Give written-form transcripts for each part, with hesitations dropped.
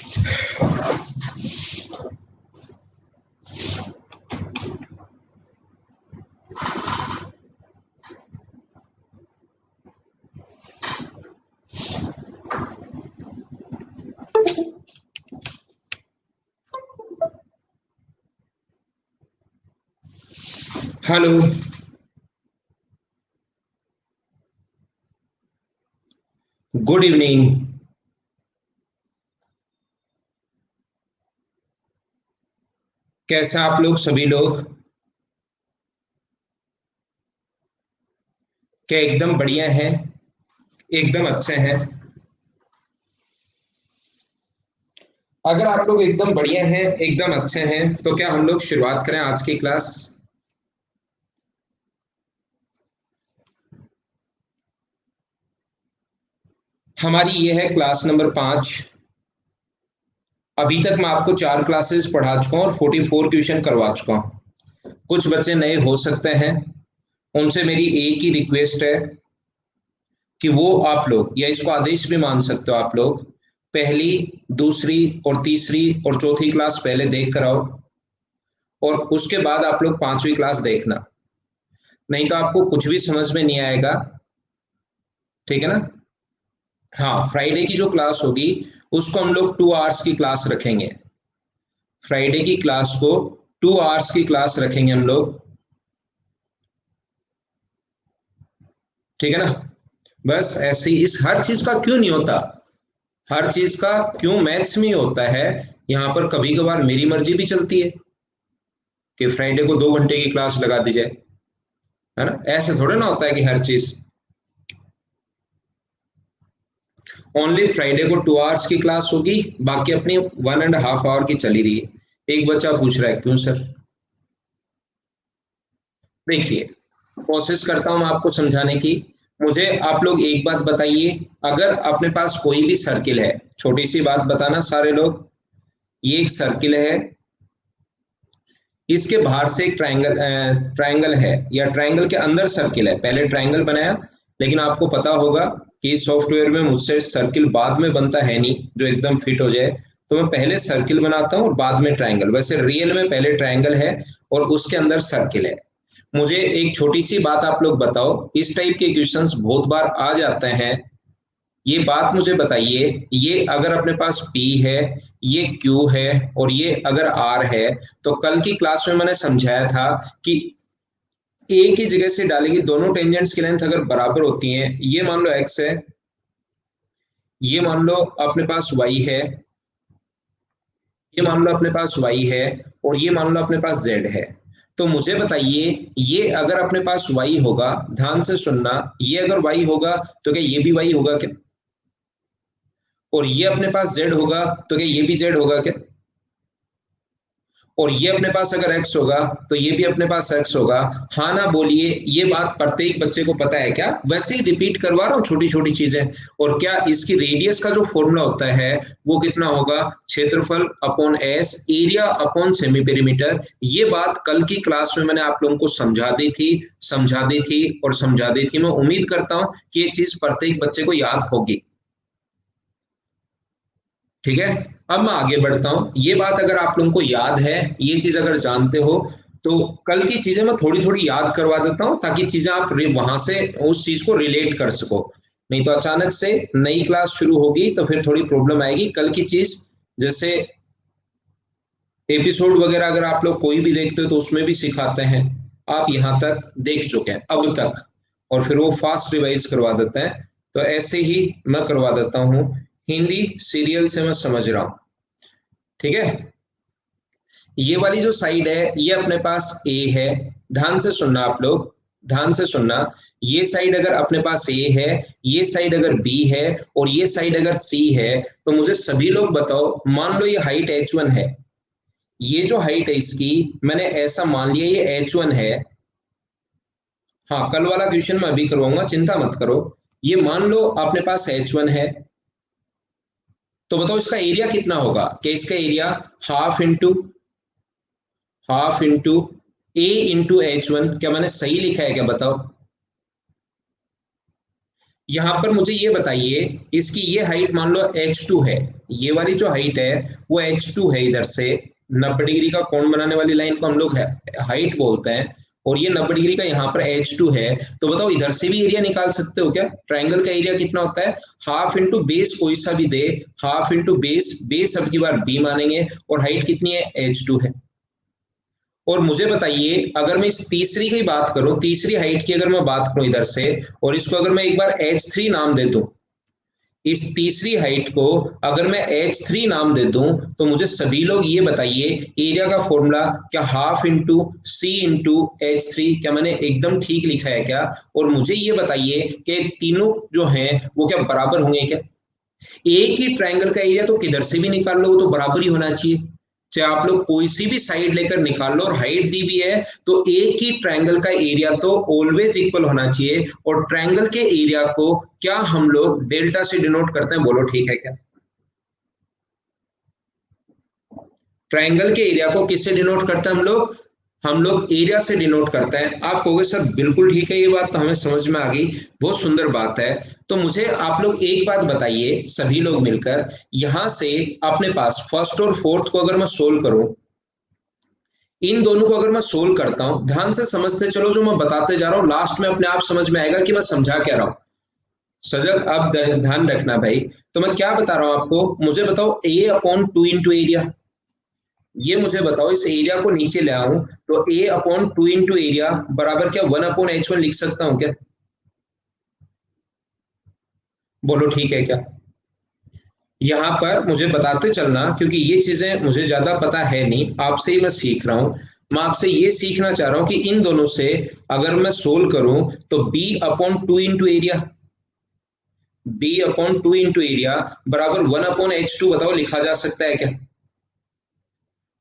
Hello, good evening. कैसे आप लोग सभी लोग? क्या एकदम बढ़िया हैं? एकदम अच्छे हैं? अगर आप लोग एकदम बढ़िया हैं, एकदम अच्छे हैं, तो क्या हम लोग शुरुआत करें आज की क्लास? हमारी ये है क्लास नंबर 5। अभी तक मैं आपको 4 क्लासेस पढ़ा चुका हूँ और 44 क्वेश्चन करवा चुका हूँ। कुछ बच्चे नए हो सकते हैं, उनसे मेरी एक ही रिक्वेस्ट है कि वो आप लोग, या इसको आदेश भी मान सकते हो आप लोग, पहली, दूसरी और तीसरी और चौथी क्लास पहले देख कर आओ, और उसके बाद आप लोग 5वीं क्लास देखना। नहीं तो आपको कुछ भी समझ में नहीं आएगा। ठीक है ना? हाँ, फ्राइडे की जो क्लास होगी उसको हम लोग 2 आवर्स की क्लास रखेंगे। फ्राइडे की क्लास को 2 आवर्स की क्लास रखेंगे हम लोग। ठीक है ना? बस ऐसे ही, इस हर चीज का क्यों नहीं होता, हर चीज का क्यों मैथ्स में ही होता है। यहाँ पर कभी कभार मेरी मर्जी भी चलती है कि फ्राइडे को 2 घंटे की क्लास लगा दी जाए। है ना? ऐसे थोड़े ना होता है कि हर चीज ओनली फ्राइडे को 2 आवर्स की क्लास होगी, बाकी अपनी 1.5 आवर की चली रही है। एक बच्चा पूछ रहा है क्यों सर? देखिए, कोशिश करता हूं मैं आपको समझाने की। मुझे आप लोग एक बात बताइए, अगर अपने पास कोई भी सर्किल है, छोटी सी बात बताना सारे लोग, ये एक सर्किल है, इसके बाहर से एक ट्रायंगल है, या ट्रायंगल के अंदर सर्किल है। पहले ट्रायंगल बनाया, लेकिन आपको पता होगा कि सॉफ्टवेयर में मुझसे सर्किल बाद में बनता है नहीं जो एकदम फिट हो जाए। तो मैं पहले सर्किल बनाता हूँ और बाद में ट्रायंगल। वैसे रियल में पहले ट्रायंगल है और उसके अंदर सर्किल है। मुझे एक छोटी सी बात आप लोग बताओ, इस टाइप के क्वेश्चंस बहुत बार आ जाते हैं। ये बात मुझे बताइए, ये अगर अपने पास P है, ये Q है, और ये अगर R है, तो कल की क्लास में मैंने समझाया था कि एक ही जगह से डालेगी, दोनों टेंजेंट्स की लेंथ अगर बराबर होती हैं, ये मान लो x है, ये मान लो अपने पास y है, ये मान लो अपने पास y है, और ये मान लो अपने पास z है। तो मुझे बताइए, ये अगर अपने पास y होगा, ध्यान से सुनना, ये अगर y होगा तो क्या ये भी y होगा क्या? और ये अपने पास z होगा तो क्या ये भी z होगा क्या? और ये अपने पास अगर x होगा तो ये भी अपने पास x होगा। हाँ ना बोलिए, ये बात प्रत्येक बच्चे को पता है क्या? वैसे ही रिपीट करवा रहा हूँ छोटी छोटी चीजें। और क्या इसकी रेडियस का जो फॉर्मूला होता है वो कितना होगा? क्षेत्रफल upon S, area upon semi perimeter. ये बात कल की क्लास में मैंने आप लोगों को समझा दी थी और समझा दी थी। मैं उम्मीद करता हूं कि ये चीज प्रत्येक बच्चे को याद होगी। ठीक है? अब मैं आगे बढ़ता हूं। ये बात अगर आप लोगों को याद है, ये चीज अगर जानते हो, तो कल की चीजें मैं थोड़ी थोड़ी याद करवा देता हूं ताकि चीजें आप वहां से उस चीज को रिलेट कर सको। नहीं तो अचानक से नई क्लास शुरू होगी तो फिर थोड़ी प्रॉब्लम आएगी। कल की चीज, जैसे एपिसोड वगैरह अगर आप लोग कोई भी देखते हो तो उसमें भी सिखाते हैं, आप यहाँ तक देख चुके हैं अब तक, और फिर वो फास्ट रिवाइज करवा देते हैं। तो ऐसे ही मैं करवा देता हूँ, हिंदी सीरियल से मैं समझ रहा हूँ। ठीक है? ये वाली जो साइड है ये अपने पास ए है। ध्यान से सुनना आप लोग, ध्यान से सुनना। ये साइड अगर अपने पास ए है, ये साइड अगर बी है, और ये साइड अगर सी है, तो मुझे सभी लोग बताओ, मान लो ये हाइट h1 है, ये जो हाइट है इसकी, मैंने ऐसा मान लिया ये h1 है। हाँ, कल वाला क्वेश्चन मैं अभी करवाऊंगा, चिंता मत करो। ये मान लो अपने पास h1 है, तो बताओ इसका एरिया कितना होगा? क्या इसका एरिया हाफ इंटू ए इंटू h1? क्या मैंने सही लिखा है क्या? बताओ। यहाँ पर मुझे ये बताइए, इसकी ये हाइट मान लो h2 है, ये वाली जो हाइट है वो h2 है, इधर से 90 डिग्री का कोण बनाने वाली लाइन को हम लोग हाइट बोलते हैं, और ये 90 डिग्री का यहाँ पर h2 है। तो बताओ इधर से भी एरिया निकाल सकते हो क्या? ट्राइंगल का एरिया कितना होता है? हाफ इंटू बेस कोई सा भी दे, हाफ इंटू बेस, बेस अब की बार b मानेंगे, और हाइट कितनी है? h2 है। और मुझे बताइए, अगर मैं इस तीसरी की बात करूं, तीसरी हाइट की अगर मैं बात करूं इधर से, और इसको अगर मैं एक बार h3 नाम दे दूं, इस तीसरी हाइट को अगर मैं h3 नाम दे दूं, तो मुझे सभी लोग ये बताइए, एरिया का फॉर्मूला क्या हाफ इंटू सी इंटू h3, क्या मैंने एकदम ठीक लिखा है क्या? और मुझे ये बताइए कि तीनों जो हैं वो क्या बराबर होंगे क्या? एक ही ट्रायंगल का एरिया तो किधर से भी निकाल लो, वो तो बराबर ही होना चाहिए। चाहे आप लोग कोई सी भी साइड लेकर निकाल लो, और हाइट दी भी है, तो एक ही ट्रायंगल का एरिया तो ऑलवेज इक्वल होना चाहिए। और ट्रायंगल के एरिया को क्या हम लोग डेल्टा से डिनोट करते हैं? बोलो ठीक है क्या? ट्रायंगल के एरिया को किससे डिनोट करते हैं हम लोग? हम लोग एरिया से डिनोट करते हैं। आप कहोगे सर बिल्कुल ठीक है, ये बात तो हमें समझ में आ गई, बहुत सुंदर बात है। तो मुझे आप लोग एक बात बताइए, सभी लोग मिलकर, यहां से अपने पास फर्स्ट और फोर्थ को अगर मैं सोल्व करूं, इन दोनों को अगर मैं सोल्व करता हूं, ध्यान से समझते चलो, जो मैं बताते जा रहा हूं लास्ट में अपने आप समझ में आएगा कि मैं समझा क्या रहा हूं। सजग आप ध्यान रखना भाई। तो मैं क्या बता रहा हूं आपको, मुझे बताओ a अपॉन 2 इंटू एरिया, ये मुझे बताओ, इस एरिया को नीचे ले आऊं तो a अपॉन 2 इंटू एरिया बराबर क्या 1 अपॉन h1 लिख सकता हूं क्या? बोलो ठीक है क्या? यहाँ पर मुझे बताते चलना, क्योंकि ये चीजें मुझे ज्यादा पता है नहीं, आपसे ही मैं सीख रहा हूँ। मैं आपसे ये सीखना चाह रहा हूँ कि इन दोनों से अगर मैं सोल्व करूं, तो b upon 2 into area, b upon 2 into area बराबर 1 अपॉन h2, बताओ लिखा जा सकता है क्या?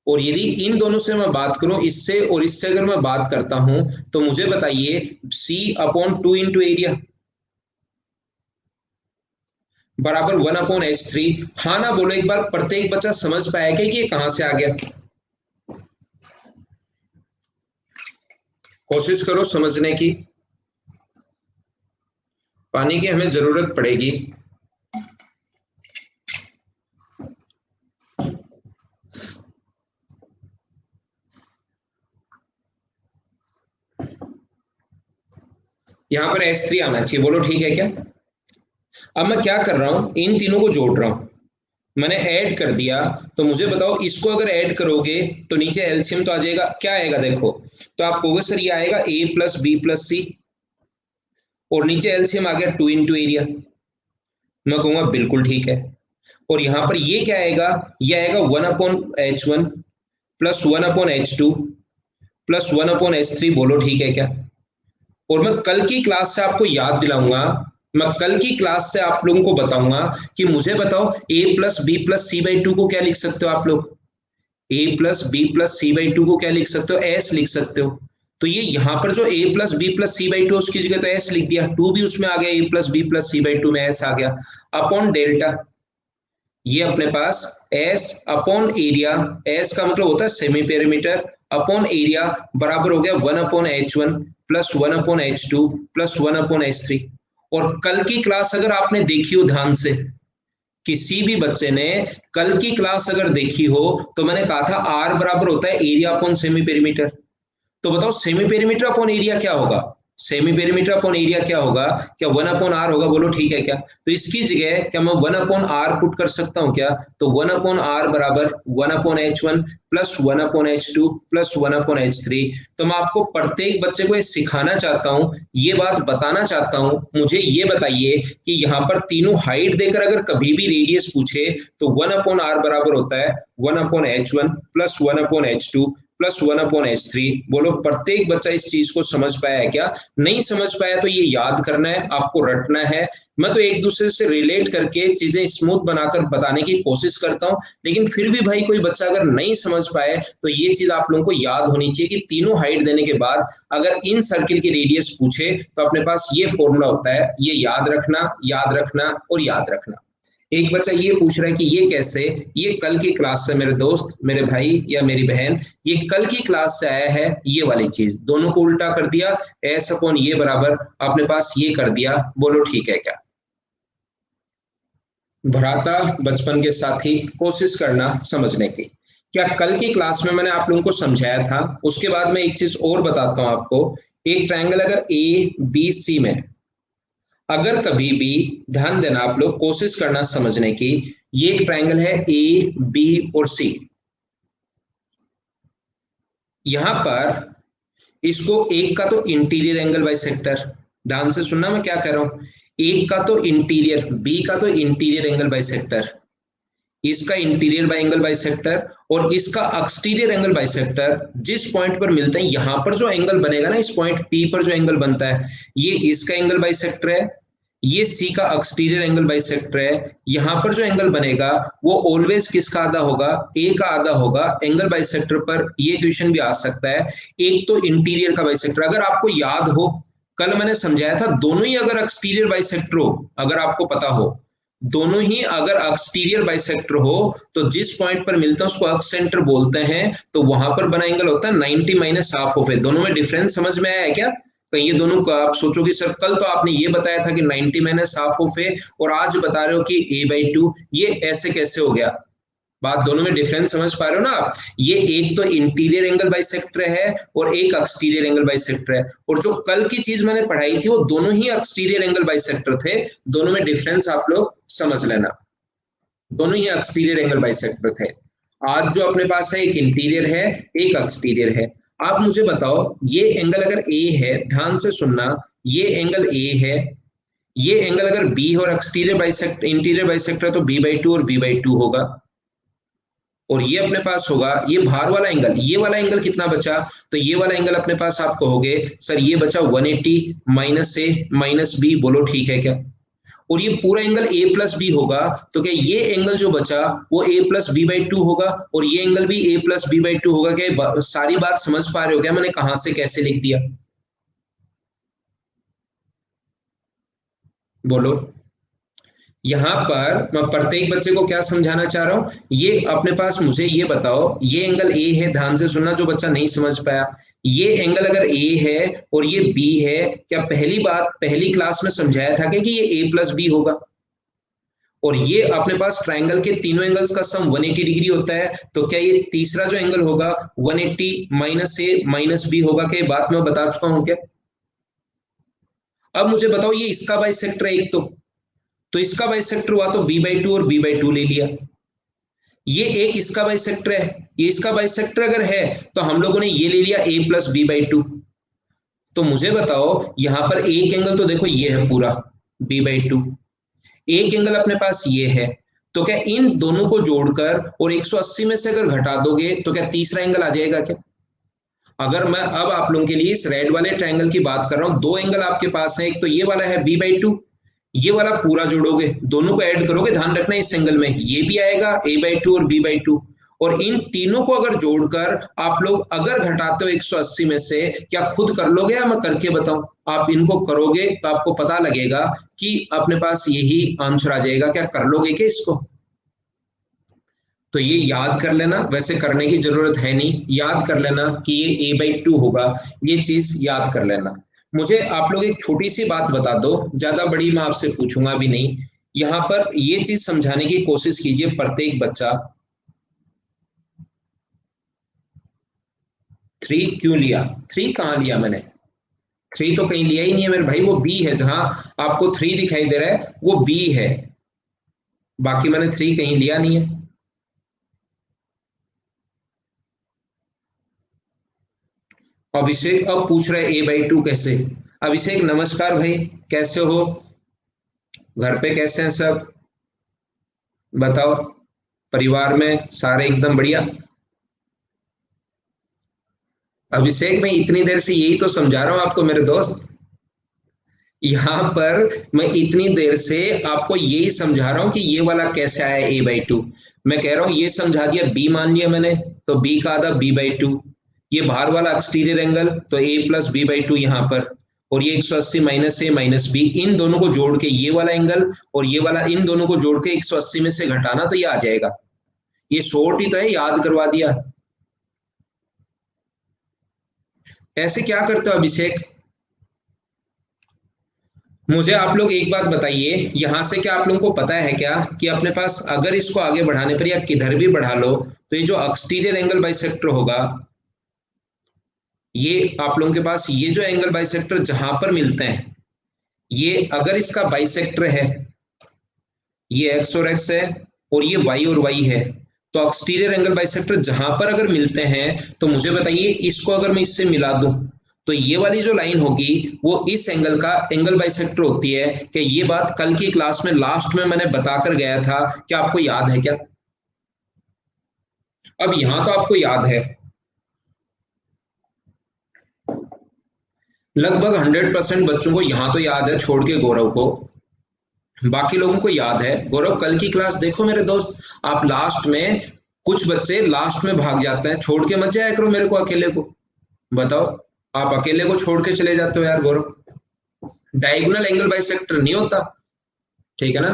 और यदि इन दोनों से मैं बात करूं, इससे और इससे अगर मैं बात करता हूं, तो मुझे बताइए c अपॉन 2 इंटू एरिया बराबर 1 अपॉन h3। हाँ ना बोलो एक बार, प्रत्येक बच्चा समझ पाया क्या कि ये कहां से आ गया? कोशिश करो समझने की, पानी की हमें जरूरत पड़ेगी। यहां पर h3 आना चाहिए, बोलो ठीक है क्या? अब मैं क्या कर रहा हूं, इन तीनों को जोड़ रहा हूं, मैंने ऐड कर दिया। तो मुझे बताओ, इसको अगर ऐड करोगे तो नीचे एलसीएम तो आ जाएगा, क्या आएगा देखो? तो आप कहोगे सर ये आएगा a प्लस बी प्लस सी, और नीचे एलसीएम आ गया 2 इंटू एरिया, मैं कहूंगा बिल्कुल ठीक है। और यहां पर ये क्या आएगा? ये आएगा 1 upon h1 plus 1 upon h2 plus 1 upon h3, बोलो ठीक है क्या? और मैं कल की क्लास से आपको याद दिलाऊंगा, मैं कल की क्लास से आप लोगों को बताऊंगा कि मुझे बताओ a plus B plus C by two को क्या लिख सकते हो आप लोग? A plus B plus C by two को क्या लिख सकते हो? एस लिख सकते हो। तो ये यहाँ पर जो a plus B plus C by two, उसकी जगह तो एस लिख दिया, टू भी उसमें आ गया, a plus B plus C by two में एस आ गया, अपॉन डेल्टा, ये अपने पास एस अपॉन एरिया, एस का मतलब होता है सेमी पेरीमीटर, अपॉन एरिया बराबर हो गया 1 upon h1 plus 1 upon h2 plus 1 upon h3। और कल की क्लास अगर आपने देखी हो ध्यान से, किसी भी बच्चे ने कल की क्लास अगर देखी हो, तो मैंने कहा था आर बराबर होता है एरिया अपॉन सेमी पेरीमीटर। तो बताओ सेमी पेरीमीटर अपॉन एरिया क्या होगा? सेमी पेरीमीटर अपॉन एरिया क्या होगा? क्या 1 अपॉन आर होगा? बोलो ठीक है क्या? तो इसकी जगह क्या मैं 1 अपॉन आर पुट कर सकता हूं क्या? तो 1 अपॉन आर बराबर 1 upon h1 plus 1 upon h2 plus 1 upon h3। तो मैं आपको प्रत्येक बच्चे को ये सिखाना चाहता हूं, ये बात बताना चाहता हूं। मुझे ये बताइए कि यहाँ पर तीनों हाइट देकर अगर कभी भी रेडियस पूछे, तो 1 अपॉन आर बराबर होता है 1 upon h1 plus 1 upon h2 plus 1 upon h3। बोलो प्रत्येक बच्चा इस चीज को समझ पाया है क्या? नहीं समझ पाया तो ये याद करना है, आपको रटना है। मैं तो एक दूसरे से रिलेट करके चीजें स्मूथ बनाकर बताने की कोशिश करता हूं, लेकिन फिर भी भाई कोई बच्चा अगर नहीं समझ पाए, तो ये चीज आप लोगों को याद होनी चाहिए कि तीनों हाइट देने के बाद अगर इन सर्किल की रेडियस पूछे, तो अपने पास ये फॉर्मूला होता है, ये याद रखना, याद रखना और याद रखना। एक बच्चा ये पूछ रहा है कि ये कैसे, ये कल की क्लास से मेरे दोस्त, मेरे भाई या मेरी बहन, ये कल की क्लास से आया है, ये वाली चीज दोनों को उल्टा कर दिया, एस अपॉन ये बराबर अपने पास ये कर दिया, बोलो ठीक है क्या? भ्राता बचपन के साथी, कोशिश करना समझने की। क्या कल की क्लास में मैंने आप लोगों को समझाया था? उसके बाद मैं एक चीज और बताता हूं आपको। एक ट्रायंगल अगर ए बी सी में, अगर कभी भी, ध्यान देना आप लोग, कोशिश करना समझने की, ये एक ट्रायंगल है ए बी और सी, यहां पर इसको एक का तो इंटीरियर एंगल बाई सेक्टर, ध्यान से सुनना मैं क्या कह रहा हूं, एक का तो इंटीरियर, बी का तो इंटीरियर एंगल बाई सेक्टर, इसका interior by angle by sector और इसका एक्सटीरियर एंगल बाई सेक्टर, जिस पॉइंट पर मिलते हैं यहां पर जो एंगल बनेगा ना, इस पॉइंट पी पर जो एंगल बनता है, ये इसका एंगल बाई सेक्टर है, ये सी का एक्सटीरियर एंगल बाई सेक्टर है, यहां पर जो एंगल बनेगा वो ऑलवेज किसका आधा होगा, ए का आधा होगा। एंगल बाई सेक्टर पर ये क्वेश्चन भी आ सकता है, एक तो इंटीरियर का बाई सेक्टर, अगर आपको याद हो कल मैंने समझाया था, दोनों ही अगर एक्सटीरियर बाई सेक्टर हो, अगर आपको पता हो, दोनों ही अगर एक्सटीरियर बाइसेक्टर हो, तो जिस पॉइंट पर मिलता है उसको एक्स सेंटर बोलते हैं, तो वहां पर बना एंगल होता है 90 माइनस हाफ ऑफ ए। दोनों में डिफरेंस समझ में आया है क्या? कहीं ये दोनों को आप सोचोगे सर कल तो आपने ये बताया था कि 90 माइनस हाफ ऑफ ए, और आज बता रहे हो कि a/2, ये ऐसे कैसे हो गया? बात दोनों में डिफरेंस समझ पा रहे हो ना आप? ये एक तो इंटीरियर एंगल बाइसेक्टर है और एक एक्सटीरियर एंगल बाइसेक्टर है, और जो कल की चीज मैंने पढ़ाई थी वो दोनों ही एक्सटीरियर एंगल बाइसेक्टर थे। दोनों में डिफरेंस आप लोग समझ लेना, दोनों ही एक्सटीरियर एंगल बाइसेक्टर थे। आज जो अपने पास है, एक इंटीरियर है, एक एक्सटीरियर है। आप मुझे बताओ, ये एंगल अगर ए है, ध्यान से सुनना, ये एंगल ए है, ये एंगल अगर बी और एक्सटीरियर बाइसेक्टर इंटीरियर बाइसेक्टर तो b/2 और b/2 होगा, और ये अपने पास होगा ये भार वाला एंगल, ये वाला एंगल कितना बचा, तो ये वाला एंगल अपने पास आप कहोगे सर ये बचा 180 माइनस ए माइनस बी, बोलो ठीक है क्या? और ये पूरा एंगल ए प्लस बी होगा, तो क्या ये एंगल जो बचा वो ए प्लस b/2 होगा, और ये एंगल भी ए प्लस b/2 होगा? क्या सारी बात समझ पा रहे हो क्या मैंने कहां से कैसे लिख दिया? बोलो। यहां पर मैं प्रत्येक बच्चे को क्या समझाना चाह रहा हूं, ये अपने पास मुझे ये बताओ, ये एंगल ए है, ध्यान से सुनना जो बच्चा नहीं समझ पाया, ये एंगल अगर ए है और ये बी है, क्या पहली बात पहली क्लास में समझाया था कि ये ए प्लस बी होगा, और ये अपने पास ट्राइंगल के तीनों एंगल्स का सम 180 डिग्री होता है, तो क्या ये तीसरा जो एंगल होगा 180 माइनस ए माइनस बी होगा? क्या ये बात मैं बता चुका हूं क्या? अब मुझे बताओ, ये इसका बाइसेक्टर है एक तो इसका बाइसेक्टर हुआ तो b/2 और b/2 ले लिया, ये एक इसका बाइसेक्टर है, ये इसका बाइसेक्टर अगर है तो हम लोगों ने ये ले लिया a प्लस b/2। तो मुझे बताओ, यहां पर एक एंगल तो देखो ये है पूरा b/2, एक एंगल अपने पास ये है, तो क्या इन दोनों को जोड़कर और 180 में से अगर घटा दोगे तो क्या तीसरा एंगल आ जाएगा क्या? अगर मैं अब आप लोगों के लिए इस रेड वाले ट्रायंगल की बात कर रहा हूं, दो एंगल आपके पास है, एक तो ये वाला है b/2, ये वाला पूरा जोड़ोगे, दोनों को ऐड करोगे, ध्यान रखना इस एंगल में ये भी आएगा a/2 और b/2, और इन तीनों को अगर जोड़कर आप लोग अगर घटाते हो 180 में से, क्या खुद कर लोगे या मैं करके बताऊं? आप इनको करोगे तो आपको पता लगेगा कि अपने पास यही आंसर आ जाएगा। क्या कर लोगे क्या इसको? तो ये याद कर लेना, वैसे करने की जरूरत है नहीं, याद कर लेना कि ये a/2 होगा, ये चीज याद कर लेना। मुझे आप लोग एक छोटी सी बात बता दो, ज्यादा बड़ी मैं आपसे पूछूंगा भी नहीं, यहाँ पर ये चीज समझाने की कोशिश कीजिए प्रत्येक बच्चा। 3 क्यों लिया? 3 कहाँ लिया मैंने? 3 तो कहीं लिया ही नहीं है मेरे भाई, वो बी है, जहां आपको 3 दिखाई दे रहा है वो बी है, बाकी मैंने 3 कहीं लिया नहीं है। अभिषेक अब पूछ रहे a/2 कैसे? अभिषेक नमस्कार भाई, कैसे हो? घर पे कैसे हैं सब? बताओ, परिवार में सारे एकदम बढ़िया? अभिषेक मैं इतनी देर से यही तो समझा रहा हूं आपको मेरे दोस्त, यहाँ पर मैं इतनी देर से आपको यही समझा रहा हूं कि ये वाला कैसे आया a/2। मैं कह रहा हूं ये समझा दिया, b मान लिया मैंने, तो b का आधा b/2, ये बाहर वाला एक्सटीरियर एंगल तो a प्लस b/2 यहाँ पर, और ये 180 माइनस ए माइनस बी, इन दोनों को जोड़ के ये वाला एंगल और ये वाला, इन दोनों को जोड़ के 180 में से घटाना तो ये आ जाएगा। ये शॉर्ट ही तो है, याद करवा दिया। ऐसे क्या करते हो अभिषेक? मुझे आप लोग एक बात बताइए, यहां से क्या आप लोगों को पता है क्या कि अपने पास अगर इसको आगे बढ़ाने पर या किधर भी बढ़ा लो तो ये जो एक्सटीरियर एंगल बाइसेक्टर होगा, ये आप लोगों के पास ये जो एंगल बाइसेक्टर जहां पर मिलते हैं, ये अगर इसका बाइसेक्टर है, ये एक्स और एक्स है और ये वाई और वाई है, तो एक्सटीरियर एंगल बाइसेक्टर जहां पर अगर मिलते हैं तो मुझे बताइए इसको अगर मैं इससे मिला दूं तो ये वाली जो लाइन होगी वो इस एंगल का एंगल बाइसेक्टर होती है। कि ये बात कल की क्लास में लास्ट में मैंने बताकर गया था, क्या आपको याद है क्या? अब यहां तो आपको याद है, लगभग 100% बच्चों को यहां तो याद है, छोड़ के गौरव को। बाकी लोगों को याद है। गौरव कल की क्लास देखो मेरे दोस्त, आप लास्ट में, कुछ बच्चे लास्ट में भाग जाते हैं, छोड़ के मत जाया करो मेरे को अकेले को। बताओ, आप अकेले को छोड़ के चले जाते हो यार गौरव। डायगोनल एंगल बाइसेक्टर नहीं होता, ठीक है ना?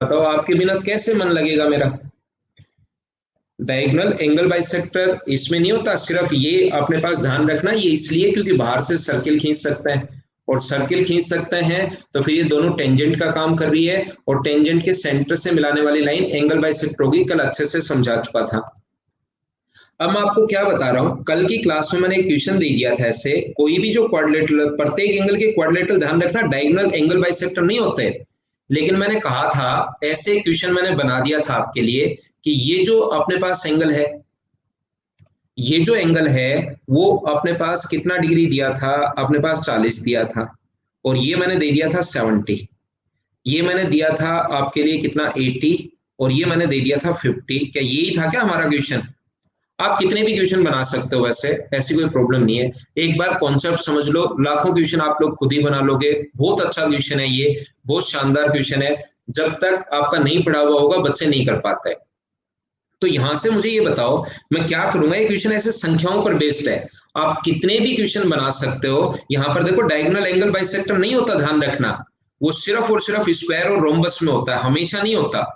बताओ आपके बिना कैसे मन लगेगा मेरा। डायगोनल एंगल बाइसेक्टर इसमें नहीं होता, सिर्फ ये अपने पास ध्यान रखना, ये इसलिए क्योंकि बाहर से सर्किल खींच सकते हैं, और सर्किल खींच सकते हैं तो फिर ये दोनों टेंजेंट का काम कर रही है, और टेंजेंट के सेंटर से मिलाने वाली लाइन एंगल बाइसेक्टर होगी, कल अच्छे से समझा चुका था। अब मैं आपको क्या बता रहा हूं, कल की क्लास में मैंने एक क्वेश्चन दे दिया था ऐसे, कोई भी जो क्वाड्रिलेटरल, प्रत्येक एंगल के क्वाड्रिलेटरल ध्यान रखना डायगोनल एंगल बाइसेक्टर नहीं होते, लेकिन मैंने कहा था, ऐसे क्वेश्चन मैंने बना दिया था आपके लिए कि ये जो अपने पास एंगल है, ये जो एंगल है वो अपने पास कितना डिग्री दिया था, अपने पास 40 दिया था, और ये मैंने दे दिया था 70, ये मैंने दिया था आपके लिए कितना 80, और ये मैंने दे दिया था 50। क्या यही था क्या हमारा क्वेश्चन? आप कितने भी क्वेश्चन बना सकते हो वैसे, ऐसी कोई प्रॉब्लम नहीं है। एक बार कॉन्सेप्ट समझ लो, लाखों क्वेश्चन आप लोग खुद ही बना लोगे। बहुत अच्छा क्वेश्चन है ये, बहुत शानदार क्वेश्चन है। जब तक आपका नहीं पढ़ा हुआ होगा बच्चे नहीं कर पाते। तो यहां से मुझे ये बताओ, मैं क्या करूंगा, ये क्वेश्चन ऐसे संख्याओं पर बेस्ड है, आप कितने भी क्वेश्चन बना सकते हो। यहां पर देखो डायगोनल एंगल बाइसेक्टर नहीं होता, ध्यान रखना, वो सिर्फ और सिर्फ स्क्वायर और रोम्बस में होता है, हमेशा नहीं होता।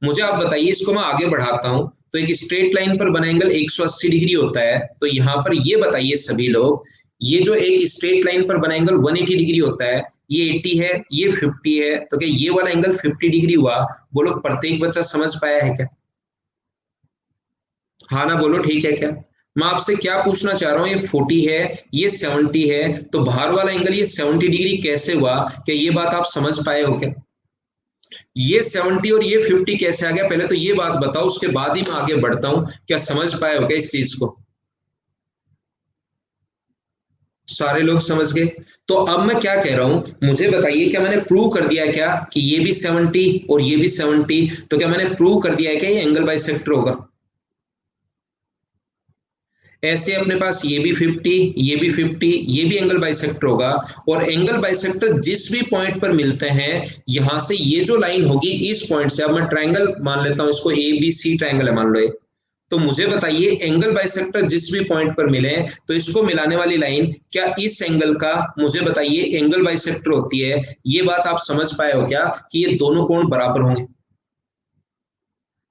मुझे आप बताइए, इसको मैं आगे बढ़ाता हूं, तो एक स्ट्रेट लाइन पर बना एंगल 180 डिग्री होता है, तो यहां पर ये बताइए सभी लोग, ये जो एक स्ट्रेट लाइन पर बना एंगल 180 डिग्री होता है, ये 80 है, ये 50 है, तो क्या ये वाला एंगल 50 डिग्री हुआ? बोलो, प्रत्येक बच्चा समझ पाया है क्या? हाँ ना बोलो, ठीक है क्या? मैं आपसे क्या पूछना चाह रहा हूँ, ये 40 है, ये 70 है, तो बाहर वाला एंगल ये 70 डिग्री कैसे हुआ? क्या ये बात आप समझ पाए हो क्या? ये 70 और ये 50 कैसे आ गया, पहले तो ये बात बताओ, उसके बाद ही मैं आगे बढ़ता हूं। क्या समझ पाए हो क्या इस चीज को? सारे लोग समझ गए? तो अब मैं क्या कह रहा हूं, मुझे बताइए, क्या मैंने प्रूव कर दिया क्या कि ये भी 70 और ये भी 70? तो क्या मैंने प्रूव कर दिया है क्या ये एंगल बाइसेक्टर होगा? ऐसे अपने पास ये भी 50, ये भी 50, ये भी एंगल बाइसेक्टर होगा, और एंगल बाइसेक्टर जिस भी पॉइंट पर मिलते हैं, यहां से ये जो लाइन होगी इस पॉइंट से, अब मैं ट्रायंगल मान लेता हूं इसको, ए बी सी ट्रायंगल है मान लो ये, तो मुझे बताइए एंगल बाइसेक्टर जिस भी पॉइंट पर मिले तो इसको मिलाने वाली लाइन क्या इस एंगल का, मुझे बताइए, एंगल बाइसेक्टर होती है? ये बात आप समझ पाए हो क्या कि ये दोनों कोण बराबर होंगे?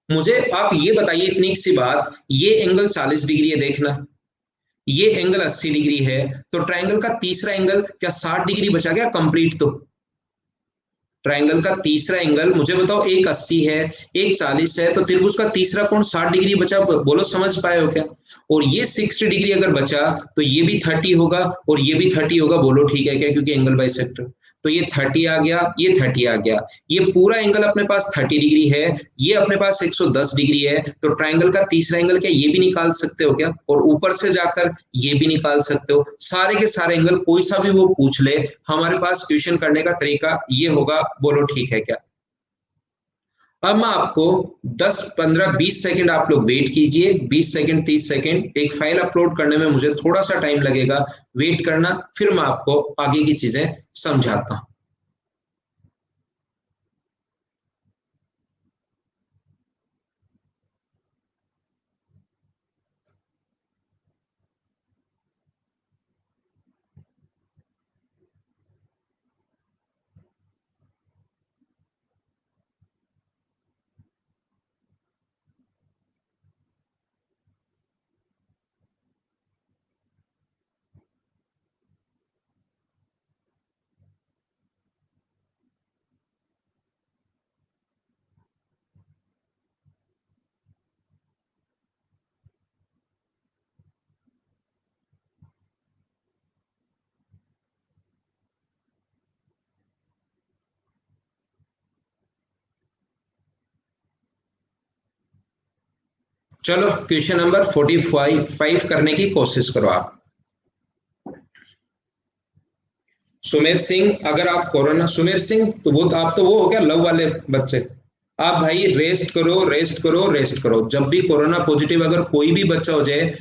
मुझे आप ये बताइए इतनी सी बात, ये एंगल 40 डिग्री है देखना, ये एंगल 80 डिग्री है, तो ट्रायंगल का तीसरा एंगल क्या 60 डिग्री बचा गया कंप्लीट? तो ट्रायंगल का तीसरा एंगल मुझे बताओ, एक 80 है, एक 40 है, तो त्रिभुज का तीसरा कोण 60 डिग्री बचा, बोलो समझ पाए हो क्या? और ये 60 डिग्री अगर बचा तो ये भी 30 होगा और ये भी 30 होगा, बोलो ठीक है क्या, क्योंकि एंगल बाइसेक्टर। तो ये 30 आ गया, ये 30 आ गया, ये पूरा एंगल अपने पास 30 डिग्री है, ये अपने पास 110 डिग्री है, तो ट्रायंगल का तीसरा एंगल क्या ये भी निकाल सकते हो क्या? और ऊपर से जाकर ये भी निकाल सकते हो, सारे के सारे एंगल कोई सा भी वो पूछ ले, हमारे पास क्वेश्चन करने का तरीका ये होगा, बोलो ठीक है क्या? अब मैं आपको 10 15 20 सेकंड आप लोग वेट कीजिए, 20 सेकंड 30 सेकंड, एक फाइल अपलोड करने में मुझे थोड़ा सा टाइम लगेगा, वेट करना, फिर मैं आपको आगे की चीजें समझाता हूं। चलो क्वेश्चन नंबर 45 करने की कोशिश करो आप। सुमेर सिंह, अगर आप कोरोना, सुमेर सिंह तो वो तो आप तो वो हो गया लव वाले बच्चे। आप भाई रेस्ट करो, रेस्ट करो, रेस्ट करो। जब भी कोरोना पॉजिटिव अगर कोई भी बच्चा हो जाए,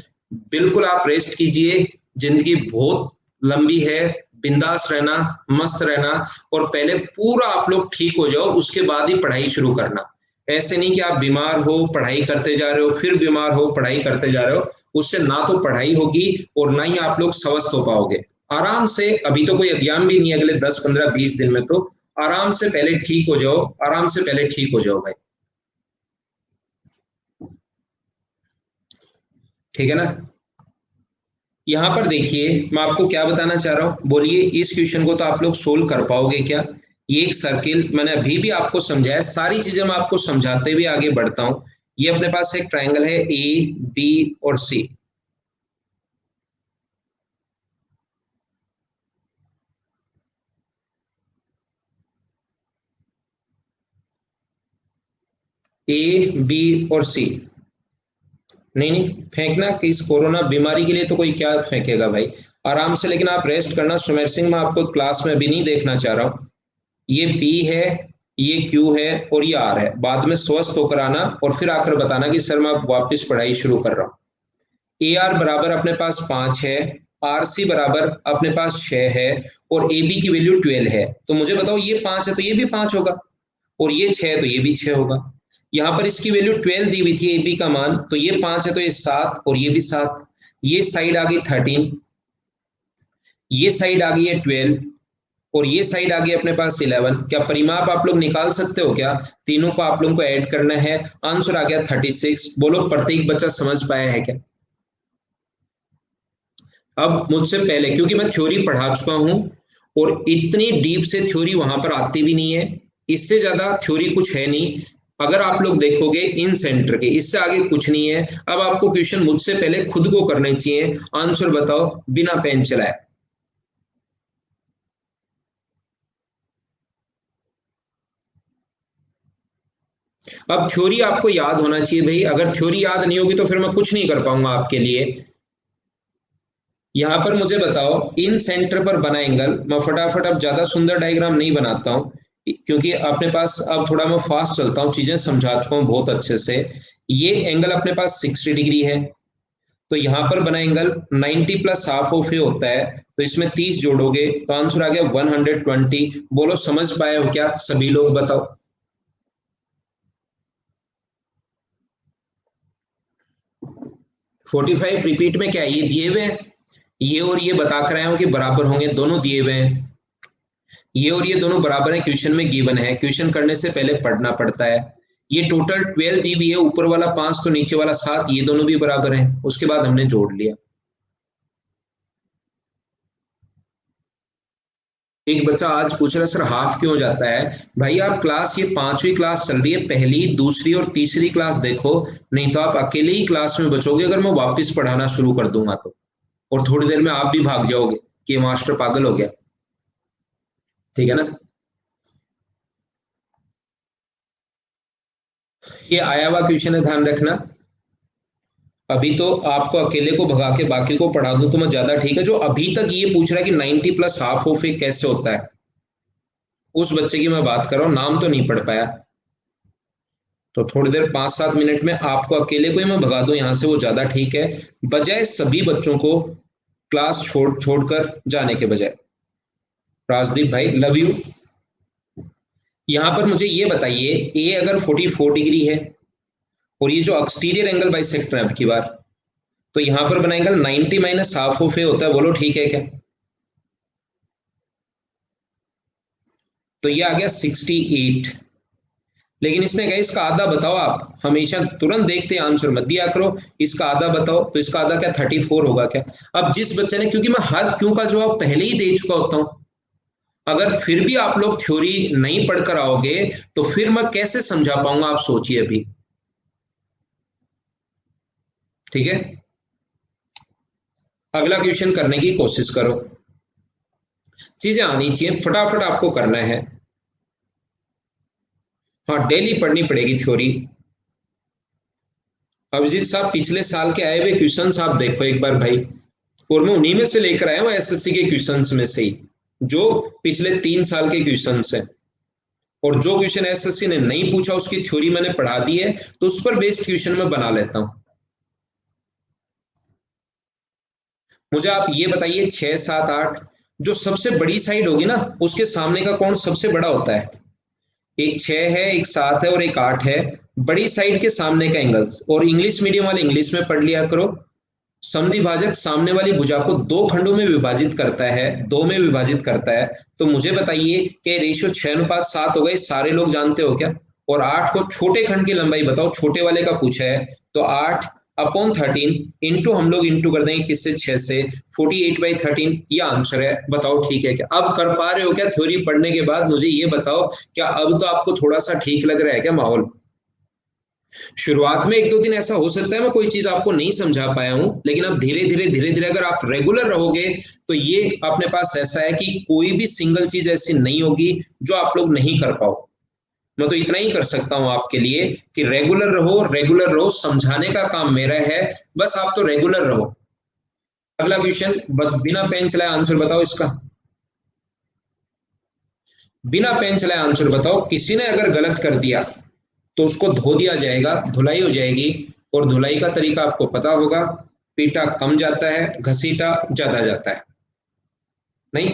बिल्कुल आप रेस्ट कीजिए। जिंदगी बहुत लंबी है, बिंदास रहना, मस्त रहना। और पहले पूरा आप लोग ठीक हो जाओ, उसके बाद ही पढ़ाई शुरू करना। ऐसे नहीं कि आप बीमार हो, पढ़ाई करते जा रहे हो, फिर बीमार हो, पढ़ाई करते जा रहे हो। उससे ना तो पढ़ाई होगी और ना ही आप लोग स्वस्थ हो पाओगे। आराम से, अभी तो कोई एग्जाम भी नहीं है अगले 10 15 20 दिन में, तो आराम से पहले ठीक हो जाओ, आराम से पहले ठीक हो जाओ भाई। ठीक है ना। यहाँ पर देखिए, मैं आपको क्या बताना चाह रहा हूँ, बोलिए इस क्वेश्चन को तो आप लोग सोल्व कर पाओगे क्या? ये एक सर्किल मैंने अभी भी आपको समझाया, सारी चीजें मैं आपको समझाते हुए आगे बढ़ता हूँ। ये अपने पास एक ट्रायंगल है ए, बी और सी। ए, बी और सी। नहीं नहीं फेंकना, कि इस कोरोना बीमारी के लिए तो कोई क्या फेंकेगा भाई। आराम से, लेकिन आप रेस्ट करना। सुमेर सिंह, मैं आपको क्लास में भी नहीं देखना चाह रहा हूँ। ये पी है, ये क्यू है और ये आर है। बाद में स्वस्थ होकर आना और फिर आकर बताना कि सर मैं वापस पढ़ाई शुरू कर रहा हूँ। ए आर बराबर अपने पास 5 है, आर सी बराबर अपने पास 6 है और ए बी की वैल्यू 12 है। तो मुझे बताओ, ये 5 है तो ये भी 5 होगा, और ये 6 है तो ये भी 6 होगा। यहाँ पर इसकी वैल्यू 12 दी हुई थी ए बी का मान, तो ये 5 है तो ये 7 और ये भी 7। ये साइड आ गई 13, ये साइड आ गई है 12 और ये साइड आ गई अपने पास 11। क्या परिमाप आप लोग निकाल सकते हो क्या? तीनों को आप लोगों को ऐड करना है, आंसर आ गया 36। बोलो प्रत्येक बच्चा समझ पाया है क्या? अब मुझसे पहले, क्योंकि मैं थ्योरी पढ़ा चुका हूं और इतनी डीप से थ्योरी वहां पर आती भी नहीं है, इससे ज्यादा थ्योरी कुछ है नहीं। अगर आप लोग देखोगे इन सेंटर के, इससे आगे कुछ नहीं है। अब आपको क्वेश्चन मुझसे पहले खुद को करने चाहिए। आंसर बताओ बिना पेन चलाए। अब थ्योरी आपको याद होना चाहिए भाई, अगर थ्योरी याद नहीं होगी तो फिर मैं कुछ नहीं कर पाऊंगा आपके लिए। यहां पर मुझे बताओ, इन सेंटर पर बना एंगल, मैं फटाफट अब ज्यादा सुंदर डायग्राम नहीं बनाता हूं, क्योंकि अपने पास अब थोड़ा मैं फास्ट चलता हूं, चीजें समझा चुका हूं बहुत अच्छे से। ये एंगल अपने पास 60 डिग्री है, तो यहां पर बना एंगल 90 प्लस हाफ ऑफ ए होता है, तो इसमें 30 जोड़ोगे तो आंसर आ गया 120। बोलो समझ पाए हो क्या सभी लोग, बताओ। 45 रिपीट में क्या है, ये दिए हुए हैं, ये और ये बता कर आया हूं कि बराबर होंगे, दोनों दिए हुए हैं। ये और ये दोनों बराबर है, क्वेश्चन में गिवन है, क्वेश्चन करने से पहले पढ़ना पड़ता है। ये टोटल 12 दी हुई है, ऊपर वाला 5 तो नीचे वाला 7, ये दोनों भी बराबर हैं, उसके बाद हमने जोड़ लिया। एक बच्चा आज पूछ रहा है, सर हाफ क्यों हो जाता है? भाई आप क्लास, ये 5वीं क्लास चल रही है, पहली दूसरी और तीसरी क्लास देखो, नहीं तो आप अकेले ही क्लास में बचोगे अगर मैं वापस पढ़ाना शुरू कर दूंगा तो। और थोड़ी देर में आप भी भाग जाओगे कि मास्टर पागल हो गया। ठीक है ना। ये आया हुआ क्वेश्चन है, ध्यान रखना। अभी तो आपको अकेले को भगा के बाकी को पढ़ा दूं तो मैं ज्यादा ठीक है। जो अभी तक ये पूछ रहा है कि 90 प्लस हाफ ऑफ ए कैसे होता है, उस बच्चे की मैं बात कर रहा हूँ, नाम तो नहीं पढ़ पाया। तो थोड़ी देर 5 7 मिनट में आपको अकेले को ही मैं भगा दूं यहाँ से, वो ज्यादा ठीक है, बजाय सभी बच्चों को क्लास छोड़कर जाने के बजाय। राजदीप भाई लव यू। यहाँ पर मुझे ये बताइए, ए अगर 44 डिग्री है और ये जो एक्सटीरियर एंगल बाइसेक्टर है अब की बार, तो यहां पर बना एंगल 90 माइनस हाफ ऑफ ए होता है, बोलो ठीक है क्या? तो ये आ गया 68। लेकिन इसने कहा इसका आधा बताओ, आप हमेशा तुरंत देखते हैं आंसर मत दिया करो। इसका आधा बताओ, तो इसका आधा क्या 34 होगा क्या? अब जिस बच्चे ने, क्योंकि मैं हर क्यों का जवाब पहले ही दे चुका होता हूं, अगर फिर भी आप लोग थ्योरी नहीं पढ़कर आओगे तो फिर मैं कैसे समझा पाऊंगा, आप सोचिए अभी। ठीक है, अगला क्वेश्चन करने की कोशिश करो। चीजें आनी चाहिए, फटाफट आपको करना है। हाँ डेली पढ़नी पड़ेगी थ्योरी। अभिजीत साहब पिछले साल के आए हुए क्वेश्चंस आप देखो एक बार भाई, और मैं उन्हीं में से लेकर आया हूँ एसएससी के क्वेश्चंस में से ही, जो पिछले 3 साल के क्वेश्चंस हैं। और जो क्वेश्चन एसएससी ने नहीं पूछा उसकी थ्योरी मैंने पढ़ा दी है, तो उस पर बेस्ड क्वेश्चन मैं बना लेता हूँ। मुझे आप ये बताइए 6 7 8, जो सबसे बड़ी साइड होगी ना उसके सामने का कौन सबसे बड़ा होता है? एक 6 है, एक 7 है और एक 8 है। बड़ी साइड के सामने का एंगल्स, और इंग्लिश मीडियम वाले इंग्लिश में पढ़ लिया करो। समधि भाजक सामने वाली भुजा को दो खंडों में विभाजित करता है, दो में विभाजित करता है। तो मुझे बताइए कि रेशियो 6:7 हो गए, सारे लोग जानते हो क्या? और 8 को छोटे खंड की लंबाई बताओ, छोटे वाले का पूछा है। तो 8/13 इंटू हम लोग इंटू कर देंगे किससे? 6 से। 48/13 ये आंसर है। बताओ ठीक है क्या? अब कर पा रहे हो क्या थ्योरी पढ़ने के बाद? मुझे ये बताओ, क्या अब तो आपको थोड़ा सा ठीक लग रहा है क्या माहौल? शुरुआत में 1 2 दिन ऐसा हो सकता है मैं कोई चीज आपको नहीं समझा पाया हूं, लेकिन अब धीरे धीरे अगर आप रेगुलर रहोगे तो ये अपने पास ऐसा है कि कोई भी सिंगल चीज ऐसी नहीं होगी जो आप लोग नहीं कर पाओ। मैं तो इतना ही कर सकता हूं आपके लिए कि रेगुलर रहो, समझाने का काम मेरा है, बस आप तो रेगुलर रहो। अगला क्वेश्चन, बिना पेन चलाए आंसर बताओ इसका। बिना पेन चलाए आंसर बताओ। किसी ने अगर गलत कर दिया तो उसको धो दिया जाएगा, धुलाई हो जाएगी। और धुलाई का तरीका आपको पता होगा, पीटा कम जाता है, घसीटा ज्यादा जाता है। नहीं?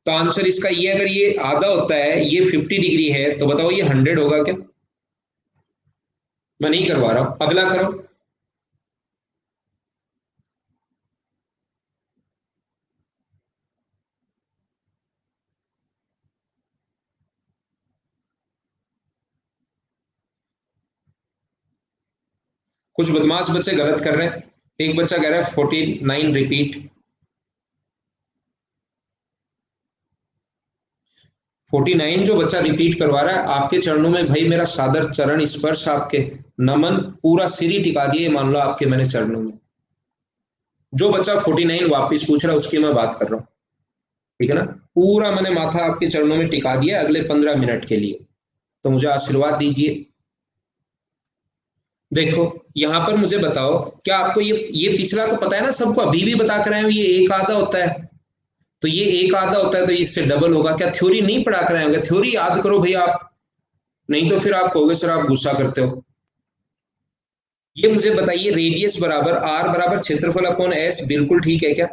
तो आंसर इसका ये, अगर ये आधा होता है, ये 50 डिग्री है, तो बताओ ये 100 होगा क्या? मैं नहीं करवा रहा हूं, अगला करो। कुछ बदमाश बच्चे गलत कर रहे हैं। एक बच्चा कह रहा है 49 रिपीट। 49 जो बच्चा रिपीट करवा रहा है, आपके चरणों में भाई मेरा सादर चरण स्पर्श, आपके नमन, पूरा सिर ही टिका दिए मान लो आपके मैंने चरणों में। जो बच्चा 49 वापिस पूछ रहा है उसकी मैं बात कर रहा हूँ, ठीक है ना? पूरा मैंने माथा आपके चरणों में टिका दिया अगले 15 मिनट के लिए। तो मुझे आशीर्वाद दीजिए। देखो, यहां पर मुझे बताओ, क्या आपको ये पिछला तो पता है ना सबको, अभी भी बता कर आए हो, ये एक आधा होता है। तो ये एक आधा होता है तो इससे डबल होगा। क्या थ्योरी नहीं पढ़ा कर आए होंगे? थ्योरी याद करो भैया आप, नहीं तो फिर आप कहोगे सर आप गुस्सा करते हो। ये मुझे बताइए, रेडियस बराबर आर बराबर क्षेत्रफल अपॉन एस, बिल्कुल ठीक है क्या?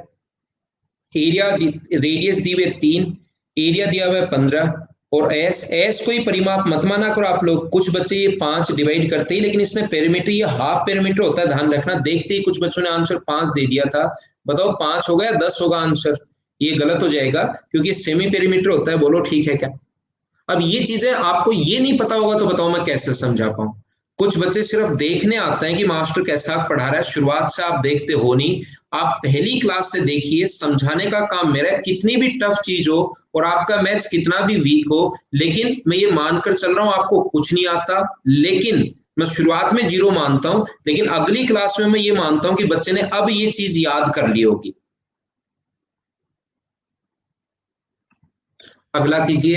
एरिया, रेडियस दी हुई 3, एरिया दिया हुआ है 15, और एस, एस कोई परिमाप मत माना करो आप लोग। कुछ बच्चे ये 5 डिवाइड करते ही, लेकिन इसमें पेरीमीटर ये हाफ पेरीमीटर होता है, ध्यान रखना। देखते ही कुछ बच्चों ने आंसर 5 दे दिया था। बताओ 5 होगा या 10 होगा आंसर? ये गलत हो जाएगा क्योंकि सेमी पेरीमीटर होता है। बोलो ठीक है क्या? अब ये चीजें आपको ये नहीं पता होगा तो बताओ मैं कैसे समझा पाऊं? कुछ बच्चे सिर्फ देखने आते हैं कि मास्टर कैसा पढ़ा रहा है, शुरुआत से आप देखते हो नहीं। आप पहली क्लास से देखिए, समझाने का काम मेरा है। कितनी भी टफ चीज हो और आपका मैथ्स कितना भी वीक हो, लेकिन मैं ये मानकर चल रहा हूं आपको कुछ नहीं आता, लेकिन मैं शुरुआत में 0 मानता हूं, लेकिन अगली क्लास में मैं ये मानता हूं कि बच्चे ने अब ये चीज याद कर ली होगी। अगला कीजिए।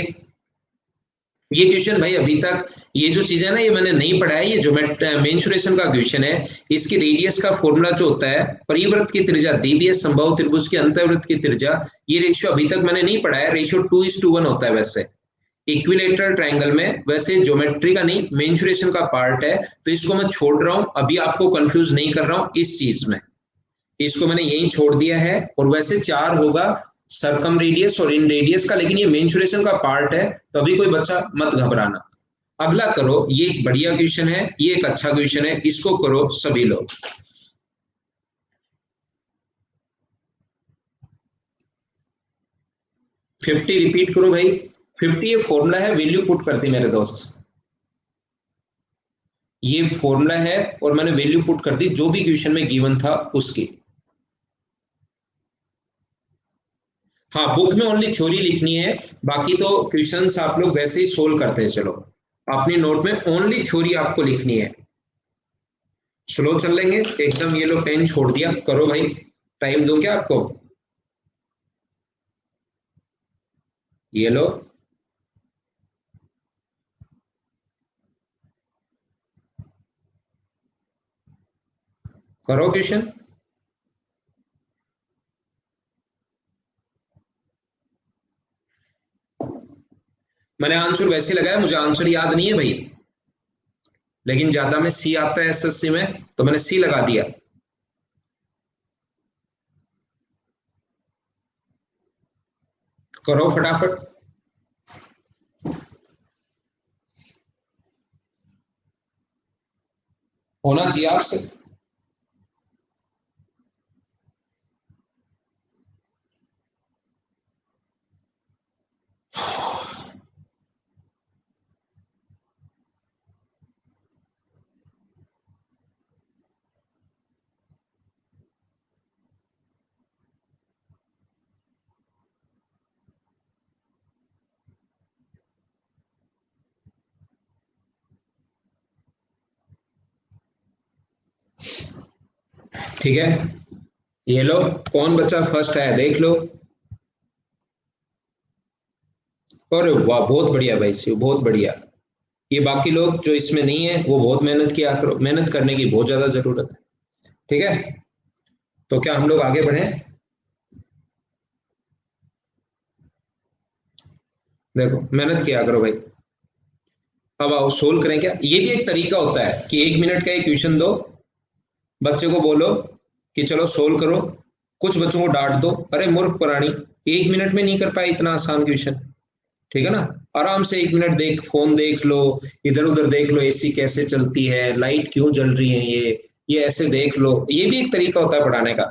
ये क्वेश्चन भाई अभी तक, ये जो चीज है ना, ये मैंने नहीं पढ़ा है। ये जो मेंसुरेशन का क्वेश्चन है, इसकी रेडियस का फॉर्मूला जो होता है, परिवृत्त की त्रिज्या द्वितीय संभव त्रिभुज की अंतर्वृत्त की त्रिज्या, ये रेशियो अभी तक मैंने नहीं पढ़ा है। रेशियो 2:1 होता है वैसे इक्विलेटरल ट्रायंगल में, वैसे ज्योमेट्री का नहीं, मेंसुरेशन का पार्ट है। तो इसको मैं छोड़ रहा हूं, अभी आपको कंफ्यूज नहीं कर रहा हूं इस चीज में, इसको मैंने यही छोड़ दिया है। और वैसे 4 होगा सरकम रेडियस और इन रेडियस का, लेकिन ये मेंसुरेशन का पार्ट है, तो अभी कोई बच्चा मत घबराना। अगला करो, ये एक बढ़िया क्वेश्चन है, ये एक अच्छा क्वेश्चन है, इसको करो सभी लोग। 50 रिपीट करो भाई। 50 ये फॉर्मूला है, वैल्यू पुट कर दी मेरे दोस्त। ये फॉर्मूला है और मैंने वैल्यू पुट कर दी जो भी क्वेश्चन में गिवन था उसकी। हाँ, बुक में ओनली थ्योरी लिखनी है, बाकी तो क्वेश्चंस आप लोग वैसे ही सोल्व करते हैं। चलो, अपनी नोट में ओनली थ्योरी आपको लिखनी है। स्लो चल लेंगे एकदम। ये लो पेन छोड़ दिया, करो भाई। टाइम दूं क्या आपको? ये लो। करो क्वेश्चन। मैंने आंसर वैसे लगाया, मुझे आंसर याद नहीं है भाई, लेकिन ज्यादा में सी आता है एसएससी में, तो मैंने सी लगा दिया। करो फटाफट। होना चाहिए आपसे। ठीक है, ये लो, कौन बच्चा फर्स्ट आया देख लो। और वाह, बहुत बढ़िया भाई शिव, बहुत बढ़िया। ये बाकी लोग जो इसमें नहीं है वो बहुत मेहनत किया करो, मेहनत करने की बहुत ज्यादा जरूरत है। ठीक है, तो क्या हम लोग आगे बढ़े? देखो मेहनत किया करो भाई। अब आओ सोल्व करें। क्या ये भी एक तरीका होता है कि 1 मिनट का एक क्वेश्चन दो, बच्चे को बोलो कि चलो सोल्व करो, कुछ बच्चों को डांट दो, अरे मूर्ख प्राणी, 1 मिनट में नहीं कर पाए इतना आसान क्वेश्चन। ठीक है ना, आराम से 1 मिनट देख, फोन देख लो, इधर उधर देख लो, एसी कैसे चलती है, लाइट क्यों जल रही है, ये ऐसे देख लो। ये भी एक तरीका होता है पढ़ाने का,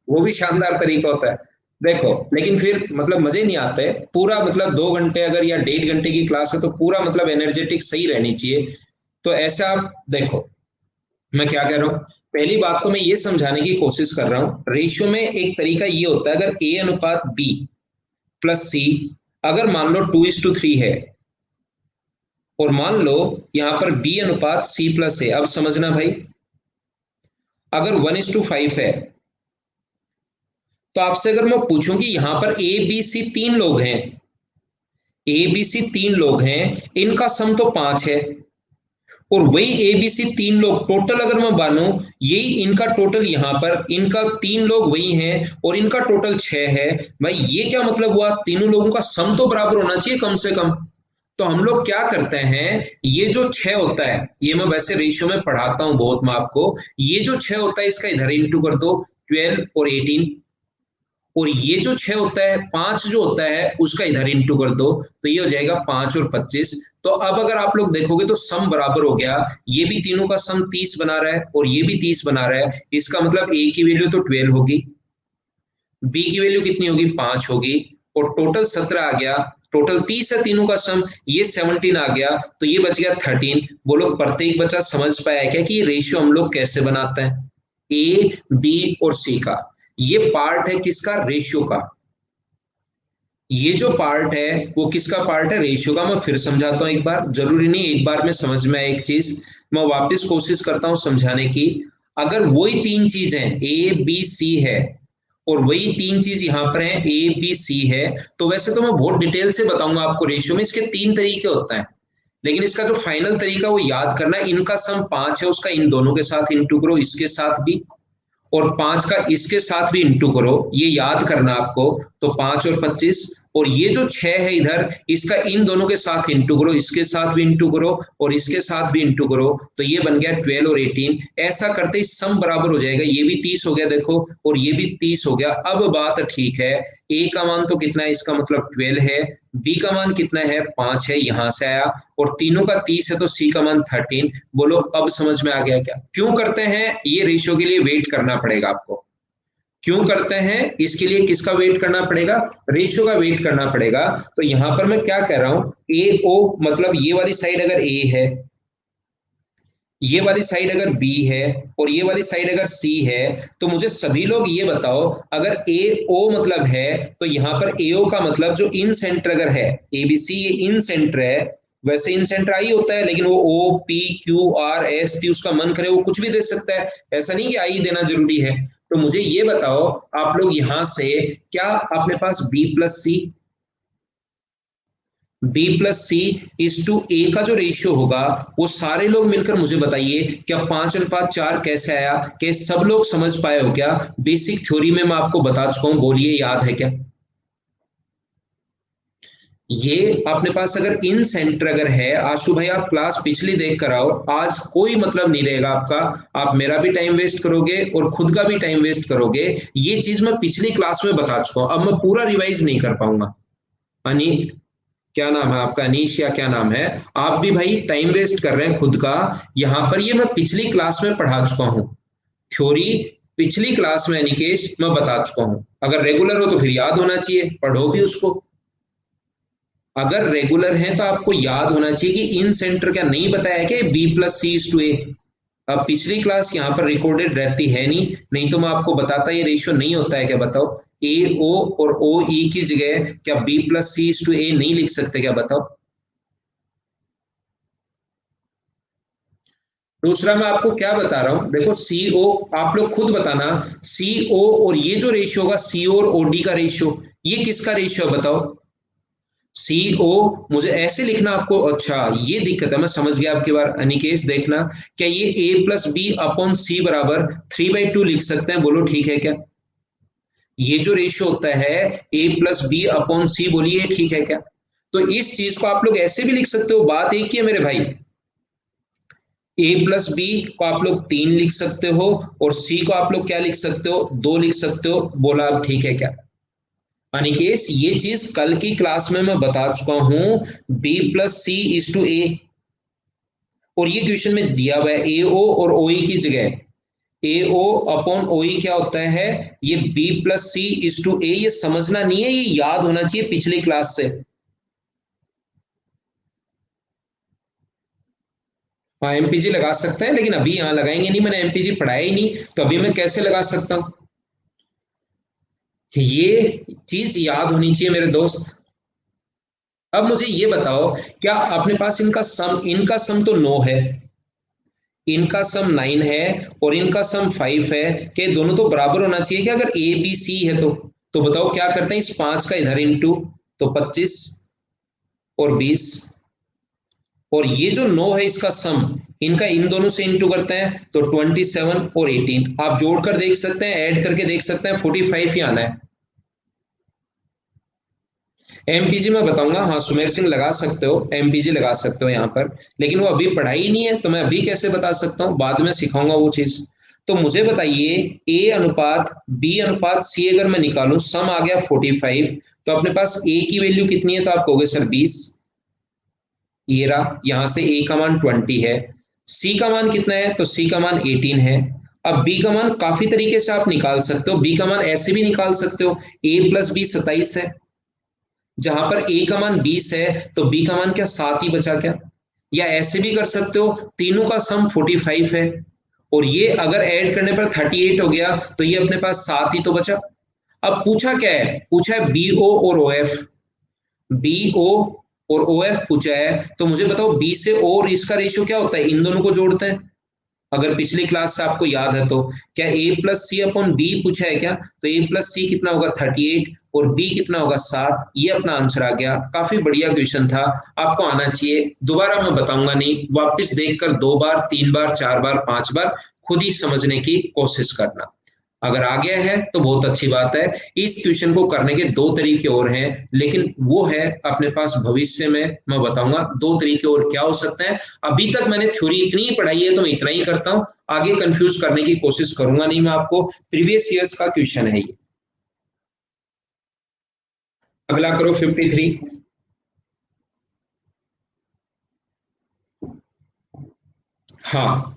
वो भी शानदार तरीका होता है। देखो लेकिन फिर मतलब मजे नहीं आते पूरा, मतलब 2 घंटे अगर या 1.5 घंटे की क्लास है तो पूरा मतलब एनर्जेटिक सही रहनी चाहिए। तो ऐसा आप देखो, मैं क्या कह रहा हूँ, पहली बात तो मैं ये समझाने की कोशिश कर रहा हूँ, रेशियो में एक तरीका ये होता है, अगर ए अनुपात बी प्लस सी, अगर मान लो 2:3 है, और मान लो यहां पर बी अनुपात सी प्लस है, अब समझना भाई, अगर 1:5 है, तो आपसे अगर मैं पूछूं कि यहां पर ए बी सी 3 लोग हैं, ए बी सी 3 लोग हैं, इनका सम तो 5 है, और वही ए बी सी 3 लोग टोटल अगर मैं मानूं, यही इनका टोटल, यहां पर इनका 3 लोग वही हैं और इनका टोटल 6 है। भाई ये क्या मतलब हुआ, तीनों लोगों का सम तो बराबर होना चाहिए कम से कम। तो हम लोग क्या करते हैं, ये जो 6 होता है, ये मैं वैसे रेशियो में पढ़ाता हूं बहुत मैं आपको, ये जो 6 होता है इसका इधर इंटू कर दो, 12 और 18, और ये जो 6 होता है, 5 जो होता है उसका इधर इंटू कर दो, तो ये हो जाएगा 5 और 25। तो अब अगर आप लोग देखोगे तो सम बराबर हो गया, ये भी तीनों का सम 30 बना रहा है और ये भी 30 बना रहा है, इसका मतलब ए की वैल्यू तो 12 होगी, बी की वैल्यू कितनी होगी, 5 होगी, और टोटल 17 आ गया, टोटल 30 है तीनों का सम, ये 17 आ गया, तो ये बच गया 13। बोलो प्रत्येक बच्चा समझ पाया क्या कि ये रेशियो हम लोग कैसे बनाते हैं, ए बी और सी का। ये पार्ट है किसका, रेशियो का। ये जो पार्ट है वो किसका पार्ट है, रेशियो का। मैं फिर समझाता हूं एक बार, जरूरी नहीं एक बार में समझ में आए एक चीज, मैं वापस कोशिश करता हूं समझाने की। अगर वही 3 चीज है, ए बी सी है, और वही 3 चीज यहां पर है, ए बी सी है, तो वैसे तो मैं बहुत डिटेल से बताऊंगा आपको रेशियो में, इसके 3 तरीके होते हैं, लेकिन इसका जो फाइनल तरीका वो याद करना है, इनका सम 5 है, उसका इन दोनों के साथ इंटू करो, इसके साथ भी, और 5 का इसके साथ भी इंटू करो, ये याद करना आपको। तो 5 और 25, और ये जो 6 है इधर, इसका इन दोनों के साथ इंटू करो, इसके साथ भी इंटू करो और इसके साथ भी इंटू करो, तो ये बन गया 12 और 18। ऐसा करते ही सम बराबर हो जाएगा, ये भी 30 हो गया देखो, और ये भी 30 हो गया। अब बात ठीक है, ए का मान तो कितना है, इसका मतलब 12 है, बी का मान कितना है, 5 है, यहां से आया, और तीनों का 30 है तो सी का मान 13। बोलो अब समझ में आ गया क्या, क्यों करते हैं ये रेशियो के लिए वेट करना पड़ेगा आपको, क्यों करते हैं इसके लिए, किसका वेट करना पड़ेगा, रेशियो का वेट करना पड़ेगा। तो यहां पर मैं क्या कह रहा हूं, ए ओ मतलब ये वाली साइड अगर ए है, ये वाली साइड अगर बी है, और ये वाली साइड अगर सी है, तो मुझे सभी लोग ये बताओ, अगर ए ओ मतलब है, तो यहां पर एओ का मतलब जो इन सेंटर अगर है, ए बी सी ये इन सेंटर है, वैसे इन सेंटर आई होता है, लेकिन वो O P Q R S T उसका मन करे वो कुछ भी दे सकता है, ऐसा नहीं कि आई देना जरूरी है। तो मुझे ये बताओ आप लोग यहां से, क्या अपने पास बी प्लस सी, B+C/A का जो रेशियो होगा वो सारे लोग मिलकर मुझे बताइए, क्या 5:4 कैसे आया? क्या सब लोग समझ पाए हो क्या? बेसिक थ्योरी में मैं आपको बता चुका हूं, बोलिए याद है क्या? ये अपने पास अगर इन सेंटर अगर है, आशु भाई आप क्लास पिछली देख कर आओ, आज कोई मतलब नहीं रहेगा आपका। आप मेरा भी टाइम वेस्ट करोगे और खुद का भी टाइम वेस्ट करोगे। ये चीज मैं पिछली क्लास में बता चुका हूं, अब मैं पूरा रिवाइज नहीं कर पाऊंगा। अनी क्या नाम है आपका, अनीश या क्या नाम है? आप भी भाई टाइम वेस्ट कर रहे हैं खुद का। यहां पर ये मैं पिछली क्लास में पढ़ा चुका हूं थ्योरी, पिछली क्लास में अनिकेश मैं बता चुका हूं। अगर रेगुलर हो तो फिर याद होना चाहिए, पढ़ो भी उसको। अगर रेगुलर है तो आपको याद होना चाहिए कि इन सेंटर क्या नहीं बताया क्या, B+C/A। अब पिछली क्लास यहाँ पर रिकॉर्डेड रहती है नहीं, नहीं तो मैं आपको बताता ये रेशियो नहीं होता है क्या, बताओ। AO और OE की जगह क्या B+C/A नहीं लिख सकते क्या, बताओ। दूसरा मैं आपको क्या बता रहा हूं, देखो CO, आप लोग खुद बताना। CO और ये जो रेशियो होगा, CO और OD का रेशियो, ये किसका रेशियो है बताओ। CO मुझे ऐसे लिखना आपको, अच्छा ये दिक्कत है, मैं समझ गया आपकी बार। अनिकेश देखना, क्या ये A+B/C बराबर 3/2 लिख सकते हैं, बोलो ठीक है क्या? ये जो रेशियो होता है A+B/C, बोलिए ठीक है क्या? तो इस चीज को आप लोग ऐसे भी लिख सकते हो, बात एक ही है मेरे भाई। A+B को आप लोग 3 लिख सकते हो और C को आप लोग क्या लिख सकते हो, 2 लिख सकते हो, बोला आप ठीक है क्या? अनिकेश ये चीज कल की क्लास में मैं बता चुका हूं, B+C/A। और ये क्वेश्चन में दिया हुआ है AO और OE की जगह AO/OE क्या होता है, ये B+C/A। ये समझना नहीं है, ये याद होना चाहिए पिछली क्लास से। हाँ एमपीजी लगा सकते हैं, लेकिन अभी यहां लगाएंगे नहीं, मैंने एमपीजी पढ़ाया ही नहीं, तो अभी मैं कैसे लगा सकता हूं? ये चीज याद होनी चाहिए मेरे दोस्त। अब मुझे ये बताओ, क्या अपने पास इनका सम तो 9 है, इनका सम 9 है और इनका सम 5 है, कि दोनों तो बराबर होना चाहिए क्या? अगर ए बी सी है तो बताओ क्या करते हैं, इस 5 का इधर इंटू, तो 25 और 20, और ये जो 9 है इसका सम, इनका इन दोनों से इंटू करते हैं तो 27 और 18। आप जोड़कर देख सकते हैं, ऐड करके देख सकते हैं, 45 ही आना है। एमपीजी मैं बताऊंगा, हाँ सुमेर सिंह लगा सकते हो, एमपीजी लगा सकते हो यहाँ पर, लेकिन वो अभी पढ़ाई नहीं है तो मैं अभी कैसे बता सकता हूँ, बाद में सिखाऊंगा वो चीज। तो मुझे बताइए, A/B/C अगर मैं निकालूं, सम आ गया 45, तो अपने पास ए की वैल्यू कितनी है, तो आप कहोगे सर 20। ये रहा, यहां से ए का मान 20 है। सी का मान कितना है, तो सी का मान 18 है। अब बी का मान काफी तरीके से आप निकाल सकते हो, बी का मान ऐसे भी निकाल सकते हो, A+B 27 है। जहां पर ए का मान 20 है तो बी का मान क्या 7 ही बचा क्या? या ऐसे भी कर सकते हो, तीनों का सम 45 है और ये अगर ऐड करने पर 38 हो गया, तो ये अपने पास 7 ही तो बचा। अब पूछा क्या है, पूछा है BO और OF। BO और OF पूछा है, तो मुझे बताओ बी से ओ और इसका रेशियो क्या होता है, इन दोनों को जोड़ते हैं। अगर पिछली क्लास से आपको याद है तो, क्या A+C/B पूछा है क्या? तो A+C कितना होगा 38 और B कितना होगा 7। ये अपना आंसर आ गया, काफी बढ़िया क्वेश्चन था, आपको आना चाहिए। दोबारा मैं बताऊंगा नहीं, वापस देखकर 2 बार 3 बार 4 बार 5 बार खुद ही समझने की कोशिश करना। अगर आ गया है तो बहुत अच्छी बात है। इस क्वेश्चन को करने के दो तरीके और हैं, लेकिन वो है अपने पास भविष्य में मैं बताऊंगा दो तरीके और क्या हो सकते हैं। अभी तक मैंने थ्योरी इतनी ही पढ़ाई है तो मैं इतना ही करता हूं, आगे कंफ्यूज करने की कोशिश करूंगा नहीं मैं आपको। प्रीवियस ईयर्स का क्वेश्चन है ये। अगला करो 53। हाँ,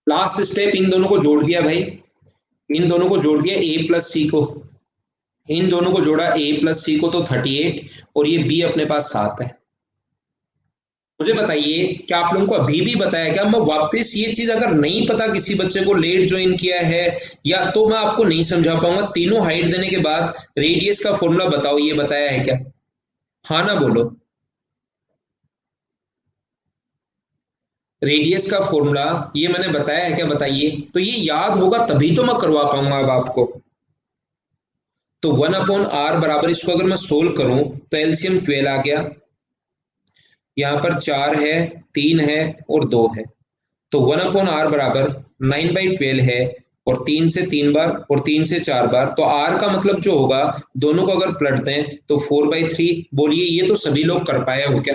लास्ट स्टेप इन दोनों को जोड़ दिया भाई, इन दोनों को जोड़ दिया A+C को, इन दोनों को जोड़ा A+C को तो 38 और ये B अपने पास 7 है। मुझे बताइए, क्या आप लोगों को अभी भी बताया क्या, मैं वापस ये चीज अगर नहीं पता किसी बच्चे को लेट ज्वाइन किया है या, तो मैं आपको नहीं समझा पाऊंगा। तीनों हाइट देने के बाद रेडियस का फॉर्मूला बताओ, ये बताया है क्या? हाँ ना बोलो। रेडियस का फॉर्मूला ये मैंने बताया है क्या, बताइए। तो ये याद होगा तभी तो मैं करवा पाऊंगा अब आपको। तो 1/r बराबर, इसको अगर मैं सोल्व करूं तो एलसीएम 12 आ गया। यहाँ पर 4 है, 3 है और 2 है। तो 1/r बराबर 9/12 है। और 3 से 3 बार और 3 से 4 बार, तो r का मतलब जो होगा, दोनों को अगर पलट दें तो 4/3। बोलिए ये तो सभी लोग कर पाए हो क्या?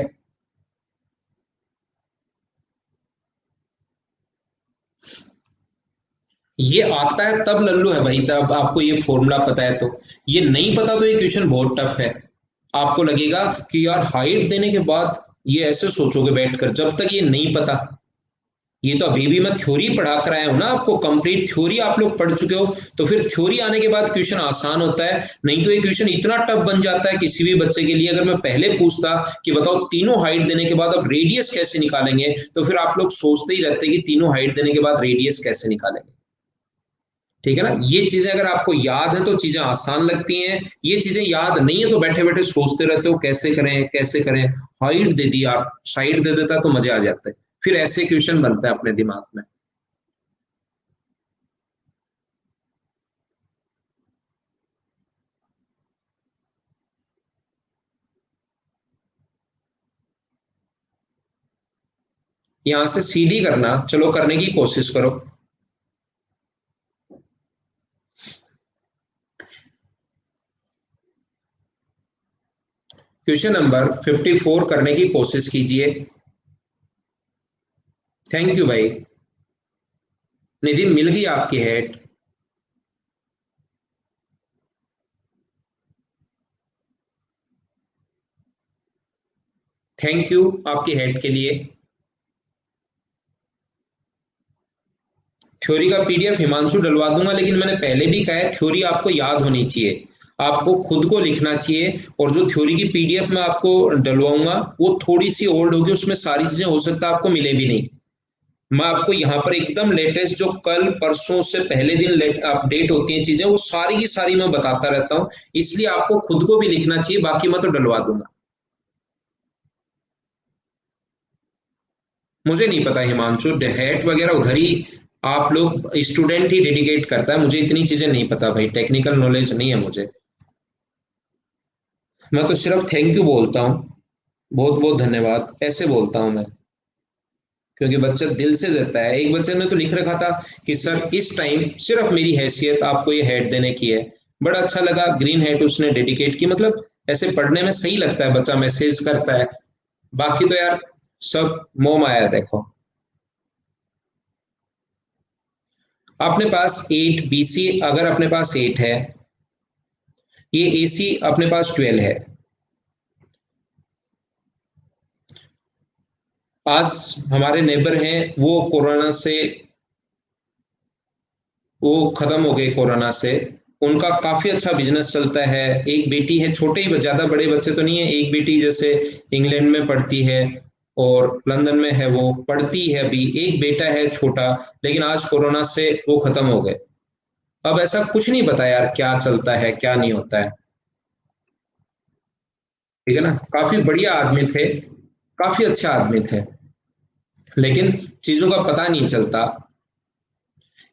ये आता है तब लल्लू है भाई, तब आपको ये फॉर्मूला पता है तो। ये नहीं पता तो ये क्वेश्चन बहुत टफ है। आपको लगेगा कि यार हाइट देने के बाद ये ऐसे सोचोगे बैठकर, जब तक ये नहीं पता। ये तो अभी भी मैं थ्योरी पढ़ा कर आया हूं ना आपको, कंप्लीट थ्योरी आप लोग पढ़ चुके हो। तो फिर थ्योरी आने के बाद क्वेश्चन आसान होता है। नहीं तो ये क्वेश्चन इतना टफ बन जाता है किसी भी बच्चे के लिए। अगर मैं पहले पूछता कि बताओ तीनों हाइट देने के बाद अब रेडियस कैसे निकालेंगे, तो फिर आप लोग सोचते ही रहते कि तीनों हाइट देने के बाद रेडियस कैसे निकालेंगे। ठीक है ना? ये चीजें अगर आपको याद है तो चीजें आसान लगती हैं। ये चीजें याद नहीं है तो बैठे बैठे सोचते रहते हो कैसे करें कैसे करें। हाइट दे दी यार, साइड दे देता तो मजे आ जाते। फिर ऐसे क्वेश्चन बनता है अपने दिमाग में। यहां से सीडी करना, चलो करने की कोशिश करो। क्वेश्चन नंबर 54 करने की कोशिश कीजिए। थैंक यू भाई। निधि मिल गई आपकी हेड। थैंक यू आपकी हेड के लिए। थ्योरी का पीडीएफ हिमांशु डलवा दूंगा, लेकिन मैंने पहले भी कहा है थ्योरी आपको याद होनी चाहिए। आपको खुद को लिखना चाहिए। और जो थ्योरी की पीडीएफ मैं आपको डलवाऊंगा वो थोड़ी सी ओल्ड होगी, उसमें सारी चीजें हो सकता है आपको मिले भी नहीं। मैं आपको यहाँ पर एकदम लेटेस्ट, जो कल परसों से पहले दिन अपडेट होती हैं चीजें, वो सारी की सारी मैं बताता रहता हूँ। इसलिए आपको खुद को भी लिखना चाहिए, बाकी मैं तो डलवा दूंगा। मुझे नहीं पता हिमांशु, हेट वगैरह उधर ही आप लोग स्टूडेंट ही डेडिकेट करता है। मुझे इतनी चीजें नहीं पता भाई, टेक्निकल नॉलेज नहीं है मुझे। मैं तो सिर्फ थैंक यू बोलता हूँ। बहुत बहुत धन्यवाद ऐसे बोलता हूँ मैं। क्योंकि बच्चा दिल से देता है। एक बच्चे ने तो लिख रखा था कि सर इस टाइम सिर्फ मेरी हैसियत आपको ये हेड देने की है। बड़ा अच्छा लगा, ग्रीन हेड उसने डेडिकेट की। मतलब ऐसे पढ़ने में सही लगता है, बच्चा मैसेज करता है। बाकी तो यार सब मोह माया है, देखो। अपने पास 8 BC अगर अपने पास 8 है, ये AC अपने पास 12 है। आज हमारे नेबर हैं, वो कोरोना से, वो खत्म हो गए कोरोना से। उनका काफी अच्छा बिजनेस चलता है। एक बेटी है, छोटे ही, ज्यादा बड़े बच्चे तो नहीं है। एक बेटी जैसे इंग्लैंड में पढ़ती है और लंदन में है, वो पढ़ती है अभी। एक बेटा है छोटा, लेकिन आज कोरोना से वो खत्म हो गए। अब ऐसा कुछ नहीं पता यार क्या चलता है क्या नहीं होता है। ठीक है ना? काफी बढ़िया आदमी थे, काफी अच्छे आदमी थे, लेकिन चीजों का पता नहीं चलता।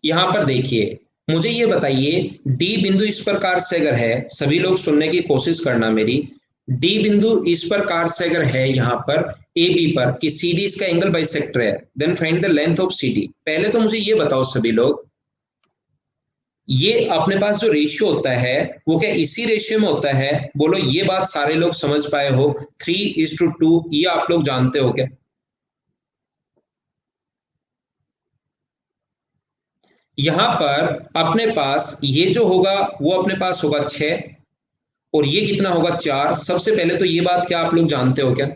यहां पर देखिए, मुझे ये बताइए, डी बिंदु इस प्रकार से अगर है, सभी लोग सुनने की कोशिश करना मेरी। डी बिंदु इस प्रकार से अगर है यहां पर ए बी पर, कि सी डी इसका एंगल बाइसेक्टर है, then find the length of C D. पहले तो मुझे ये बताओ सभी लोग, ये अपने पास जो रेशियो होता है वो क्या इसी रेशियो में होता है? बोलो, ये बात सारे लोग समझ पाए हो? 3:2, ये आप लोग जानते हो क्या? यहां पर अपने पास ये जो होगा वो अपने पास होगा 6, और ये कितना होगा 4। सबसे पहले तो ये बात क्या आप लोग जानते हो क्या?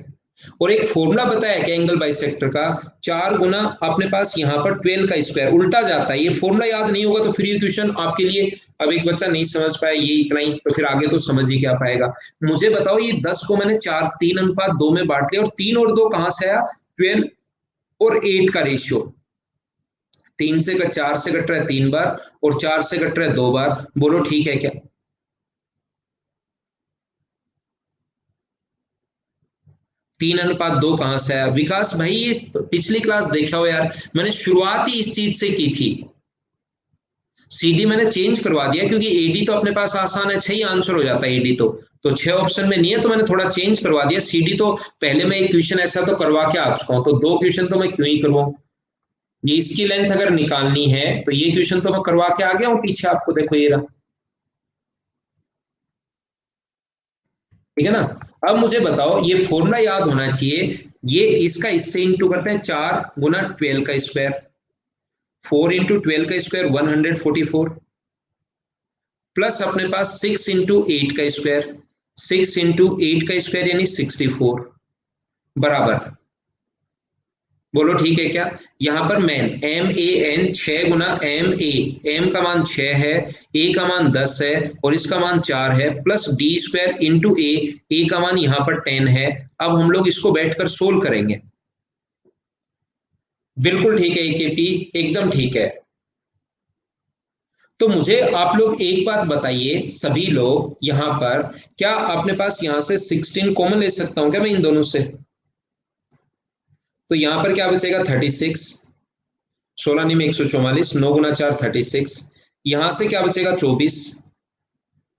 और एक फॉर्मूला बताया क्या एंगल बाइसेक्टर का? 4 गुना अपने पास यहाँ पर 12 का स्क्वायर, उल्टा जाता है। ये फॉर्मूला याद नहीं होगा तो फिर ये क्वेश्चन आपके लिए, अब एक बच्चा नहीं समझ पाया ये इतना ही, तो फिर आगे तो समझ ही क्या पाएगा। मुझे बताओ, ये 10 को मैंने 4 3:2 में बांट लिया, और 3 और 2 कहां से आया? 12 और 8 का रेशियो। 4 से कट रहा है 3 बार, और 4 से कट रहा है 2 बार। बोलो ठीक है क्या? 3:2 कहां से आया विकास भाई? ये पिछली क्लास देखा हो यार, मैंने शुरुआत ही इस चीज से की थी। सीडी मैंने चेंज करवा दिया क्योंकि एडी तो अपने पास आसान है, 6 आंसर हो जाता है एडी तो 6 ऑप्शन में नहीं है, तो मैंने थोड़ा चेंज करवा दिया। सीडी तो पहले मैं एक क्वेश्चन ऐसा तो करवा के आ चुका हूं, तो 2 क्वेश्चन तो मैं क्यों ही करवाऊं। ये इसकी लेंथ अगर निकालनी है तो ये क्वेश्चन तो मैं करवा के आ गया हूं पीछे, आपको देखो ये रहा। ठीक है ना? अब मुझे बताओ, ये फॉर्मूला याद होना चाहिए। ये इसका इससे इंटू करते हैं, 4 × 12 का स्क्वायर, 4 × 12 का स्क्वायर 144, प्लस अपने पास 6 × 8 का स्क्वायर, 6 × 8 का स्क्वायर यानी 64, बराबर। बोलो ठीक है क्या? यहां पर मैन MAN 6 × एम का मान 6 है, ए का मान 10 है और इसका मान 4 है, प्लस D² इंटू ए का मान यहां पर 10 है। अब हम लोग इसको बैठकर सोल्व करेंगे। बिल्कुल ठीक है AKP, एकदम ठीक है। तो मुझे आप लोग एक बात बताइए, सभी लोग यहां पर, क्या अपने पास यहां से 16 कॉमन ले सकता हूं क्या मैं इन दोनों से? तो यहां पर क्या बचेगा? 36, 16 नहीं में 144, 9 × 4 36। यहां से क्या बचेगा? 24,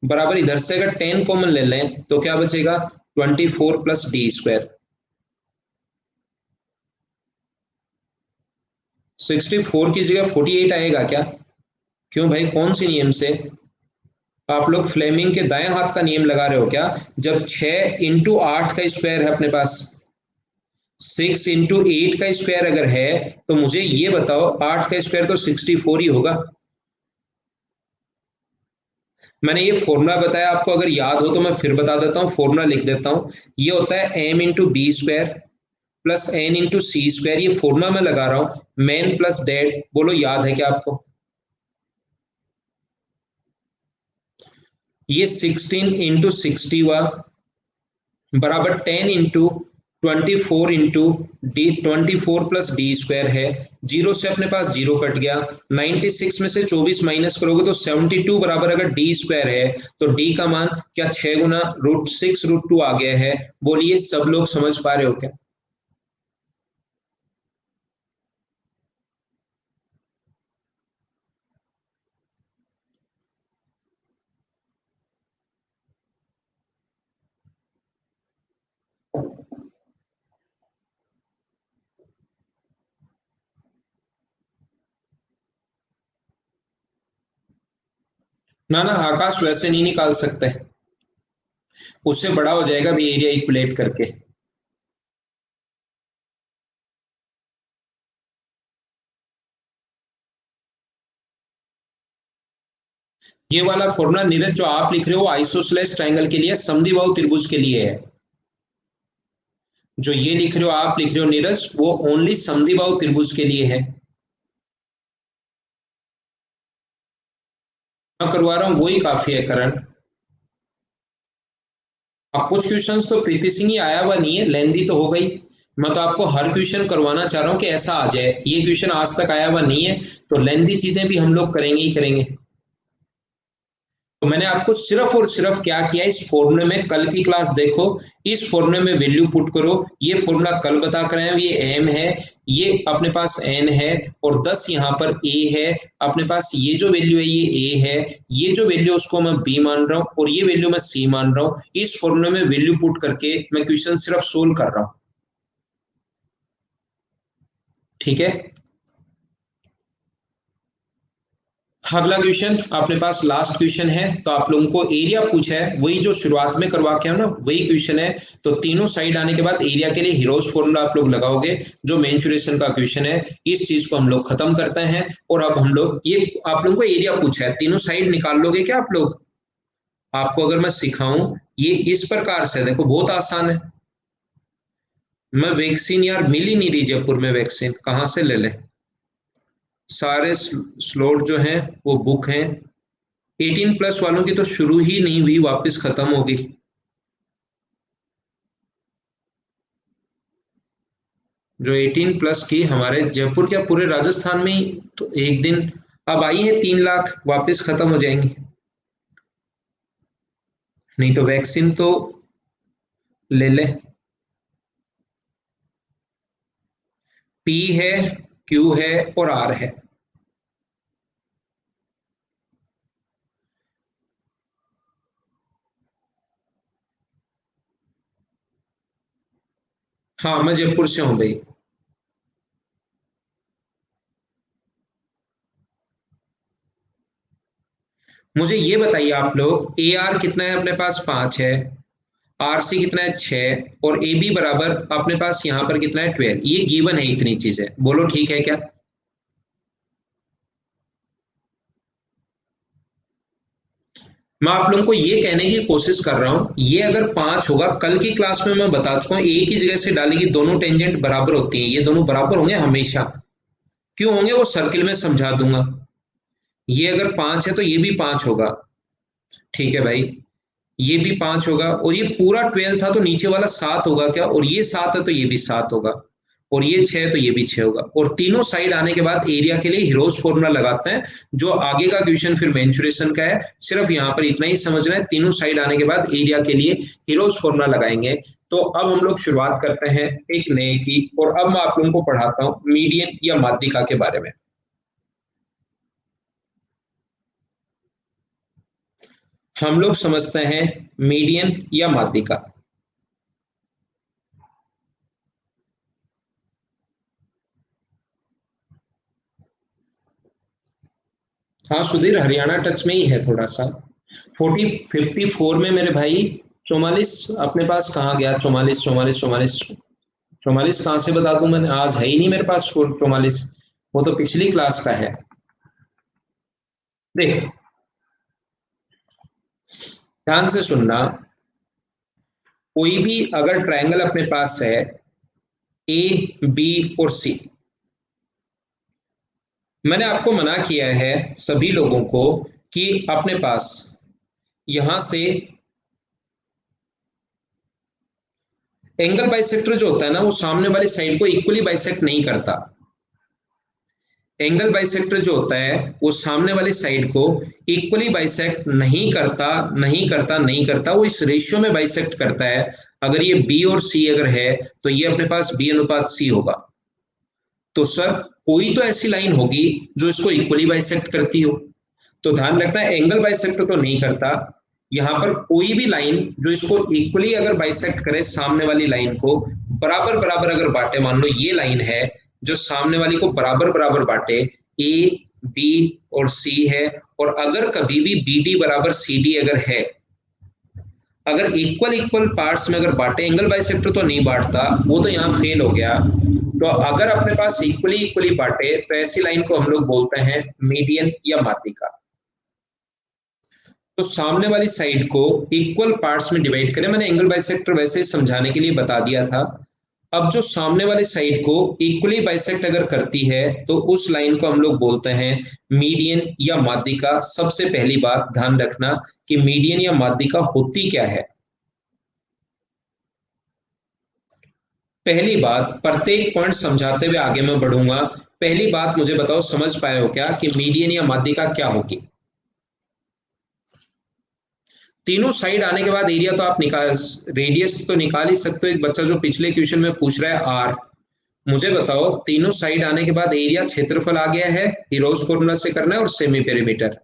बराबर। इधर से अगर 10 कॉमन ले लें तो क्या बचेगा? 24 प्लस D²। 64 की जगह 48 आएगा क्या? क्यों भाई, कौन सी नियम से? आप लोग फ्लेमिंग के दाएं हाथ का नियम लगा रहे हो क्या? जब 6 × 8 का स्क्वायर है अपने पास, 6 × 8 का स्क्वायर अगर है, तो मुझे ये बताओ 8 का स्क्वायर तो 64 ही होगा। मैंने ये फॉर्मूला बताया आपको, अगर याद हो तो मैं फिर बता देता हूँ, फॉर्मूला लिख देता हूँ। ये होता है M × B² plus N × C²। ये फॉर्मूला मैं लगा रहा हूँ, मैन प्लस डैड। बोलो याद है क्या आपको? ये 16 × 60 हुआ, बराबर 10 × 24 × 24 प्लस D² है। जीरो से अपने पास जीरो कट गया, 96 में से 24 माइनस करोगे तो 72, बराबर अगर D² है तो D का मान क्या 6 × √6 √2 आ गया है। बोलिए सब लोग समझ पा रहे हो क्या? ना ना आकाश, वैसे नहीं निकाल सकते, उससे बड़ा हो जाएगा भी एरिया इक्वलेट करके। ये वाला फॉर्मूला नीरज जो आप लिख रहे हो आइसोसेलेस ट्रायंगल के लिए, समद्विबाहु त्रिभुज के लिए है। जो ये लिख रहे हो आप लिख रहे हो नीरज, वो ओनली समद्विबाहु त्रिभुज के लिए है। मैं करवा रहा हूं वही काफी है करण। अब कुछ क्वेश्चंस तो प्रीति सिंह ही आया हुआ नहीं है, लेंदी तो हो गई। मैं तो आपको हर क्वेश्चन करवाना चाह रहा हूं कि ऐसा आ जाए, ये क्वेश्चन आज तक आया हुआ नहीं है, तो लेंदी चीजें भी हम लोग करेंगे ही करेंगे। तो मैंने आपको सिर्फ और सिर्फ क्या किया, इस फॉर्मूले में, कल की क्लास देखो, इस फॉर्मूले में वैल्यू पुट करो। ये फॉर्मूला कल बता कर आए, ये एम है, ये अपने पास एन है और 10 यहाँ पर ए है। अपने पास ये जो वैल्यू है ये ए है, ये जो वैल्यू उसको मैं बी मान रहा हूँ और ये वैल्यू मैं सी मान रहा हूँ। इस फॉर्मूले में वैल्यू पुट करके मैं क्वेश्चन सिर्फ सोल्व कर रहा हूँ। ठीक है? अगला क्वेश्चन अपने पास लास्ट क्वेश्चन है, तो आप लोगों को एरिया पूछा है, वही जो शुरुआत में करवा के हम ना, वही क्वेश्चन है। तो तीनों साइड आने के बाद एरिया के लिए हीरोज फॉर्मूला आप लोग लगाओगे, जो मेंसुरेशन का क्वेश्चन है। इस चीज को हम लोग खत्म करते हैं और अब हम लोग, ये आप लोगों को एरिया पूछा है, तीनों साइड निकाल लोगे क्या आप लोग? आपको अगर मैं सिखाऊं, ये इस प्रकार से देखो, बहुत आसान है। मैं वैक्सीन यार मिल ही नहीं रही जयपुर में, वैक्सीन कहाँ से ले लें? सारे स्लॉट जो हैं वो बुक हैं। 18+ वालों की तो शुरू ही नहीं हुई, वापस खत्म हो गई। जो 18+ की हमारे जयपुर, क्या पूरे राजस्थान में ही तो एक दिन अब आई है, 3 लाख वापस खत्म हो जाएंगी। नहीं तो वैक्सीन तो ले ले। P है, Q है और R है। हाँ, मैं जयपुर से हूँ भाई। मुझे ये बताइए आप लोग, ए आर कितना है अपने पास, 5 है। आर सी कितना है, 6। और ए बी बराबर अपने पास यहाँ पर कितना है, 12। ये गिवन है, इतनी चीजें, बोलो ठीक है क्या? मैं आप लोगों को ये कहने की कोशिश कर रहा हूं, ये अगर 5 होगा, कल की क्लास में मैं बता चुका हूं, एक ही जगह से डालेगी दोनों टेंजेंट बराबर होती हैं, ये दोनों बराबर होंगे हमेशा। क्यों होंगे वो सर्किल में समझा दूंगा। ये अगर 5 है तो ये भी 5 होगा। ठीक है भाई, ये भी 5 होगा, और ये पूरा 12 था तो नीचे वाला 7 होगा क्या, और ये 7 है तो ये भी 7 होगा, और ये 6 है तो ये भी 6 होगा। और तीनों साइड आने के बाद एरिया के लिए हीरोज फॉर्मूला लगाते हैं, जो आगे का क्वेश्चन फिर मेंसुरेशन का है। सिर्फ यहाँ पर इतना ही समझना है, तीनों साइड आने के बाद एरिया के लिए हीरोज फॉर्मूला लगाएंगे। तो अब हम लोग शुरुआत करते हैं एक नए की, और अब मैं आप लोगों को पढ़ाता हूँ मीडियन या माध्यिका के बारे में। हम लोग समझते हैं मीडियन या माध्यिका। हाँ सुधीर, हरियाणा टच में ही है थोड़ा सा। 54 में मेरे भाई। 44 अपने पास कहाँ गया, 44 44 44। 44 कहाँ से बता दूं, मैंने आज है ही नहीं मेरे पास 44। वो तो पिछली क्लास का है। देख, ध्यान से सुनना। कोई भी अगर ट्रायंगल अपने पास है, ए बी और सी, मैंने आपको मना किया है सभी लोगों को कि अपने पास यहां से एंगल बाइसेक्टर जो होता है ना, वो सामने वाली साइड को इक्वली बाइसेक्ट नहीं करता। एंगल बाइसेक्टर जो होता है वो सामने वाली साइड को इक्वली बाइसेक्ट नहीं करता, नहीं करता, नहीं करता, वो इस रेशियो में बाइसेक्ट करता है। अगर ये बी और सी अगर है, तो ये अपने पास बी अनुपात सी होगा। तो सर, कोई तो ऐसी लाइन होगी जो इसको इक्वली बाइसेक्ट करती हो। तो ध्यान रखना, एंगल बाइसेक्ट तो नहीं करता। यहां पर कोई भी लाइन जो इसको इक्वली अगर बाइसेक्ट करे, सामने वाली लाइन को बराबर बराबर अगर बांटे, मान लो ये लाइन है जो सामने वाली को बराबर बराबर बांटे, ए बी और सी है, और अगर कभी भी बी डी बराबर सी डी अगर है, अगर इक्वल इक्वल पार्ट्स में अगर बांटे, एंगल बाइसेक्टर तो नहीं बांटता, वो तो यहाँ फेल हो गया। तो अगर अपने पास इक्वली इक्वली बांटे, तो ऐसी लाइन को हम लोग बोलते हैं मीडियन या माध्यिका। तो सामने वाली साइड को इक्वल पार्ट्स में डिवाइड करें, मैंने एंगल बाइसेक्टर वैसे ही समझाने के लिए बता दिया था। अब जो सामने वाली साइड को इक्वली बाइसेक्ट अगर करती है, तो उस लाइन को हम लोग बोलते हैं मीडियन या माध्यिका। सबसे पहली बात ध्यान रखना कि मीडियन या माध्यिका होती क्या है। पहली बात, प्रत्येक पॉइंट समझाते हुए आगे मैं बढ़ूंगा। पहली बात मुझे बताओ, समझ पाए हो क्या कि मीडियन या माध्यिका क्या होगी? तीनों साइड आने के बाद एरिया तो आप निकाल, रेडियस तो निकाल ही सकते हो। एक बच्चा जो पिछले क्वेश्चन में पूछ रहा है आर, मुझे बताओ तीनों साइड आने के बाद एरिया क्षेत्रफल आ गया है, हीरोज फॉर्मूला से करना है, और सेमी पेरीमीटर।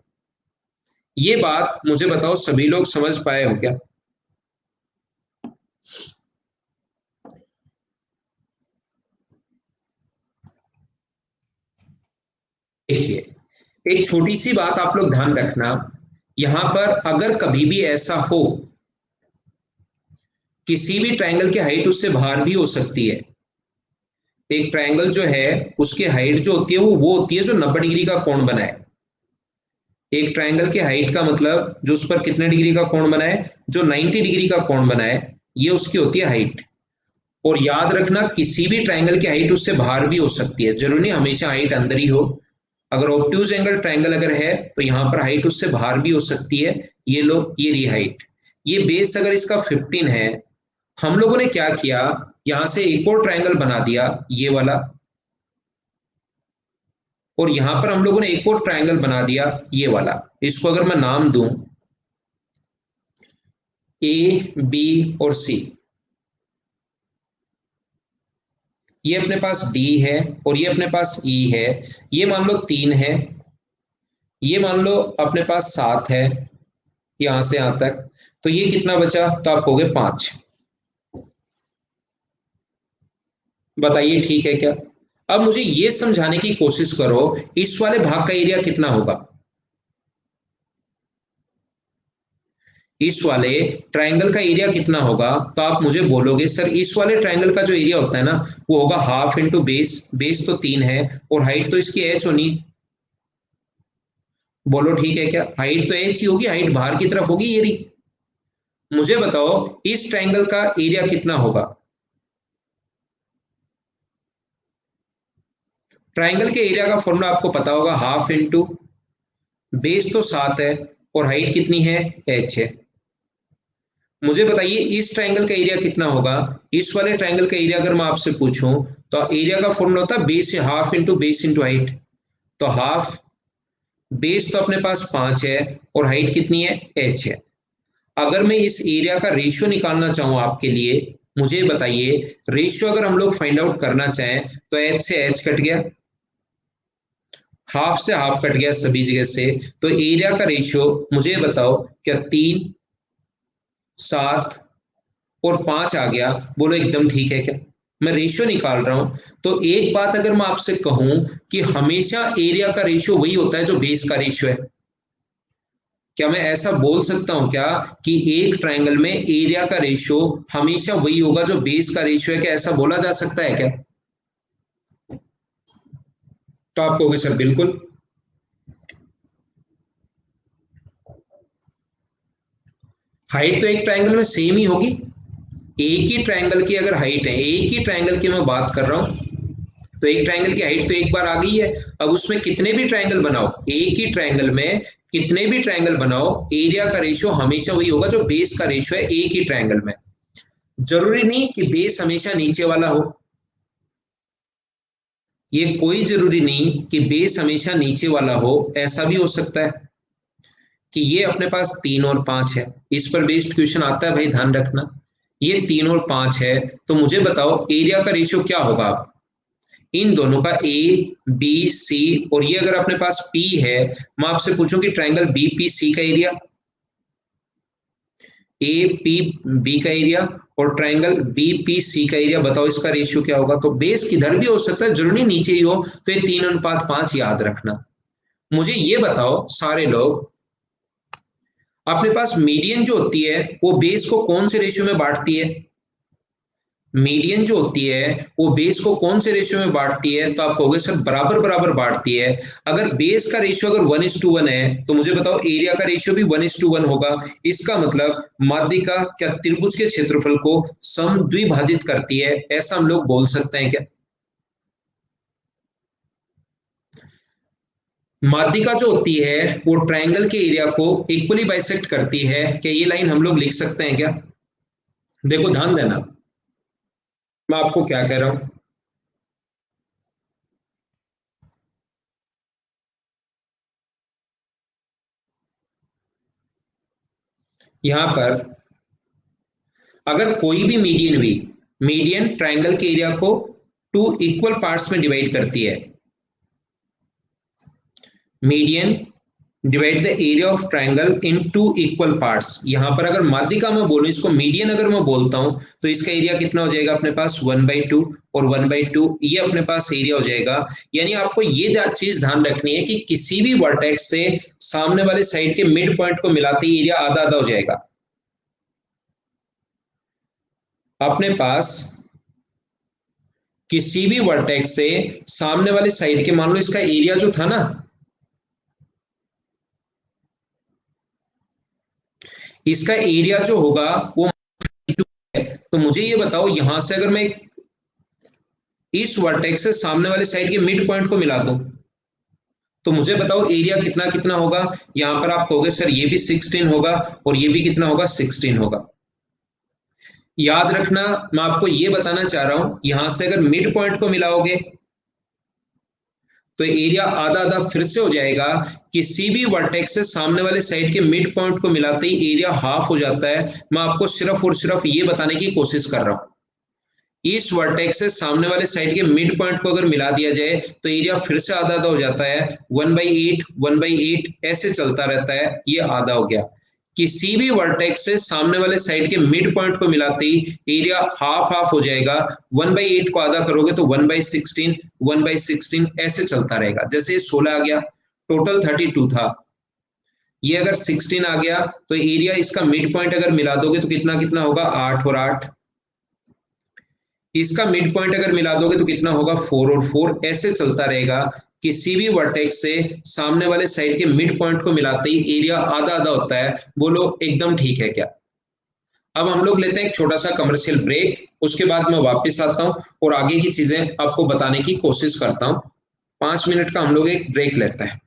ये बात मुझे बताओ सभी लोग समझ पाए हो क्या? देखिए, एक छोटी सी बात आप लोग ध्यान रखना। यहां पर अगर कभी भी ऐसा हो, किसी भी ट्रायंगल की हाइट उससे बाहर भी हो सकती है। एक ट्रायंगल जो है, उसकी हाइट जो होती है वो होती है जो 90 डिग्री का कोण बनाए। एक ट्रायंगल की हाइट का मतलब जो उस पर कितने डिग्री का कोण बनाए, जो 90 डिग्री का कोण बनाए, ये उसकी होती है हाइट। और याद रखना, किसी भी ट्रायंगल की हाइट उससे बाहर भी हो सकती है, जरूरी नहीं हमेशा हाइट अंदर ही हो। अगर ऑब्ट्यूज एंगल ट्रायंगल अगर है, तो यहाँ पर हाइट उससे बाहर भी हो सकती है। ये लो, ये रही हाइट। ये बेस अगर इसका 15 है, हम लोगों ने क्या किया, यहां से एक और ट्रायंगल बना दिया, ये वाला। और यहां पर हम लोगों ने एक और ट्रायंगल बना दिया, ये वाला। इसको अगर मैं नाम दूं ए बी और सी, ये अपने पास D है और ये अपने पास E है, ये मान लो 3 है, ये मान लो अपने पास 7 है यहां से यहां तक, तो ये कितना बचा, तो आप कहोगे 5। बताइए ठीक है क्या? अब मुझे ये समझाने की कोशिश करो इस वाले भाग का एरिया कितना होगा। इस वाले ट्रायंगल का एरिया कितना होगा, तो आप मुझे बोलोगे सर इस वाले ट्रायंगल का जो एरिया होता है ना वो होगा हाफ इंटू बेस, बेस तो 3 है और हाइट तो इसकी h होनी। बोलो ठीक है क्या? हाइट तो h ही होगी, हाइट बाहर की तरफ होगी ये रही। मुझे बताओ इस ट्रायंगल का एरिया कितना होगा। ट्रायंगल के एरिया का फॉर्मूला आपको पता होगा, हाफ इंटू बेस तो 7 है और हाइट कितनी है, h है। मुझे बताइए इस ट्रायंगल का एरिया कितना होगा। इस वाले ट्रायंगल का एरिया अगर मैं आपसे पूछूं तो एरिया का फॉर्मूला होता है बेस से half into base into height. तो हाफ, बेस तो अपने पास 5 है और हाइट कितनी है, h है। अगर मैं इस एरिया का रेशियो निकालना चाहूं आपके लिए, मुझे बताइए रेशियो अगर हम लोग फाइंड आउट करना चाहें तो h से h कट गया, हाफ से हाफ कट गया सभी जगह से, तो एरिया का रेशियो मुझे बताओ क्या 3, 7 और 5 आ गया। बोलो एकदम ठीक है क्या? मैं रेशियो निकाल रहा हूं। तो एक बात अगर मैं आपसे कहूं कि हमेशा एरिया का रेशियो वही होता है जो बेस का रेशियो है, क्या मैं ऐसा बोल सकता हूं क्या कि एक ट्रायंगल में एरिया का रेशियो हमेशा वही होगा जो बेस का रेशियो है? क्या ऐसा बोला जा सकता है क्या? तो आप कहोगे सर बिल्कुल। हाइट तो एक ट्रायंगल में सेम ही होगी। एक ही ट्रायंगल की अगर हाइट है, एक ही ट्रायंगल की मैं बात कर रहा हूं, तो एक ट्रायंगल की हाइट तो एक बार आ गई है। अब उसमें कितने भी ट्रायंगल बनाओ, एक ही ट्रायंगल में कितने भी ट्रायंगल बनाओ, एरिया का रेशियो हमेशा वही होगा जो बेस का रेशियो है एक ही ट्रायंगल में। जरूरी नहीं कि बेस हमेशा नीचे वाला हो, ये कोई जरूरी नहीं कि बेस हमेशा नीचे वाला हो। ऐसा भी हो सकता है कि ये अपने पास 3 और 5 है, इस पर बेस्ड क्वेश्चन आता है भाई, ध्यान रखना। ये 3 और 5 है, तो मुझे बताओ एरिया का रेशियो क्या होगा। आप इन दोनों का ए बी सी, और ये अगर अपने पास पी है, मैं आपसे पूछूं कि ट्रायंगल बी पी सी का एरिया, ए पी बी का एरिया और ट्रायंगल बी पी सी का एरिया, बताओ इसका रेशियो क्या होगा। तो बेस किधर भी हो सकता है, जरूरी नीचे ही हो। तो ये 3:5 याद रखना। मुझे ये बताओ सारे लोग, अपने पास मीडियन जो होती है वो बेस को कौन से रेशियो में बांटती है? मीडियन जो होती है वो बेस को कौन से रेशियो में बांटती है? तो आप कहोगे सर बराबर बराबर बांटती है। अगर बेस का रेशियो अगर 1:1 है तो मुझे बताओ एरिया का रेशियो भी 1:1 होगा। इसका मतलब माध्यिका क्या त्रिभुज के क्षेत्रफल को समद्विभाजित करती है, ऐसा हम लोग बोल सकते हैं क्या? माध्यिका जो होती है वो ट्रायंगल के एरिया को इक्वली बाइसेक्ट करती है, क्या ये लाइन हम लोग लिख सकते हैं क्या? देखो ध्यान देना, मैं आपको क्या कह रहा हूं। यहां पर अगर कोई भी मीडियन हुई, मीडियन ट्रायंगल के एरिया को 2 इक्वल पार्ट्स में डिवाइड करती है। Median divide the area of triangle in 2 equal parts. यहां पर अगर माध्यिका में बोलूं, इसको मीडियन अगर मैं बोलता हूं, तो इसका एरिया कितना हो जाएगा अपने पास, 1/2 और 1/2, ये अपने पास एरिया हो जाएगा। यानी आपको ये चीज ध्यान रखनी है कि किसी भी वर्टेक्स से सामने वाले साइड के मिड पॉइंट को मिलाते ही एरिया आधा आधा हो जाएगा। अपने पास किसी भी वर्टेक्स से सामने वाले साइड के, मान लो इसका एरिया जो था ना, इसका एरिया जो होगा वो है। तो मुझे ये बताओ यहां से अगर मैं इस वर्टेक्स से सामने वाले साइड के मिड पॉइंट को मिला दूं, तो मुझे बताओ एरिया कितना कितना होगा। यहां पर आप कहोगे सर ये भी 16 होगा और ये भी कितना होगा, 16 होगा। याद रखना, मैं आपको ये बताना चाह रहा हूं, यहां से अगर मिड पॉइंट को मिलाओगे तो एरिया आधा आधा फिर से हो जाएगा। किसी भी वर्टेक्स से सामने वाले साइड के मिड पॉइंट को मिलाते ही एरिया हाफ हो जाता है। मैं आपको सिर्फ और सिर्फ ये बताने की कोशिश कर रहा हूं। इस वर्टेक्स से सामने वाले साइड के मिड पॉइंट को अगर मिला दिया जाए तो एरिया फिर से आधा आधा हो जाता है, 1/8 1/8 ऐसे चलता रहता है, ये आधा हो गया। किसी भी वर्टेक्स से सामने वाले साइड के मिड पॉइंट को मिलाते ही एरिया हाफ हाफ हो जाएगा, 1/8 को आधा करोगे तो 1/16 1/16 ऐसे चलता रहेगा। जैसे ये 16 आ गया, टोटल 32 था, ये अगर 16 आ गया तो एरिया इसका मिड पॉइंट अगर मिला दोगे तो कितना कितना होगा, 8 और 8। इसका मिड पॉइंट अगर मिला दोगे तो कितना होगा, 4 और 4 ऐसे चलता रहेगा। किसी भी वर्टेक्स से सामने वाले साइड के मिड पॉइंट को मिलाते ही एरिया आधा आधा होता है। बोलो एकदम ठीक है क्या? अब हम लोग लेते हैं एक छोटा सा कमर्शियल ब्रेक, उसके बाद मैं वापस आता हूं और आगे की चीजें आपको बताने की कोशिश करता हूं। 5 मिनट का हम लोग एक ब्रेक लेते हैं।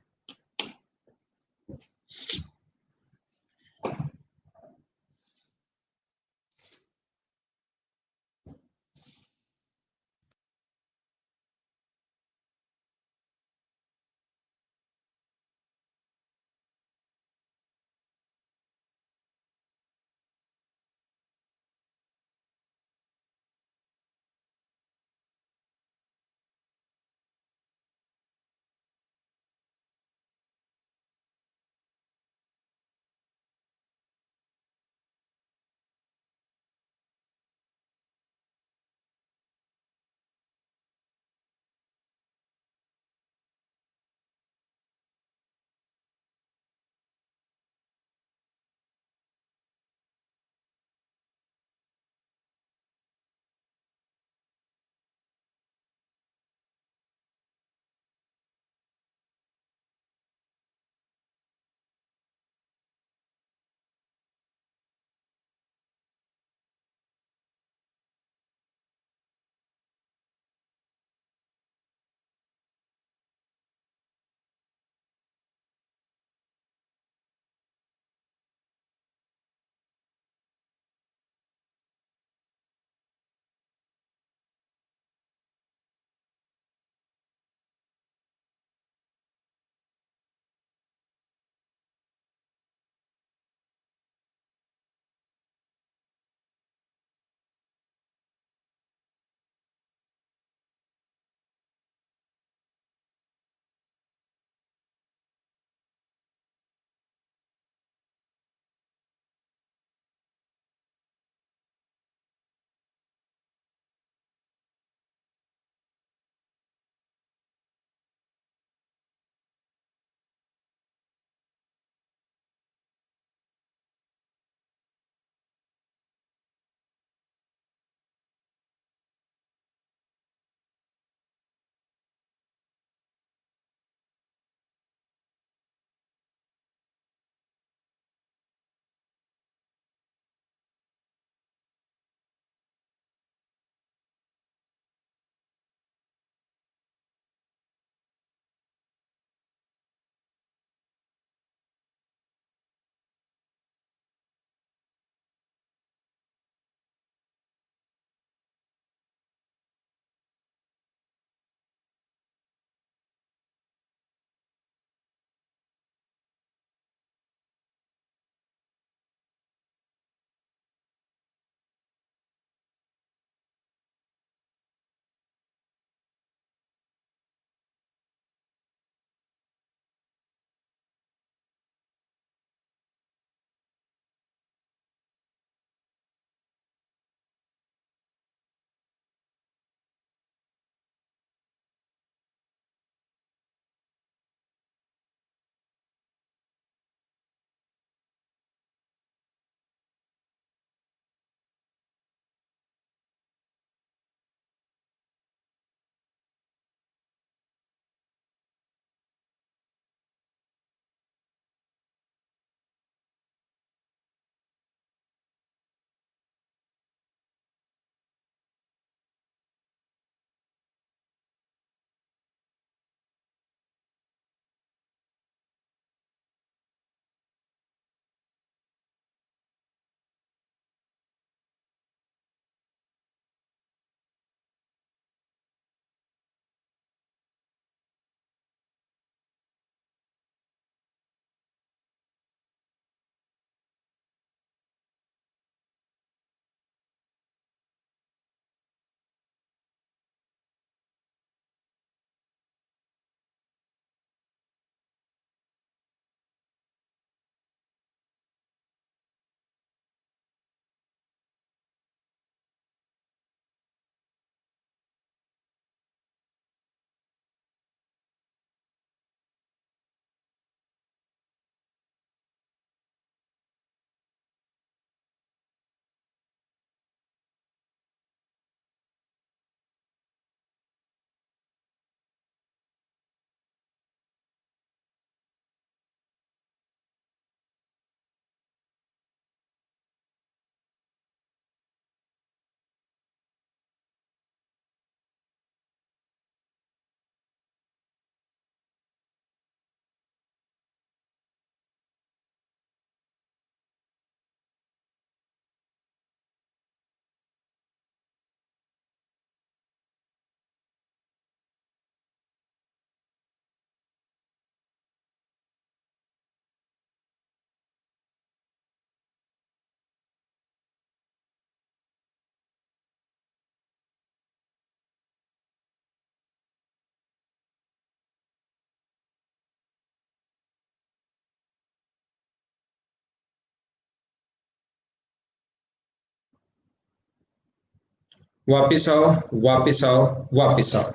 वापिस आओ, वापिस आओ, वापिस आओ।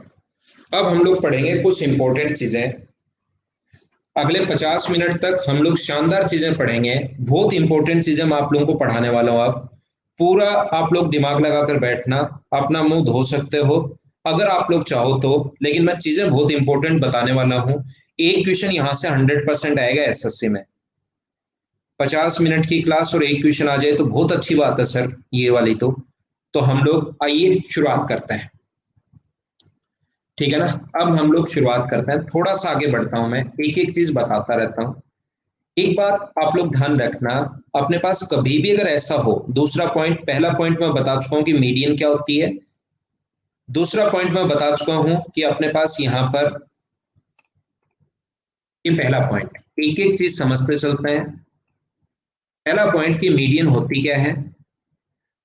अब हम लोग पढ़ेंगे कुछ इंपॉर्टेंट चीजें। अगले 50 मिनट तक हम लोग शानदार चीजें पढ़ेंगे। बहुत इंपॉर्टेंट चीजें मैं आप लोगों को पढ़ाने वाला हूँ। अब पूरा आप लोग दिमाग लगाकर बैठना, अपना मुंह धो सकते हो अगर आप लोग चाहो तो, लेकिन मैं चीजें बहुत इंपॉर्टेंट बताने वाला हूँ। एक क्वेश्चन यहाँ से 100% आएगा एसएससी में। 50 मिनट की क्लास और एक क्वेश्चन आ जाए तो बहुत अच्छी बात है सर, ये वाली तो हम लोग आइए शुरुआत करते हैं। ठीक है ना। अब हम लोग शुरुआत करते हैं, थोड़ा सा आगे बढ़ता हूं, मैं एक एक चीज बताता रहता हूं। एक बात आप लोग ध्यान रखना, अपने पास कभी भी अगर ऐसा हो, दूसरा पॉइंट, पहला पॉइंट मैं बता चुका हूं कि मीडियन क्या होती है। दूसरा पॉइंट मैं बता चुका हूं कि अपने पास यहां पर, ये पहला पॉइंट, एक एक चीज समझते चलते हैं। पहला पॉइंट कि मीडियन होती क्या है,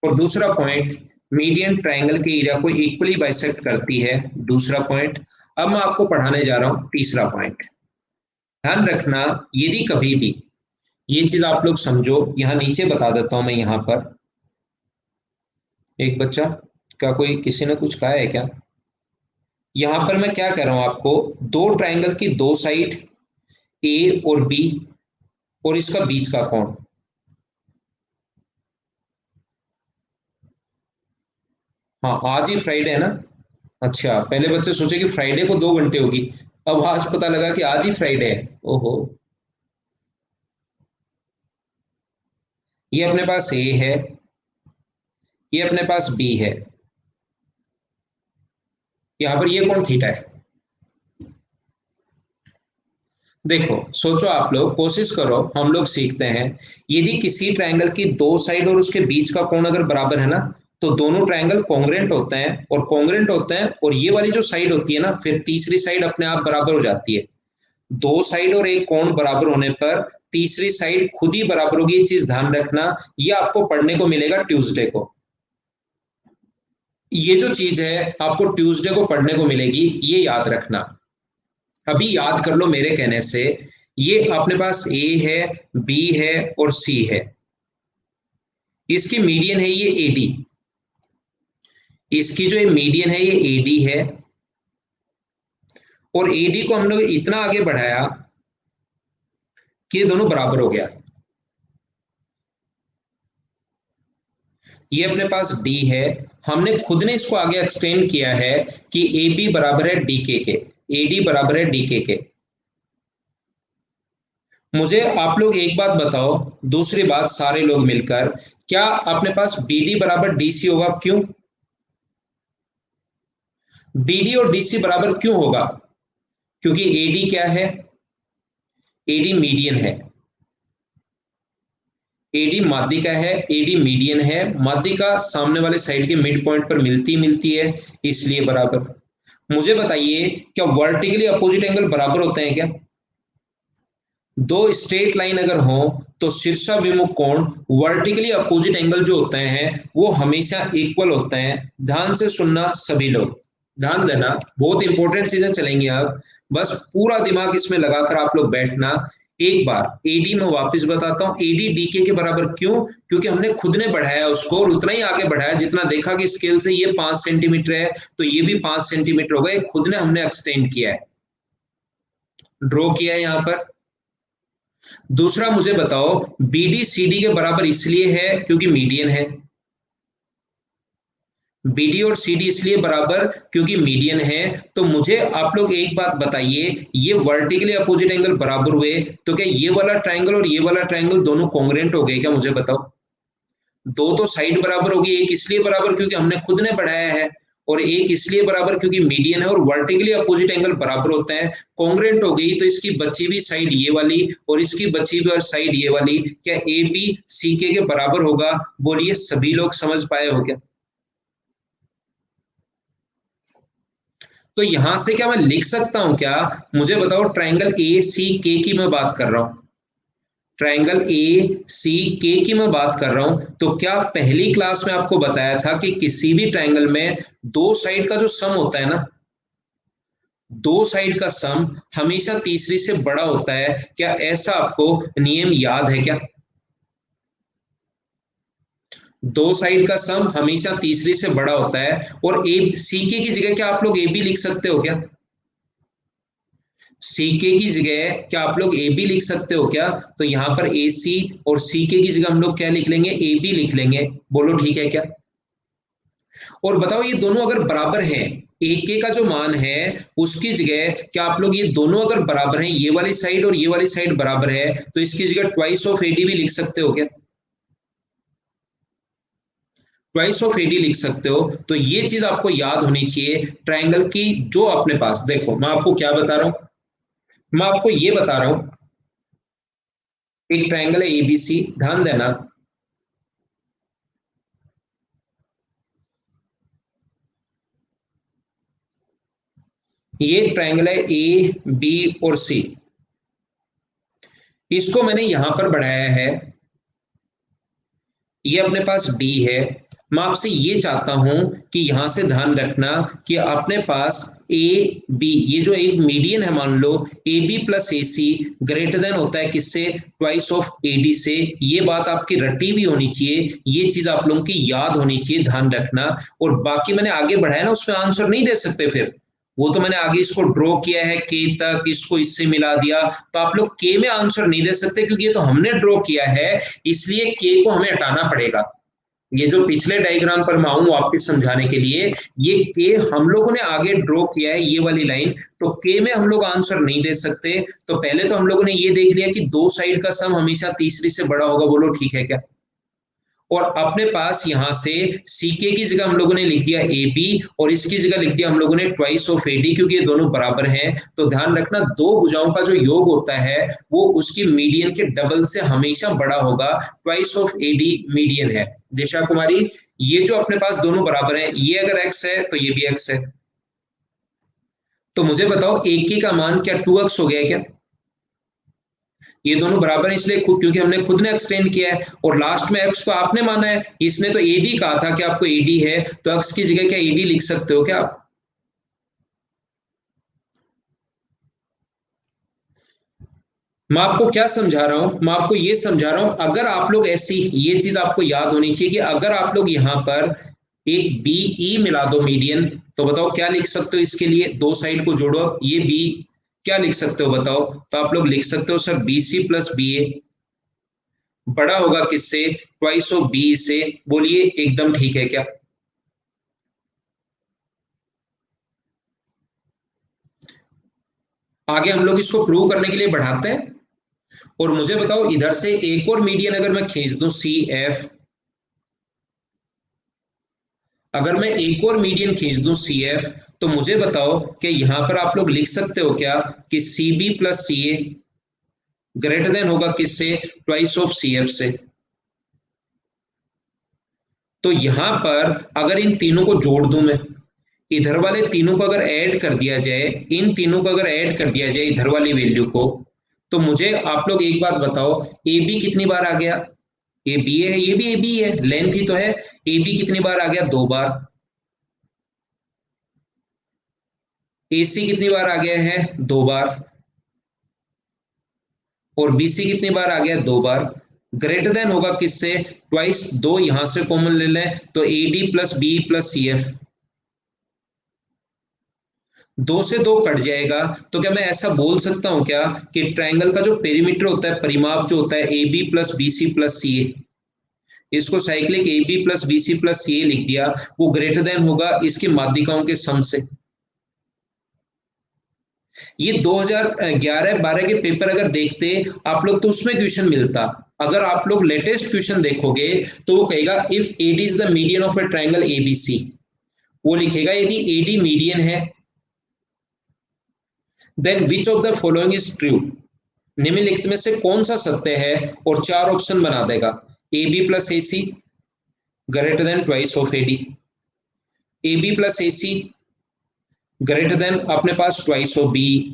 और दूसरा पॉइंट मीडियन ट्रायंगल के एरिया को इक्वली बाइसेक्ट करती है। दूसरा पॉइंट। अब मैं आपको पढ़ाने जा रहा हूं तीसरा पॉइंट। ध्यान रखना, यदि कभी भी ये चीज आप लोग समझो, यहां नीचे बता देता हूं मैं यहां पर। एक बच्चा, क्या कोई किसी ने कुछ कहा है क्या? यहां पर मैं क्या कह रहा हूं आपको, दो ट्रायंगल की दो साइड ए और बी, और इसका बीच का कोण। हाँ, आज ही फ्राइडे है ना। अच्छा, पहले बच्चे सोचे कि फ्राइडे को 2 घंटे होगी, अब आज पता लगा कि आज ही फ्राइडे है। ओहो। ये अपने पास ए है, ये अपने पास बी है, यहां पर ये कोण थीटा है। देखो, सोचो आप लोग, कोशिश करो, हम लोग सीखते हैं। यदि किसी ट्रायंगल की दो साइड और उसके बीच का कोण अगर बराबर है ना, तो दोनों ट्रायंगल कॉन्ग्रुएंट होते हैं, और कॉन्ग्रुएंट होते हैं, और ये वाली जो साइड होती है ना, फिर तीसरी साइड अपने आप बराबर हो जाती है। दो साइड और एक कोण बराबर होने पर तीसरी साइड खुद ही बराबर होगी, ये चीज ध्यान रखना। ये आपको पढ़ने को मिलेगा ट्यूसडे को। ये जो चीज है आपको ट्यूसडे को पढ़ने को मिलेगी, ये याद रखना। अभी याद कर लो मेरे कहने से। ये अपने पास ए है, बी है और सी है। इसकी मीडियन है ये एडी। इसकी जो मीडियन है ये एडी है, और एडी को हम लोग इतना आगे बढ़ाया कि ये दोनों बराबर हो गया। ये अपने पास डी है, हमने खुद ने इसको आगे एक्सटेंड किया है कि ए बी बराबर है डीके के, एडी बराबर है डीके के। मुझे आप लोग एक बात बताओ, दूसरी बात सारे लोग मिलकर, क्या अपने पास बीडी बराबर डीसी होगा? क्यों? बीडी और डीसी बराबर क्यों होगा? क्योंकि एडी क्या है? एडी मीडियन है। एडी माध्यिका है, एडी मीडियन है। माध्यिका सामने वाले साइड के मिड पॉइंट पर मिलती है, इसलिए बराबर। मुझे बताइए, क्या वर्टिकली अपोजिट एंगल बराबर होते हैं क्या? दो स्ट्रेट लाइन अगर हो तो शीर्षाभिमुख कोण वर्टिकली अपोजिट एंगल जो होते हैं वो हमेशा इक्वल होते हैं। ध्यान से सुनना सभी लोग, ध्यान देना, बहुत इंपॉर्टेंट चीजें चलेंगी अब। बस पूरा दिमाग इसमें लगाकर आप लोग बैठना। एक बार एडी में वापस बताता हूं, एडी डीके के बराबर क्यों? क्योंकि हमने खुद ने बढ़ाया उसको, और उतना ही आगे बढ़ाया जितना देखा कि स्केल से ये 5 सेंटीमीटर है तो ये भी 5 सेंटीमीटर होगा। खुद ने हमने एक्सटेंड किया है, ड्रॉ किया है यहां पर। दूसरा मुझे बताओ, बीडी सीडी के बराबर इसलिए है क्योंकि मीडियन है। बीडी और सीडी इसलिए बराबर क्योंकि मीडियन है। तो मुझे आप लोग एक बात बताइए, ये वर्टिकली अपोजिट एंगल बराबर हुए तो क्या ये वाला ट्रायंगल और ये वाला ट्रायंगल दोनों कॉन्ग्रुएंट हो गए क्या? मुझे बताओ। दो तो साइड बराबर होगी, एक इसलिए बराबर क्योंकि हमने खुद ने बढ़ाया है, और एक इसलिए बराबर क्योंकि मीडियन है, और वर्टिकली अपोजिट एंगल बराबर होते हैं। कॉन्ग्रुएंट हो गई तो इसकी बची हुई साइड ये वाली और इसकी बची हुई साइड ये वाली, क्या ए बी सी के बराबर होगा? बोलिए, सभी लोग समझ पाए हो क्या? तो यहां से क्या मैं लिख सकता हूं क्या? मुझे बताओ, ट्रायंगल ए सी के की मैं बात कर रहा हूं, ट्रायंगल ए सी के की मैं बात कर रहा हूं, तो क्या पहली क्लास में आपको बताया था कि किसी भी ट्रायंगल में दो साइड का जो सम होता है ना, दो साइड का सम हमेशा तीसरी से बड़ा होता है? क्या ऐसा आपको नियम याद है क्या? दो साइड का सम हमेशा तीसरी से बड़ा होता है। और ए सीके की जगह क्या आप लोग ए बी लिख सकते हो क्या? सीके की जगह क्या आप लोग ए बी लिख सकते हो क्या? तो यहां पर ए सी और सीके की जगह हम लोग क्या लिख लेंगे? ए बी लिख लेंगे। बोलो ठीक है क्या? और बताओ ये दोनों अगर बराबर हैं, एक के का जो मान है उसकी जगह क्या आप लोग ये दोनों अगर बराबर हैं, ये वाली साइड और ये वाली साइड बराबर है, तो इसकी जगह ट्वाइस ऑफ एडी भी लिख सकते हो क्या? ट्वाइस ऑफ एडी लिख सकते हो। तो ये चीज आपको याद होनी चाहिए ट्राइंगल की। जो अपने पास देखो, मैं आपको क्या बता रहा हूं, मैं आपको ये बता रहा हूं, एक ट्राइंगल है एबीसी, ध्यान देना। ये ट्राइंगल है ए बी और सी, इसको मैंने यहां पर बढ़ाया है, ये अपने पास डी है। मैं आपसे ये चाहता हूं कि यहां से ध्यान रखना कि अपने पास ए बी, ये जो एक मीडियन है, मान लो a b plus a c greater than होता है किससे? ट्वाइस ऑफ ए डी से। ये बात आपकी रटी भी होनी चाहिए, ये चीज आप लोगों की याद होनी चाहिए, ध्यान रखना। और बाकी मैंने आगे बढ़ाया ना, उसमें आंसर नहीं दे सकते फिर। वो तो मैंने आगे इसको ड्रॉ किया है के तक, इसको इससे मिला दिया, तो आप लोग के में आंसर नहीं दे सकते क्योंकि ये तो हमने ड्रॉ किया है, इसलिए के को हमें हटाना पड़ेगा। ये जो पिछले डायग्राम पर मैं आऊं वापस समझाने के लिए, ये के हम लोगों ने आगे ड्रॉ किया है, ये वाली लाइन, तो के में हम लोग आंसर नहीं दे सकते। तो पहले तो हम लोगों ने ये देख लिया कि दो साइड का सम हमेशा तीसरी से बड़ा होगा। बोलो ठीक है क्या? और अपने पास यहां से सीके की जगह हम लोगों ने लिख दिया ए बी, और इसकी जगह लिख दिया हम लोगों ने ट्वाइस ऑफ एडी, क्योंकि ये दोनों बराबर हैं। तो ध्यान रखना, दो भुजाओं का जो योग होता है वो उसकी मीडियन के डबल से हमेशा बड़ा होगा। ट्वाइस ऑफ एडी मीडियन है। दिशा कुमारी, ये जो अपने पास दोनों बराबर हैं, ये अगर एक्स है तो ये भी एक्स है। तो मुझे बताओ एक के का मान क्या 2x हो गया क्या? ये दोनों बराबर है इसलिए क्योंकि हमने खुद ने एक्सटेंड किया है, और लास्ट में एक्स को आपने माना है। इसने तो एडी कहा था कि आपको एडी है, तो एक्स की जगह क्या एडी लिख सकते हो क्या आप? मैं आपको क्या समझा रहा हूं, मैं आपको ये समझा रहा हूं, अगर आप लोग ऐसी, ये चीज आपको याद होनी चाहिए कि अगर आप लोग यहां पर एक बी ई मिला दो मीडियन, तो बताओ क्या लिख सकते हो? इसके लिए दो साइड को जोड़ो, ये बी, क्या लिख सकते हो बताओ? तो आप लोग लिख सकते हो sir b c plus b a बड़ा होगा किससे? ट्वाइस ऑफ बी से। बोलिए एकदम ठीक है क्या? आगे हम लोग इसको प्रूव करने के लिए बढ़ाते हैं। और मुझे बताओ इधर से एक और मीडियन अगर मैं खींच दूं सी एफ, अगर मैं एक और मीडियन खींच दूं सी एफ, तो मुझे बताओ कि यहां पर आप लोग लिख सकते हो क्या कि सी बी प्लस सी ए ग्रेटर देन होगा किससे? ट्वाइस ऑफ सी एफ से। तो यहां पर अगर इन तीनों को जोड़ दूं मैं, इधर वाले तीनों को अगर ऐड कर दिया जाए, इन तीनों को अगर ऐड कर दिया जाए इधर वाली वैल्यू को, तो मुझे आप लोग एक बात बताओ, ए बी कितनी बार आ गया? ए बी है, ये भी ए बी है, लेंथ ही तो है। ए बी कितनी बार आ गया? दो बार। ए सी कितनी बार आ गया है? दो बार। और बी सी कितनी बार आ गया? दो बार। ग्रेटर देन होगा किससे? ट्वाइस, दो यहां से कॉमन ले लें तो A D plus B plus C F, दो से दो कट जाएगा। तो क्या मैं ऐसा बोल सकता हूं क्या कि ट्राइंगल का जो पेरीमीटर होता है, परिमाप जो होता है a b plus b c plus c a, इसको cyclic a b plus b c plus c a लिख दिया, वो ग्रेटर देन होगा इसकी माध्यिकाओं के सम से। ये 2011-12 के पेपर अगर देखते आप लोग तो उसमें क्वेश्चन मिलता। अगर आप लोग लेटेस्ट क्वेश्चन देखोगे तो वो कहेगा if AD is the median of a triangle ABC, वो लिखेगा यदि एडी मीडियन है, then which of the following is true, निम्नलिखित में से कौन सा सत्य है? और चार ऑप्शन बना देगा। A b plus a c greater than twice of AD, a b plus a c greater than अपने पास twice of b,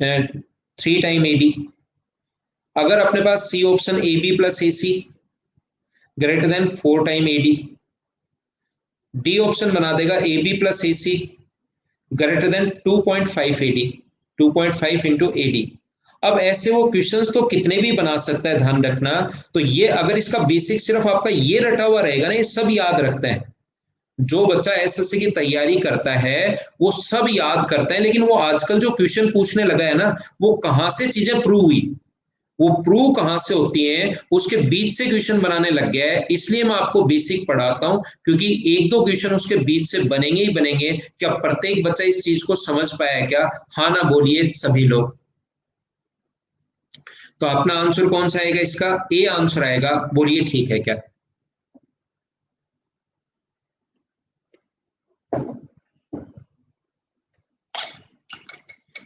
three time AD. अगर अपने पास c option a b plus a c greater than four time AD, d option बना देगा a b plus a c greater than 2.5 AD, 2.5 into AD. अब ऐसे वो क्वेश्चंस तो कितने भी बना सकता है, ध्यान रखना। तो ये अगर इसका बेसिक सिर्फ आपका ये रटा हुआ रहेगा ना, ये सब याद रखता है, जो बच्चा एसएससी की तैयारी करता है वो सब याद करता है। लेकिन वो आजकल जो क्वेश्चन पूछने लगा है ना, वो कहां से चीजें प्रूव हुई, वो प्रूव कहां से होती हैं, उसके बीच से क्वेश्चन बनाने लग गया है। इसलिए मैं आपको बेसिक पढ़ाता हूं, क्योंकि एक दो क्वेश्चन उसके बीच से बनेंगे ही बनेंगे। क्या प्रत्येक बच्चा इस चीज को समझ पाया क्या? हाँ ना बोलिए सभी लोग। तो अपना आंसर कौन सा आएगा? इसका ए आंसर आएगा। बोलिए ठीक है क्या?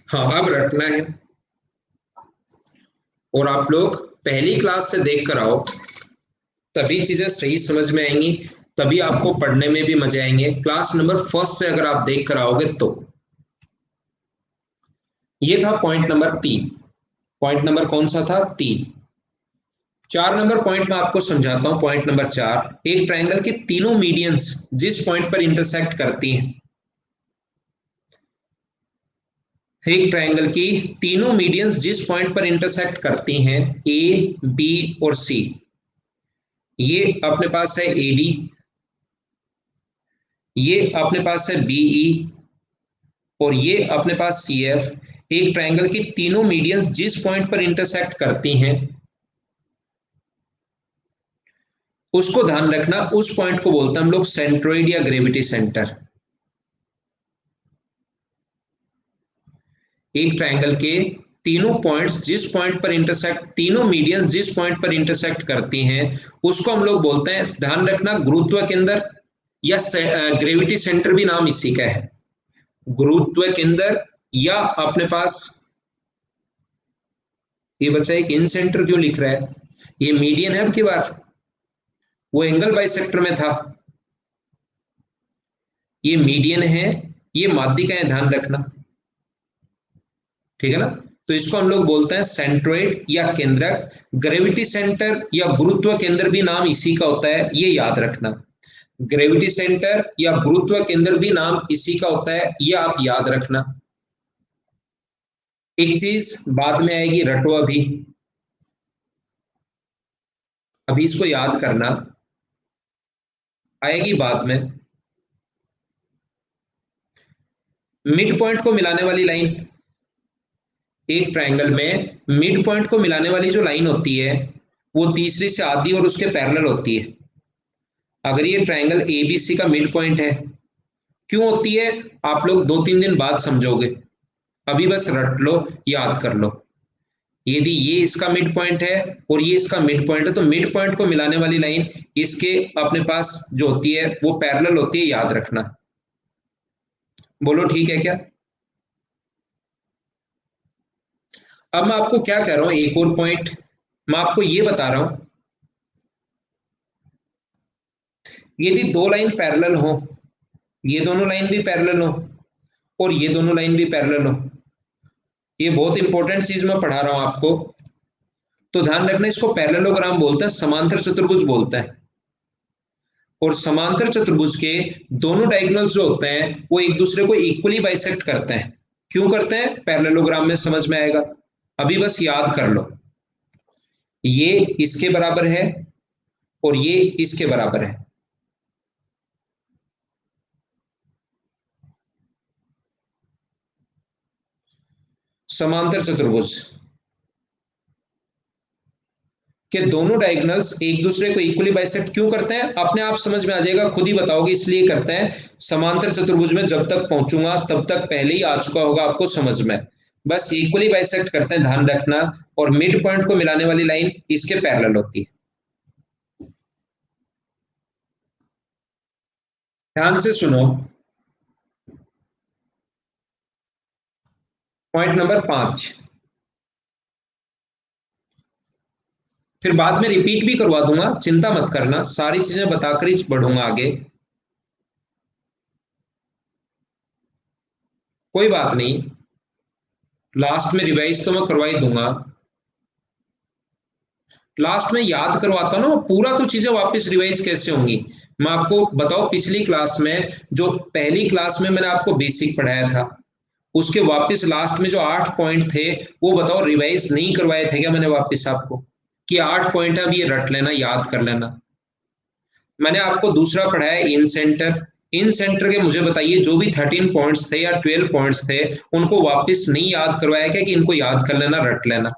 हाँ, अब रटना है। और आप लोग पहली क्लास से देख कर आओ, तभी चीजें सही समझ में आएंगी, तभी आपको पढ़ने में भी मजे आएंगे। क्लास नंबर फर्स्ट से अगर आप देख कर आओगे तो। ये था पॉइंट नंबर 3। पॉइंट नंबर कौन सा था? 3। 4 नंबर पॉइंट में आपको समझाता हूं। पॉइंट नंबर 4, एक ट्रायंगल के तीनों मीडियंस जिस पॉइंट पर इंटरसेक्ट करती हैं, एक ट्रायंगल की तीनों मीडियंस जिस पॉइंट पर इंटरसेक्ट करती हैं, ए बी और सी, ये अपने पास है एडी, ये अपने पास है बीई, और ये अपने पास सी एफ। एक ट्रायंगल की तीनों मीडियंस जिस पॉइंट पर इंटरसेक्ट करती हैं, उसको ध्यान रखना, उस पॉइंट को बोलते हैं हम लोग सेंट्रोइड या ग्रेविटी सेंटर। एक ट्रायंगल के तीनों पॉइंट्स जिस पॉइंट पर इंटरसेक्ट, तीनों मीडियंस जिस पॉइंट पर इंटरसेक्ट करती हैं, उसको हम लोग बोलते हैं, ध्यान रखना, गुरुत्व केंद्र या ग्रेविटी सेंटर भी नाम इसी का है। गुरुत्व केंद्र, या अपने पास, ये बच्चा एक इन सेंटर क्यों लिख रहा है? ये मीडियन है, अब की बार वो एंगल बाइसेक्टर में था, ये मीडियन है, ये माध्यिका है, ध्यान रखना, ठीक है ना। तो इसको हम लोग बोलते हैं सेंट्रोइड या केंद्रक। ग्रेविटी सेंटर या गुरुत्व केंद्र भी नाम इसी का होता है, ये याद रखना। ग्रेविटी सेंटर या गुरुत्व केंद्र भी नाम इसी का होता है, ये आप याद रखना। एक चीज बाद में आएगी, रटो अभी, अभी इसको याद करना, आएगी बाद में। मिड पॉइंट को मिलाने वाली लाइन, एक ट्रायंगल में मिड पॉइंट को मिलाने वाली जो लाइन होती है, वो तीसरी से आधी और उसके पैरेलल होती है। अगर ये ट्रायंगल एबीसी का मिड पॉइंट है, क्यों होती है आप लोग 2-3 दिन बाद समझोगे, अभी बस रट लो, याद कर लो। यदि ये इसका मिड पॉइंट है और ये इसका मिड पॉइंट है, तो मिड पॉइंट को मिलाने वाली लाइन इसके अपने पास जो होती है वो पैरेलल होती है, याद रखना। बोलो ठीक है क्या? अब मैं आपको क्या कह रहा हूं, एक और पॉइंट मैं आपको ये बता रहा हूं, यदि दो लाइन पैरेलल हो, ये दोनों लाइन भी पैरेलल हो और ये दोनों लाइन भी पैरेलल हो, ये बहुत इंपॉर्टेंट चीज मैं पढ़ा रहा हूं आपको, तो ध्यान रखना, इसको पैरेललोग्राम बोलते हैं, समांतर चतुर्भुज बोलते हैं। और समांतर चतुर्भुज के दोनों डायगोनल्स जो होते हैं वो एक दूसरे को इक्वली बाइसेक्ट करते हैं। क्यों करते हैं? पैरेललोग्राम में समझ में आएगा, अभी बस याद कर लो। ये इसके बराबर है और ये इसके बराबर है, समांतर चतुर्भुज के दोनों डायगोनल्स एक दूसरे को इक्वली बाइसेक्ट क्यों करते हैं? अपने आप समझ में आ जाएगा, खुद ही बताओगे, इसलिए करते हैं। समांतर चतुर्भुज में जब तक पहुंचूंगा तब तक पहले ही आ चुका होगा आपको समझ में। बस इक्वली बाइसेक्ट करते हैं, ध्यान रखना। और मिड पॉइंट को मिलाने वाली लाइन इसके पैरेलल होती है। ध्यान से सुनो, पॉइंट नंबर 5, फिर बाद में रिपीट भी करवा दूंगा, चिंता मत करना, सारी चीजें बताकर ही बढ़ूंगा आगे, कोई बात नहीं। लास्ट में रिवाइज तो मैं करवा ही दूंगा, लास्ट में याद करवाता हूँ ना, पूरा तो चीजें वापस रिवाइज कैसे होंगी। मैं आपको बताओ, पिछली क्लास में, जो पहली क्लास में मैंने आपको बेसिक पढ़ाया था, उसके वापस लास्ट में जो 8 पॉइंट थे, वो बताओ रिवाइज नहीं करवाए थे क्या मैंने वापस आपको, कि 8 पॉइंट अब ये रट लेना, याद कर लेना। मैंने आपको दूसरा पढ़ाया इन सेंटर। इन सेंटर के मुझे बताइए, जो भी 13 पॉइंट्स थे या 12 पॉइंट्स थे, उनको वापस नहीं याद करवाया क्या कि इनको याद कर लेना, रट लेना।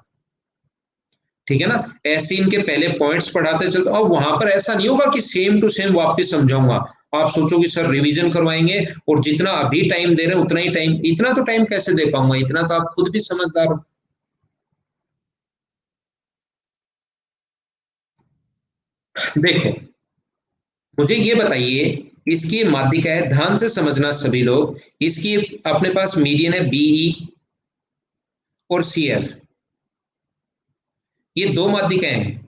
ठीक है ना, ऐसे इनके पहले पॉइंट्स पढ़ाते चलते, और वहां पर ऐसा नहीं होगा कि सेम टू सेम वापस समझाऊंगा। आप सोचोगे सर रिवीजन करवाएंगे, और जितना अभी टाइम दे रहे हैं उतना ही टाइम, इतना तो टाइम कैसे दे पाऊंगा, इतना तो आप खुद भी समझदार हो। देखो, मुझे ये बताइए, इसकी माध्यिका है, ध्यान से समझना सभी लोग, इसकी अपने पास मीडियन है बीई और सीएफ, ये दो माध्यिकाएं हैं।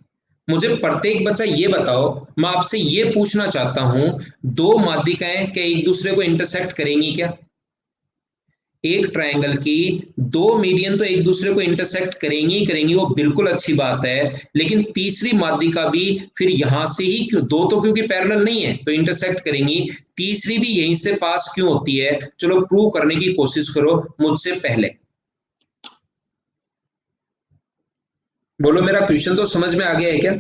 मुझे प्रत्येक बच्चा ये बताओ, मैं आपसे ये पूछना चाहता हूं, दो माध्यिकाएं क्या एक दूसरे को इंटरसेक्ट करेंगी क्या? एक ट्रायंगल की दो मीडियन तो एक दूसरे को इंटरसेक्ट करेंगी ही करेंगी, वो बिल्कुल अच्छी बात है। लेकिन तीसरी माध्यिका भी फिर यहां से ही क्यों, दो तो क्योंकि पैरेलल नहीं है तो इंटरसेक्ट करेंगी, तीसरी भी यहीं से पास क्यों होती है? चलो प्रूव करने की कोशिश करो मुझसे पहले। बोलो, मेरा क्वेश्चन तो समझ में आ गया है क्या?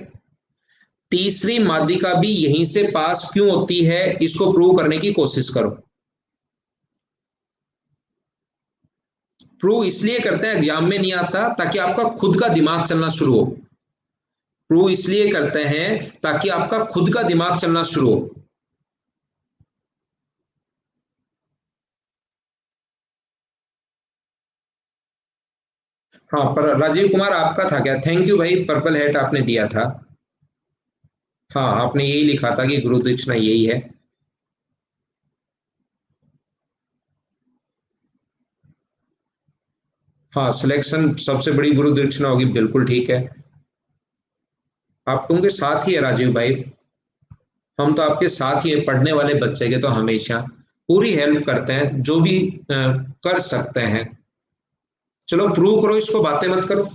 तीसरी माध्यिका भी यहीं से पास क्यों होती है, इसको प्रूव करने की कोशिश करो। प्रूव इसलिए करते हैं, एग्जाम में नहीं आता, ताकि आपका खुद का दिमाग चलना शुरू हो। प्रूव इसलिए करते हैं ताकि आपका खुद का दिमाग चलना शुरू हो। हाँ, पर राजीव कुमार आपका था क्या? थैंक यू भाई, पर्पल हैट आपने दिया था। हाँ, आपने यही लिखा था कि गुरु दक्षिणा यही है। हाँ, सिलेक्शन सबसे बड़ी गुरु दक्षिणा होगी, बिल्कुल ठीक है। आप तो उनके साथ ही है राजीव भाई, हम तो आपके साथ ही है, पढ़ने वाले बच्चे के तो हमेशा पूरी हेल्प करते हैं, जो भी कर सकते हैं। चलो प्रूव करो इसको, बातें मत करो।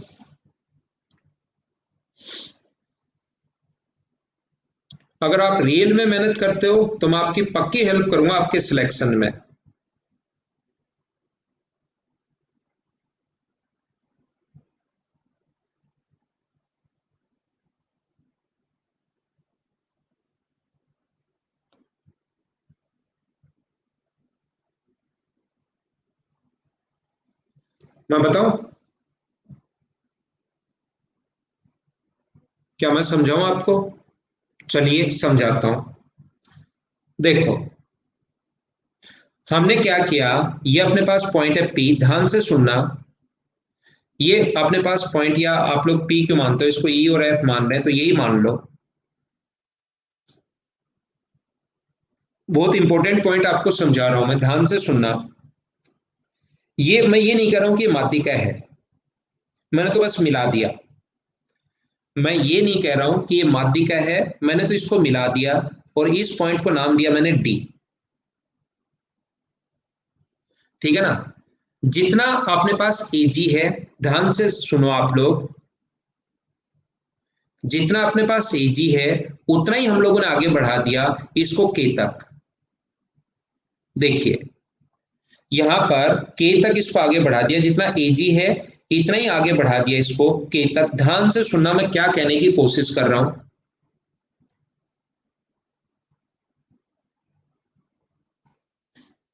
अगर आप रियल में मेहनत करते हो तो मैं आपकी पक्की हेल्प करूंगा आपके सिलेक्शन में। मैं बताऊं, क्या मैं समझाऊं आपको? चलिए समझाता हूं। देखो, हमने क्या किया, ये अपने पास पॉइंट है पी, ध्यान से सुनना। ये अपने पास पॉइंट, या आप लोग पी क्यों मानते हो, इसको ई और एफ मान रहे हैं तो यही मान लो। बहुत इंपॉर्टेंट पॉइंट आपको समझा रहा हूं मैं, ध्यान से सुनना। ये मैं ये नहीं कर रहा हूं कि ये माध्यिका है, मैंने तो बस मिला दिया। मैं ये नहीं कह रहा हूं कि ये माध्यिका है, मैंने तो इसको मिला दिया, और इस पॉइंट को नाम दिया मैंने डी। ठीक है ना? जितना अपने पास एजी है, ध्यान से सुनो आप लोग, जितना अपने पास एजी है उतना ही हम लोगों ने आगे बढ़ा दिया इसको के तक। देखिए, यहां पर के तक इसको आगे बढ़ा दिया, जितना एजी है इतना ही आगे बढ़ा दिया इसको के तक। ध्यान से सुनना मैं क्या कहने की कोशिश कर रहा हूं।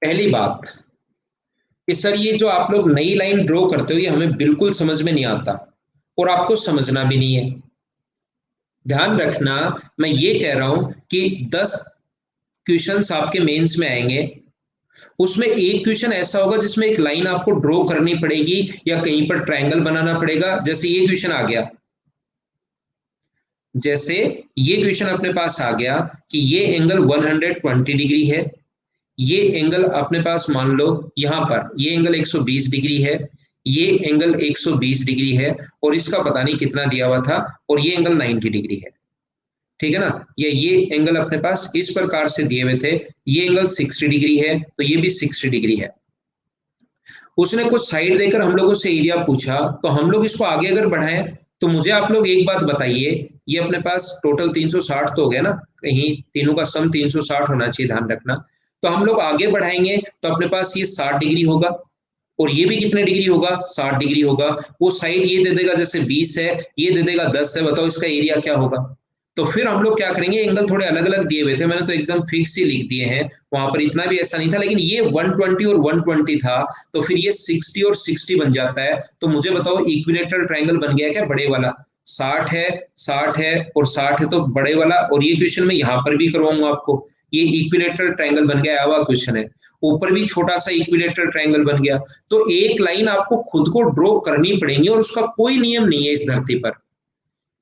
पहली बात कि सर ये जो आप लोग नई लाइन ड्रॉ करते हो ये हमें बिल्कुल समझ में नहीं आता, और आपको समझना भी नहीं है। ध्यान रखना, मैं ये कह रहा हूं कि 10 क्वेश्चंस आपके मेंस में आएंगे, उसमें एक क्वेश्चन ऐसा होगा जिसमें एक लाइन आपको ड्रॉ करनी पड़ेगी, या कहीं पर ट्रायंगल बनाना पड़ेगा। जैसे ये क्वेश्चन आ गया, जैसे ये क्वेश्चन अपने पास आ गया कि ये एंगल 120 डिग्री है, ये एंगल अपने पास मान लो यहां पर ये एंगल 120 डिग्री है, ये एंगल 120 डिग्री है, और इसका पता नहीं कितना दिया हुआ था, और ये एंगल 90 डिग्री है। ठीक है ना? ये एंगल अपने पास इस प्रकार से दिए हुए थे, ये एंगल 60 डिग्री है तो ये भी 60 डिग्री है। उसने कुछ साइड देकर हम लोगों से एरिया पूछा, तो हम लोग इसको आगे अगर बढ़ाएं, तो मुझे आप लोग एक बात बताइए, ये अपने पास टोटल 360 तो हो गया ना, कहीं तीनों का सम 360 होना चाहिए, ध्यान रखना। तो हम लोग आगे बढ़ाएंगे तो अपने पास ये 60 डिग्री होगा। और ये भी कितने डिग्री होगा, 60 डिग्री होगा। वो साइड ये दे देगा जैसे 20 है, ये दे देगा 10 है, बताओ इसका एरिया क्या होगा। तो फिर हम लोग क्या करेंगे, एंगल थोड़े अलग अलग दिए हुए थे, मैंने तो एकदम फिक्स ही लिख दिए हैं, वहां पर इतना भी ऐसा नहीं था, लेकिन ये 120 और 120 था, तो फिर ये 60 और 60 बन जाता है। तो मुझे बताओ इक्विलेटरल ट्रायंगल बन गया क्या बड़े वाला, 60 है, 60 है और 60 है, तो बड़े वाला। और ये क्वेश्चन मैं यहाँ पर भी करवाऊंगा आपको, ये इक्विलेटरल ट्रायंगल बन गया, आवा क्वेश्चन है। ऊपर भी छोटा सा इक्विलेटरल ट्रायंगल बन गया। तो एक लाइन आपको खुद को ड्रॉ करनी पड़ेगी, और उसका कोई नियम नहीं है इस धरती पर,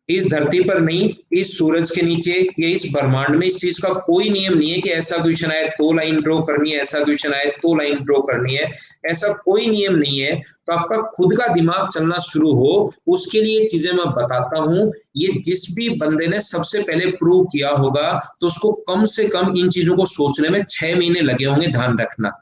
इस धरती पर नहीं, इस सूरज के नीचे या इस ब्रह्मांड में इस चीज का कोई नियम नहीं है कि ऐसा क्वेश्चन आए तो लाइन ड्रॉ करनी है, ऐसा क्वेश्चन आए तो लाइन ड्रॉ करनी है। ऐसा कोई नियम नहीं है। तो आपका खुद का दिमाग चलना शुरू हो, उसके लिए चीजें मैं बताता हूं। ये जिस भी बंदे ने सबसे पहले प्रूव किया होगा, तो उसको कम से कम इन चीजों को सोचने में 6 महीने लगे होंगे, ध्यान रखना।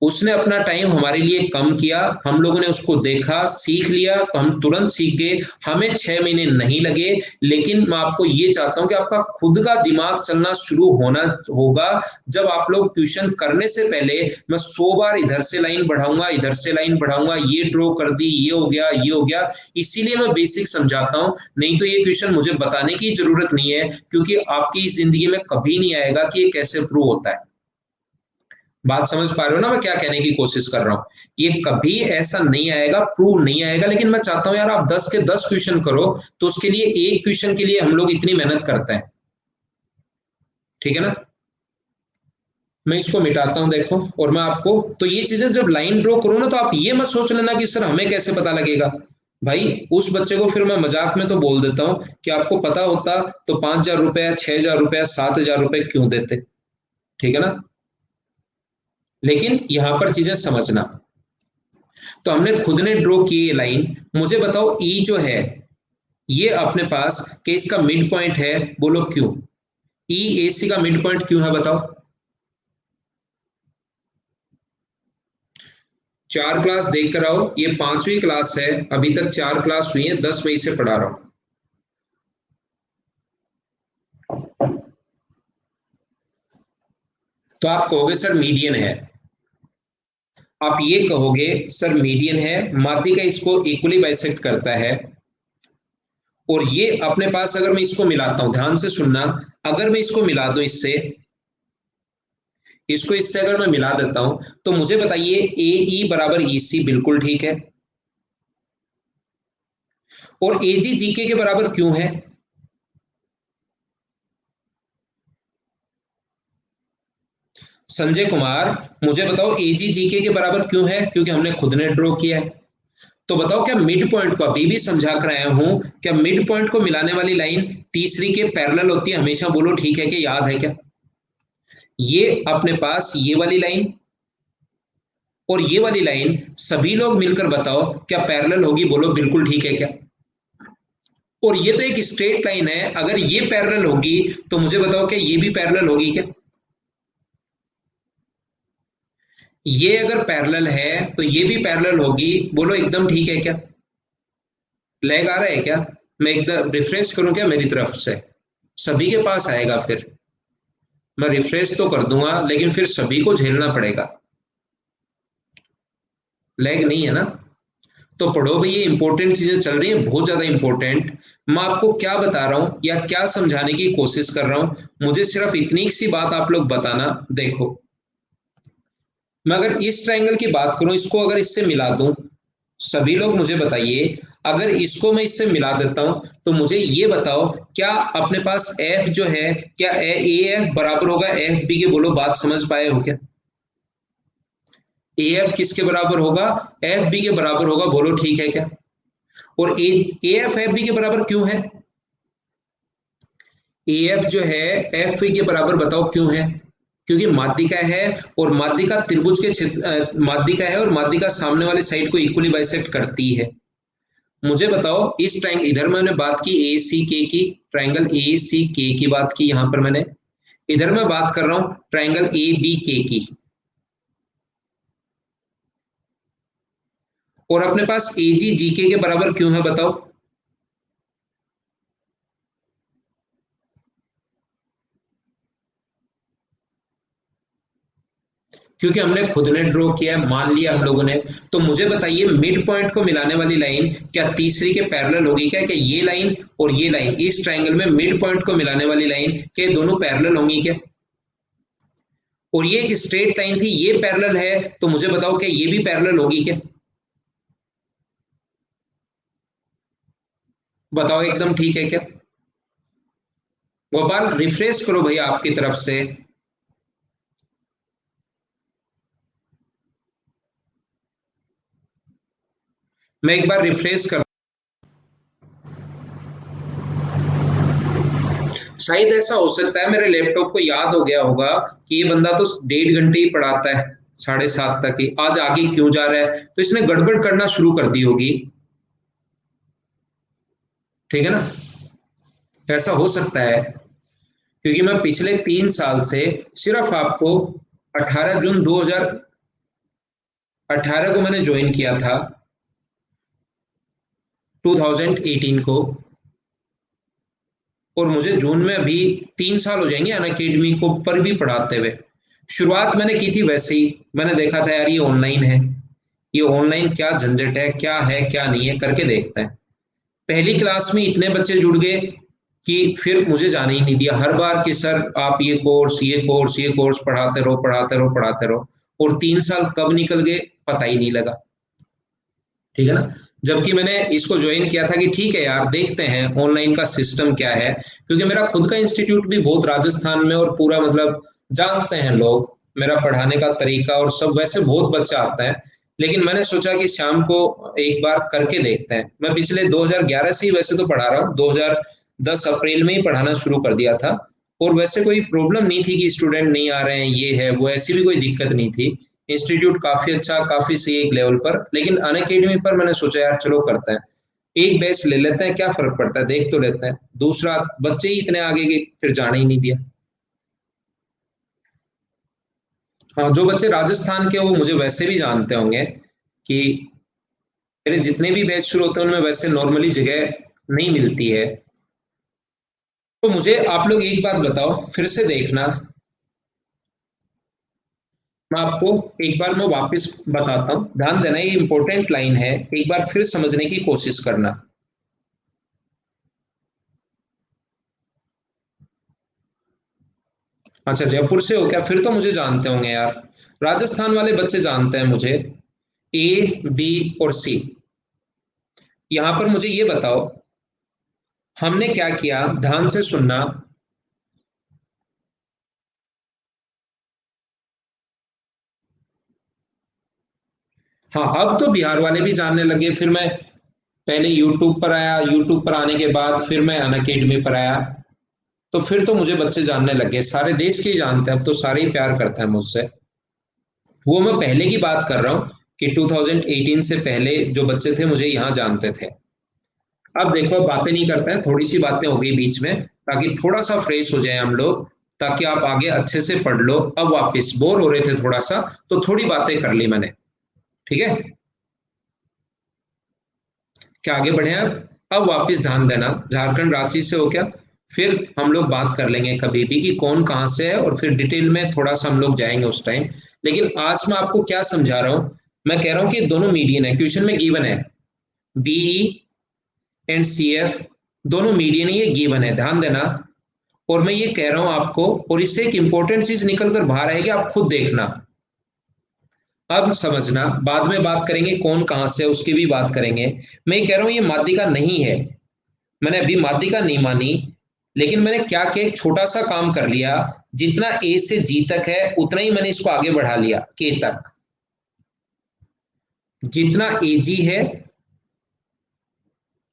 उसने अपना टाइम हमारे लिए कम किया, हम लोगों ने उसको देखा, सीख लिया, तो हम तुरंत सीख गए, हमें 6 महीने नहीं लगे। लेकिन मैं आपको ये चाहता हूं कि आपका खुद का दिमाग चलना शुरू होना होगा। जब आप लोग ट्यूशन करने से पहले मैं 100 बार इधर से लाइन बढ़ाऊंगा, इधर से लाइन बढ़ाऊंगा, ये ड्रॉ कर दी, ये हो गया, ये हो गया। इसीलिए मैं बेसिक समझाता हूं, नहीं तो ये क्वेश्चन मुझे बताने की जरूरत नहीं है, क्योंकि आपकी जिंदगी में कभी नहीं आएगा कि ये कैसे प्रूव होता है। बात समझ पा रहे हो ना मैं क्या कहने की कोशिश कर रहा हूं। ये कभी ऐसा नहीं आएगा, प्रूव नहीं आएगा। लेकिन मैं चाहता हूं यार आप 10 के 10 क्वेश्चन करो, तो उसके लिए एक क्वेश्चन के लिए हम लोग इतनी मेहनत करते हैं, ठीक है ना। मैं इसको मिटाता हूं देखो, और मैं आपको तो ये चीजें जब लाइन ड्रॉ करूं ना, तो आप ये मत सोच लेना कि सर हमें कैसे पता लगेगा। भाई उस बच्चे को फिर मैं मजाक में तो बोल देता हूं कि आपको पता होता तो 5,000 रुपया, 6,000 रुपया, 7,000 रुपये क्यों देते, ठीक है ना। लेकिन यहां पर चीजें समझना। तो हमने खुद ने ड्रॉ की ये लाइन, मुझे बताओ ई जो है ये अपने पास कि इसका मिड पॉइंट है, बोलो क्यों। ई ए सी का मिड पॉइंट क्यों है बताओ। 4 क्लास देख कर आओ, ये 5वीं क्लास है, अभी तक 4 क्लास हुई है, 10 मई से पढ़ा रहा हूं। तो आप कहोगे सर मीडियन है, आप ये कहोगे सर मीडियन है, माध्यिका इसको इक्वली बाइसेक्ट करता है। और ये अपने पास अगर मैं इसको मिलाता हूं, ध्यान से सुनना, अगर मैं इसको मिला दूं इससे, इसको इससे अगर मैं मिला देता हूं, तो मुझे बताइए ए ई बराबर ई सी, बिल्कुल ठीक है। और ए जी जी के बराबर क्यों है। संजय कुमार, मुझे बताओ ए जी जी के बराबर क्यों है, क्योंकि हमने खुद ने ड्रॉ किया है। तो बताओ क्या मिड पॉइंट को अभी भी समझा कर आया हूं, क्या मिड पॉइंट को मिलाने वाली लाइन तीसरी के पैरेलल होती है हमेशा, बोलो ठीक है कि याद है क्या। ये अपने पास ये वाली लाइन और ये वाली लाइन, सभी लोग मिलकर बताओ क्या पैरेलल होगी, बोलो बिल्कुल ठीक है क्या। और ये तो एक स्ट्रेट लाइन है, अगर ये पैरेलल होगी तो मुझे बताओ क्या ये भी पैरेलल होगी क्या। ये अगर पैरेलल है तो ये भी पैरेलल होगी, बोलो एकदम ठीक है क्या। लैग आ रहा है क्या, मैं एकदम रिफ्रेश करूं क्या मेरी तरफ से, सभी के पास आएगा फिर। मैं रिफ्रेश तो कर दूंगा लेकिन फिर सभी को झेलना पड़ेगा। लैग नहीं है ना। तो पढ़ो भाई, ये इंपॉर्टेंट चीजें चल रही हैं, बहुत ज्यादा इंपॉर्टेंट। मैं आपको क्या बता रहा हूं या क्या समझाने की कोशिश कर रहा हूं, मुझे सिर्फ इतनी सी बात आप लोग बताना। देखो, मैं अगर इस ट्रायंगल की बात करूं, इसको अगर इससे मिला दूं, सभी लोग मुझे बताइए, अगर इसको मैं इससे मिला देता हूं, तो मुझे ये बताओ क्या अपने पास एफ जो है, क्या ए एफ बराबर होगा एफ बी के, बोलो बात समझ पाए हो क्या। ए एफ किसके बराबर होगा, एफ बी के बराबर होगा, बोलो ठीक है क्या। और ए एफ बी के बराबर क्यों है, ए एफ जो है एफ बी के बराबर बताओ क्यों है। क्योंकि माध्यिका है, और माध्यिका त्रिभुज के क्षेत्र माध्यिका है, और माध्यिका सामने वाले साइड को इक्वली बाइसेक्ट करती है। मुझे बताओ इस ट्रायंगल, इधर मैंने बात की ए सी के की, ट्रायंगल ए सी के की बात की यहां पर मैंने, इधर मैं बात कर रहा हूं ट्रायंगल ए बी के की। और अपने पास ए जी जी के बराबर क्यों है बताओ। क्योंकि हमने खुद ने ड्रॉ किया है, मान लिया हम लोगों ने। तो मुझे बताइए मिड पॉइंट को मिलाने वाली लाइन क्या तीसरी के पैरेलल होगी क्या? क्या ये लाइन और ये लाइन इस ट्राइंगल में मिड पॉइंट को मिलाने वाली लाइन क्या ये दोनों पैरेलल होंगी क्या? और ये एक स्ट्रेट लाइन थी, ये पैरेलल है, तो मुझे बताओ क्या ये भी पैरेलल होगी क्या? बताओ एकदम ठीक है क्या? गोपाल रिफ्रेश करो भैया आपकी तरफ से। मैं एक बार रिफ्रेश कर, शायद ऐसा हो सकता है मेरे लैपटॉप को याद हो गया होगा कि ये बंदा तो 1.5 घंटे ही पढ़ाता है, 7:30 तक ही, आज आगे क्यों जा रहा है, तो इसने गड़बड़ करना शुरू कर दी होगी। ठीक है ना? ऐसा हो सकता है, क्योंकि मैं पिछले 3 साल से सिर्फ आपको 18 जून 2018 को मैंने ज्वाइन किया था, 2018 को, और मुझे जून में अभी 3 साल हो जाएंगे अनअकैडमी को पर भी पढ़ाते हुए। शुरुआत मैंने की थी वैसे ही, मैंने देखा था यार ये ऑनलाइन है, ये ऑनलाइन क्या झंझट है क्या नहीं है, करके देखते हैं। पहली क्लास में इतने बच्चे जुड़ गए कि फिर मुझे जाने ही नहीं दिया, हर बार कि सर आप ये कोर्स पढ़ाते रहो पढ़ाते रहो, और 3 साल कब निकल गए पता ही नहीं लगा। ठीक है ना? जबकि मैंने इसको ज्वाइन किया था कि ठीक है यार देखते हैं ऑनलाइन का सिस्टम क्या है, क्योंकि मेरा खुद का इंस्टीट्यूट भी बहुत राजस्थान में, और पूरा मतलब जानते हैं लोग मेरा पढ़ाने का तरीका और सब, वैसे बहुत बच्चा आता है। लेकिन मैंने सोचा कि शाम को एक बार करके देखते हैं। मैं पिछले 2011 से ही वैसे तो पढ़ा रहा हूँ, 2010 अप्रैल में ही पढ़ाना शुरू कर दिया था, और वैसे कोई प्रॉब्लम नहीं थी कि स्टूडेंट नहीं आ रहे हैं, ये है वो, ऐसी भी कोई दिक्कत नहीं थी। इंस्टीट्यूट काफी अच्छा, काफी सही एक लेवल पर। लेकिन अन अकेडमी पर मैंने सोचा यार चलो करते हैं, एक बैच ले लेते हैं, क्या फर्क पड़ता है, देख तो लेते हैं। दूसरा बच्चे ही इतने आगे कि फिर जाने ही नहीं दिया। हाँ, जो बच्चे राजस्थान के वो मुझे वैसे भी जानते होंगे कि मेरे जितने भी बैच शुरू होते हैं उनमें वैसे नॉर्मली जगह नहीं मिलती है। तो मुझे आप लोग एक बात बताओ, फिर से देखना, मैं आपको एक बार मैं वापस बताता हूँ, ध्यान देना, ये इंपॉर्टेंट लाइन है, एक बार फिर समझने की कोशिश करना। अच्छा, जयपुर से हो क्या? फिर तो मुझे जानते होंगे यार, राजस्थान वाले बच्चे जानते हैं मुझे। ए बी और सी, यहां पर मुझे ये बताओ हमने क्या किया, ध्यान से सुनना। हाँ, अब तो बिहार वाले भी जानने लगे, फिर मैं पहले यूट्यूब पर आया, यूट्यूब पर आने के बाद फिर मैं अन अकेडमी पर आया, तो फिर तो मुझे बच्चे जानने लगे, सारे देश के ही जानते हैं, अब तो सारे ही प्यार करते हैं मुझसे। वो मैं पहले की बात कर रहा हूँ कि 2018 से पहले जो बच्चे थे मुझे यहाँ जानते थे। अब देखो, अब बातें नहीं करते हैं, थोड़ी सी बातें हो गई बीच में, ताकि थोड़ा सा फ्रेश हो जाए हम लोग, ताकि आप आगे अच्छे से पढ़ लो। अब वापस बोर हो रहे थे थोड़ा सा, तो थोड़ी बातें कर ली मैंने। ठीक है, क्या आगे बढ़े आप? अब वापस ध्यान देना, झारखंड रांची से हो क्या? फिर हम लोग बात कर लेंगे कभी भी कि कौन कहाँ से है, और फिर डिटेल में थोड़ा सा हम लोग जाएंगे उस टाइम। लेकिन आज मैं आपको क्या समझा रहा हूँ, मैं कह रहा हूँ कि दोनों मीडियन है, क्वेश्चन में गिवन है बीई एंड सी एफ, दोनों मीडियन ही, ये गिवन है, ध्यान देना। और मैं ये कह रहा हूं आपको, और इससे एक इंपॉर्टेंट चीज निकल कर बाहर आएगी, आप खुद देखना। अब समझना, बाद में बात करेंगे कौन कहां से, उसकी भी बात करेंगे। मैं ये कह रहा हूं ये माध्यिका नहीं है, मैंने अभी माध्यिका नहीं मानी, लेकिन मैंने क्या किया, एक छोटा सा काम कर लिया, जितना ए से जी तक है उतना ही मैंने इसको आगे बढ़ा लिया के तक। जितना ए जी है,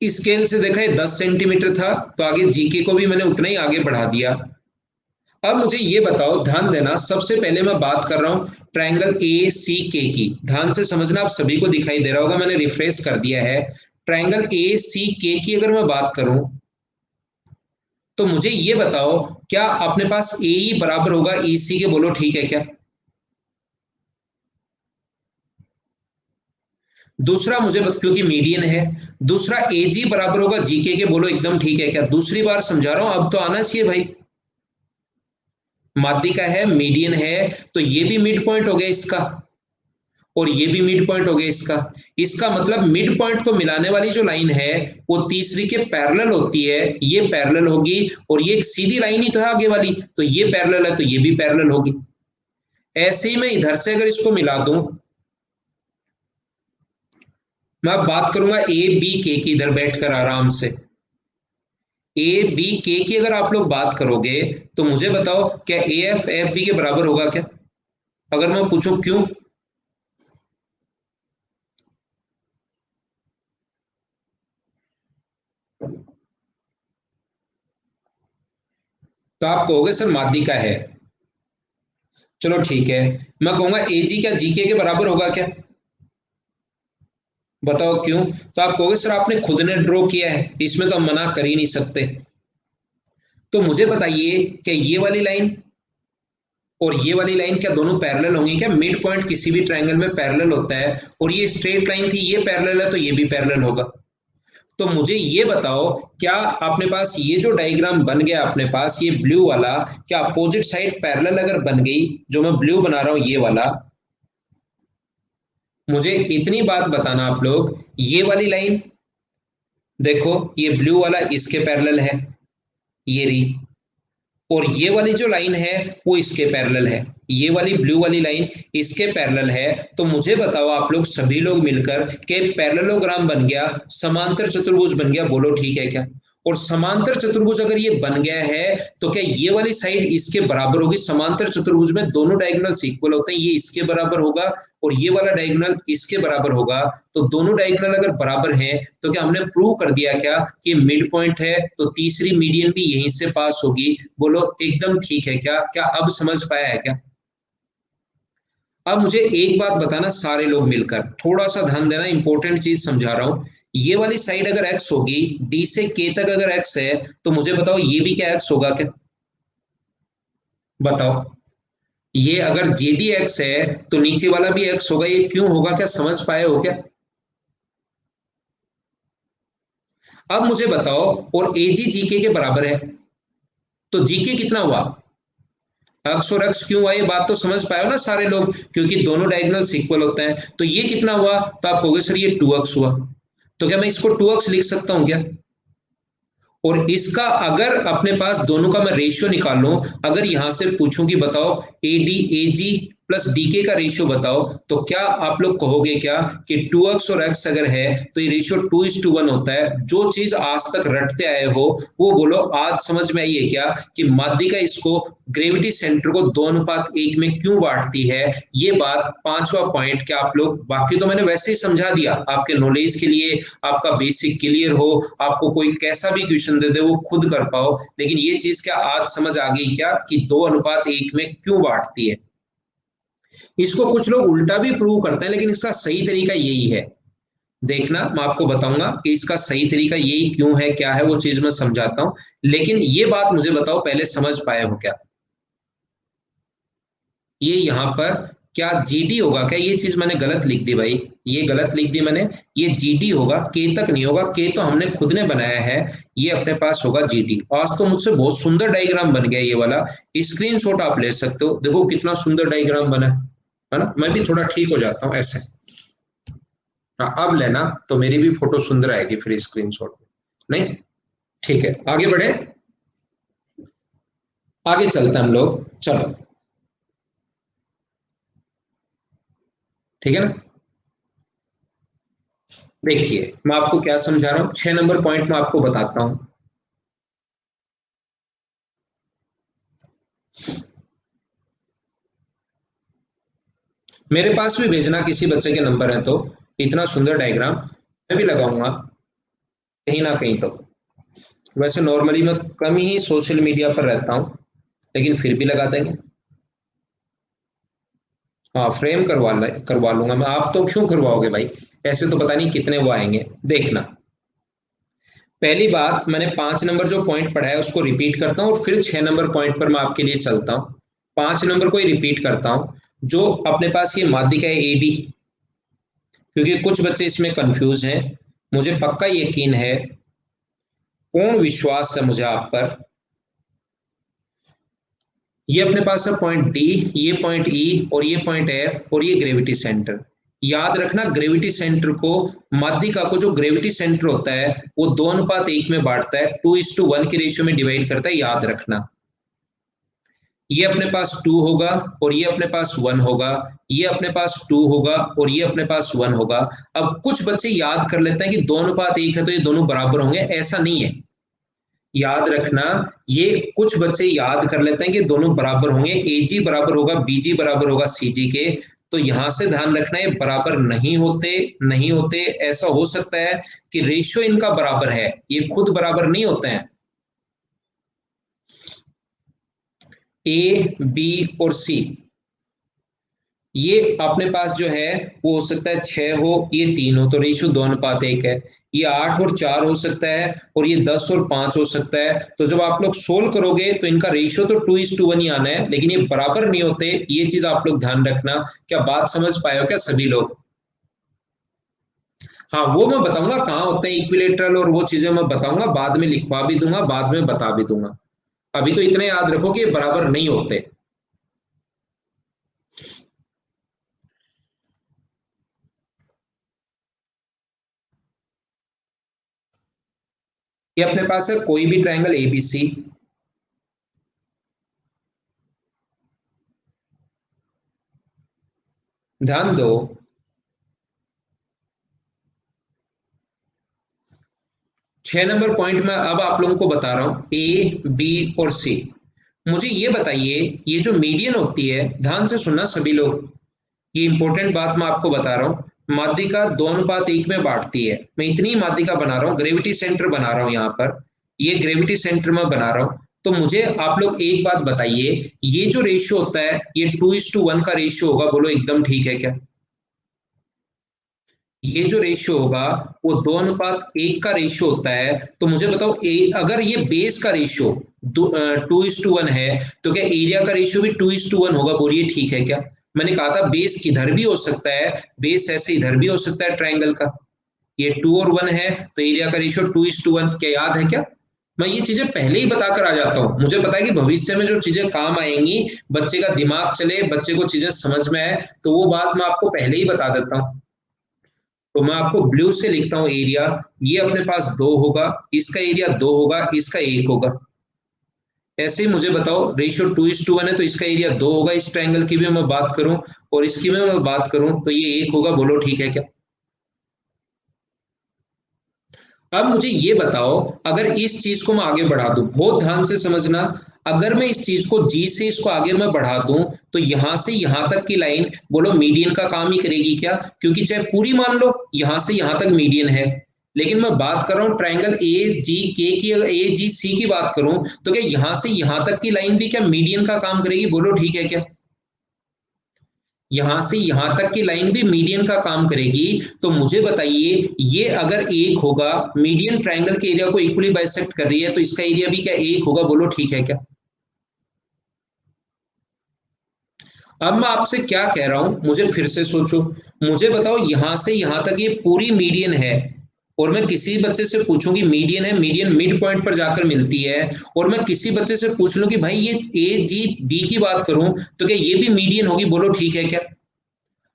स्केल से देखा है 10 सेंटीमीटर था, तो आगे जीके को भी मैंने उतना ही आगे बढ़ा दिया। अब मुझे ये बताओ, ध्यान देना, सबसे पहले मैं बात कर रहा हूं ट्रायंगल ए सी के की, ध्यान से समझना, आप सभी को दिखाई दे रहा होगा, मैंने रिफ्रेश कर दिया है। ट्रायंगल ए सी के की अगर मैं बात करूं, तो मुझे ये बताओ, क्या अपने पास ए ई बराबर होगा ई सी के? बोलो ठीक है क्या? दूसरा मुझे क्योंकि मीडियन है, दूसरा ए जी बराबर होगा जीके के? बोलो एकदम ठीक है क्या? दूसरी बार समझा रहा हूं, अब तो आना चाहिए भाई। माध्यिका है, मीडियन है, तो ये भी मिड पॉइंट हो गया इसका, और ये भी मिड पॉइंट हो गया इसका। इसका मतलब मिड पॉइंट को मिलाने वाली जो लाइन है वो तीसरी के पैरेलल होती है, ये पैरेलल होगी, और ये एक सीधी लाइन ही तो है आगे वाली, तो ये पैरेलल है तो ये भी पैरेलल होगी। ऐसे ही मैं इधर से अगर इसको मिला दूं, मैं अब बात करूंगा ए बी के की, इधर बैठकर आराम से ए बी के की अगर आप लोग बात करोगे तो मुझे बताओ क्या ए एफ बी के बराबर होगा क्या? अगर मैं पूछूं क्यों, तो आप कहोगे सर माध्यिका है। चलो ठीक है, मैं कहूंगा ए जी क्या जीके के बराबर होगा क्या? बताओ क्यों? तो आप कहोगे सर आपने खुद ने ड्रॉ किया है, इसमें तो हम मना कर ही नहीं सकते। तो मुझे बताइए कि ये वाली लाइन और ये वाली लाइन क्या दोनों पैरेलल होंगी क्या? मिड पॉइंट किसी भी ट्रायंगल में पैरेलल होता है, और ये स्ट्रेट लाइन थी, ये पैरेलल है तो ये भी पैरेलल होगा। तो मुझे ये बताओ, क्या अपने पास ये जो डायग्राम बन गया अपने पास ये ब्लू वाला, क्या अपोजिट साइड पैरेलल अगर बन गई, जो मैं ब्लू बना रहा हूं ये वाला, मुझे इतनी बात बताना आप लोग, ये वाली लाइन देखो, ये ब्लू वाला इसके पैरेलल है, ये रही, और ये वाली जो लाइन है वो इसके पैरेलल है, ये वाली ब्लू वाली लाइन इसके पैरेलल है। तो मुझे बताओ आप लोग सभी लोग मिलकर के पैरेललोग्राम बन गया, समांतर चतुर्भुज बन गया, बोलो ठीक है क्या? और समांतर चतुर्भुज अगर ये बन गया है तो क्या ये वाली साइड इसके बराबर होगी? समांतर चतुर्भुज में दोनों डायगोनल्स इक्वल होते हैं, ये इसके बराबर होगा और ये वाला डायगोनल इसके बराबर होगा। तो दोनों डायगोनल अगर बराबर हैं तो क्या हमने प्रूव कर दिया क्या कि मिड पॉइंट है, तो तीसरी मीडियन भी यहीं से पास होगी? बोलो एकदम ठीक है क्या? क्या अब समझ पाया है क्या? अब मुझे एक बात बताना सारे लोग मिलकर, थोड़ा सा ध्यान देना, इंपॉर्टेंट चीज समझा रहा हूं। ये वाली साइड अगर एक्स होगी, डी से के तक अगर एक्स है, तो मुझे बताओ ये भी क्या एक्स होगा क्या? बताओ, ये अगर जी डी एक्स है तो नीचे वाला भी एक्स होगा, ये क्यों होगा? क्या समझ पाए हो क्या? अब मुझे बताओ, और ए जी जी के बराबर है, तो जी के कितना हुआ? एक्स और एक्स क्यों हुआ, ये बात तो समझ पाए हो ना सारे लोग, क्योंकि दोनों डायगोनल्स इक्वल होते हैं। तो ये कितना हुआ? तो आप कहोगे सर ये 2x हुआ। तो क्या मैं इसको 2x लिख सकता हूं क्या? और इसका अगर अपने पास दोनों का मैं रेशियो निकाल लूं, अगर यहां से पूछूं कि बताओ A D A G plus D के का रेशियो बताओ, तो क्या आप लोग कहोगे क्या कि 2x और x अगर है तो ये रेशियो 2:1 होता है? जो चीज आज तक रटते आए हो वो बोलो आज समझ में आई है क्या, कि माध्यिका इसको ग्रेविटी सेंटर को 2:1 में क्यों बांटती है? ये बात पांचवा पॉइंट, क्या आप लोग, बाकी तो मैंने वैसे ही समझा दिया आपके नॉलेज के लिए, आपका बेसिक क्लियर हो, आपको कोई कैसा भी क्वेश्चन दे दे वो खुद कर पाओ, लेकिन ये चीज क्या आज समझ आ गई क्या कि 2:1 में क्यों बांटती है? इसको कुछ लोग उल्टा भी प्रूव करते हैं, लेकिन इसका सही तरीका यही है। देखना मैं आपको बताऊंगा कि इसका सही तरीका यही क्यों है, क्या है वो चीज मैं समझाता हूं, लेकिन ये बात मुझे बताओ पहले समझ पाए हो क्या? ये यहां पर क्या जीडी होगा क्या? ये चीज मैंने गलत लिख दी भाई, ये गलत लिख दी मैंने, ये जीडी होगा, के तक नहीं होगा, के तो हमने खुद ने बनाया है, ये अपने पास होगा जीडी। आज तो मुझसे बहुत सुंदर डायग्राम बन गया ये वाला, स्क्रीनशॉट आप ले सकते हो, देखो कितना सुंदर डायग्राम बना है ना? मैं भी थोड़ा ठीक हो जाता हूँ ऐसे। हाँ अब लेना तो मेरी भी फोटो सुंदर आएगी फिर स्क्रीनशॉट में, नहीं? ठीक है आगे बढ़े, आगे चलते हैं हम लोग, चलो ठीक है ना? देखिए मैं आपको क्या समझा रहा हूं, 6 नंबर पॉइंट में आपको बताता हूं। मेरे पास भी भेजना किसी बच्चे के नंबर है तो, इतना सुंदर डायग्राम मैं भी लगाऊंगा कहीं ना कहीं तो। वैसे नॉर्मली मैं कम ही सोशल मीडिया पर रहता हूँ, लेकिन फिर भी लगा देंगे। हाँ फ्रेम करवा लूंगा मैं, आप तो क्यों करवाओगे भाई? ऐसे तो पता नहीं कितने वो आएंगे, देखना। पहली बात, मैंने 5 नंबर जो पॉइंट पढ़ा है उसको रिपीट करता हूँ और फिर 6 नंबर पॉइंट पर मैं आपके लिए चलता हूँ। 5 नंबर को ही रिपीट करता हूँ, जो अपने पास ये माध्यिका है एडी, क्योंकि कुछ बच्चे इसमें कंफ्यूज हैं, मुझे पक्का यकीन है, पूर्ण विश्वास है मुझे आप पर, ये अपने पास है पॉइंट डी, ये पॉइंट ई, और ये पॉइंट एफ, और ये ग्रेविटी सेंटर। याद रखना ग्रेविटी सेंटर को, माध्यिका को जो ग्रेविटी सेंटर होता है वो 2:1 में बांटता है, 2:1 की रेशियो में डिवाइड करता है, याद रखना। ये अपने पास 2 होगा और ये अपने पास 1 होगा, ये अपने पास 2 होगा और ये अपने पास 1 होगा। अब कुछ बच्चे याद कर लेते हैं कि 2:1 है तो ये दोनों बराबर होंगे, ऐसा नहीं है। याद रखना, ये कुछ बच्चे याद कर लेते हैं कि दोनों बराबर होंगे, ए जी बराबर होगा बी जी बराबर होगा सी जी के। तो यहां से ध्यान रखना, ये बराबर नहीं होते, नहीं होते। ऐसा हो सकता है कि रेशियो इनका बराबर है, ये खुद बराबर नहीं होते हैं। ए बी और सी, ये अपने पास जो है वो हो सकता है 6 हो, ये 3 हो, तो रेशियो 2:1 है। ये 8 और 4 हो सकता है, और ये 10 और 5 हो सकता है। तो जब आप लोग सोल्व करोगे तो इनका रेशियो तो 2:1 ही आना है, लेकिन ये बराबर नहीं होते, ये चीज आप लोग ध्यान रखना। क्या बात समझ पाए हो क्या सभी लोग? हाँ, वो मैं बताऊंगा कहाँ होते हैं इक्विलेटरल, और वो चीजें मैं बताऊंगा, बाद में लिखवा भी दूंगा, बाद में बता भी दूंगा। अभी तो इतने याद रखो कि ये बराबर नहीं होते। ये अपने पास है कोई भी ट्रायंगल एबीसी। ध्यान दो, 6 नंबर पॉइंट में अब आप लोगों को बता रहा हूं, ए बी और सी। मुझे ये बताइए, ये जो मीडियन होती है, ध्यान से सुनना सभी लोग, ये इंपॉर्टेंट बात मैं आपको बता रहा हूं। माध्यिका 2:1 में बांटती है, मैं इतनी माध्यिका बना रहा हूं, ग्रेविटी सेंटर बना रहा हूं यहाँ पर, ये ग्रेविटी सेंटर में बना रहा हूं। तो मुझे आप लोग एक बात बताइए, ये जो रेशियो होता है ये 2:1 का रेशियो होगा, बोलो एकदम ठीक है क्या? ये जो रेशियो होगा वो 2:1 का रेशियो होता है। तो मुझे बताओ, अगर ये बेस का रेशियो 2:1 है, तो क्या एरिया का रेशियो भी 2:1 होगा? बोलिए ठीक है क्या? मैंने कहा था बेस किधर भी हो सकता है, बेस ऐसे इधर भी हो सकता है ट्राइंगल का। ये 2 और 1 है तो एरिया का रेशियो 2:1, क्या याद है क्या? मैं ये चीजें पहले ही बताकर आ जाता हूँ, मुझे पता है कि भविष्य में जो चीजें काम आएंगी, बच्चे का दिमाग चले, बच्चे को चीजें समझ में आए, तो वो बात मैं आपको पहले ही बता देता हूँ। तो मैं आपको ब्लू से लिखता हूं एरिया, ये अपने पास 2 होगा, इसका एरिया 2 होगा, इसका 1 होगा। ऐसे ही मुझे बताओ, रेशियो 2:1 है तो इसका एरिया 2 होगा, इस ट्रायंगल की भी मैं बात करूं और इसकी भी मैं बात करूं तो ये 1 होगा, बोलो ठीक है क्या? अब मुझे ये बताओ, अगर इस चीज को मैं आगे बढ़ा दूं, बहुत ध्यान से समझना, अगर मैं इस चीज को जी से इसको आगे मैं बढ़ा दूं, तो यहां से यहां तक की लाइन, बोलो मीडियन का काम ही करेगी क्या? क्योंकि चाहे पूरी मान लो यहां से यहां तक मीडियन है, लेकिन मैं बात कर रहा हूं ट्रायंगल ए जी के की, अगर ए जी सी की बात करूं, तो क्या यहां से यहां तक की लाइन भी क्या मीडियन का काम करेगी? बोलो ठीक है क्या? यहां से यहां तक की लाइन भी मीडियन का काम करेगी। तो मुझे बताइए, ये अगर 1 होगा, मीडियन ट्रायंगल के एरिया को इक्वली बाइसेक्ट कर रही है, तो इसका एरिया भी क्या 1 होगा? बोलो ठीक है क्या? अब मैं आपसे क्या कह रहा हूं, मुझे फिर से सोचो। मुझे बताओ, यहां से यहां तक ये पूरी मीडियन है, और मैं किसी बच्चे से पूछूं कि मीडियन है, मीडियन मिड पॉइंट पर जाकर मिलती है, और मैं किसी बच्चे से पूछ लूं कि भाई ये ए जी बी की बात करूं, तो क्या ये भी मीडियन होगी? बोलो ठीक है क्या?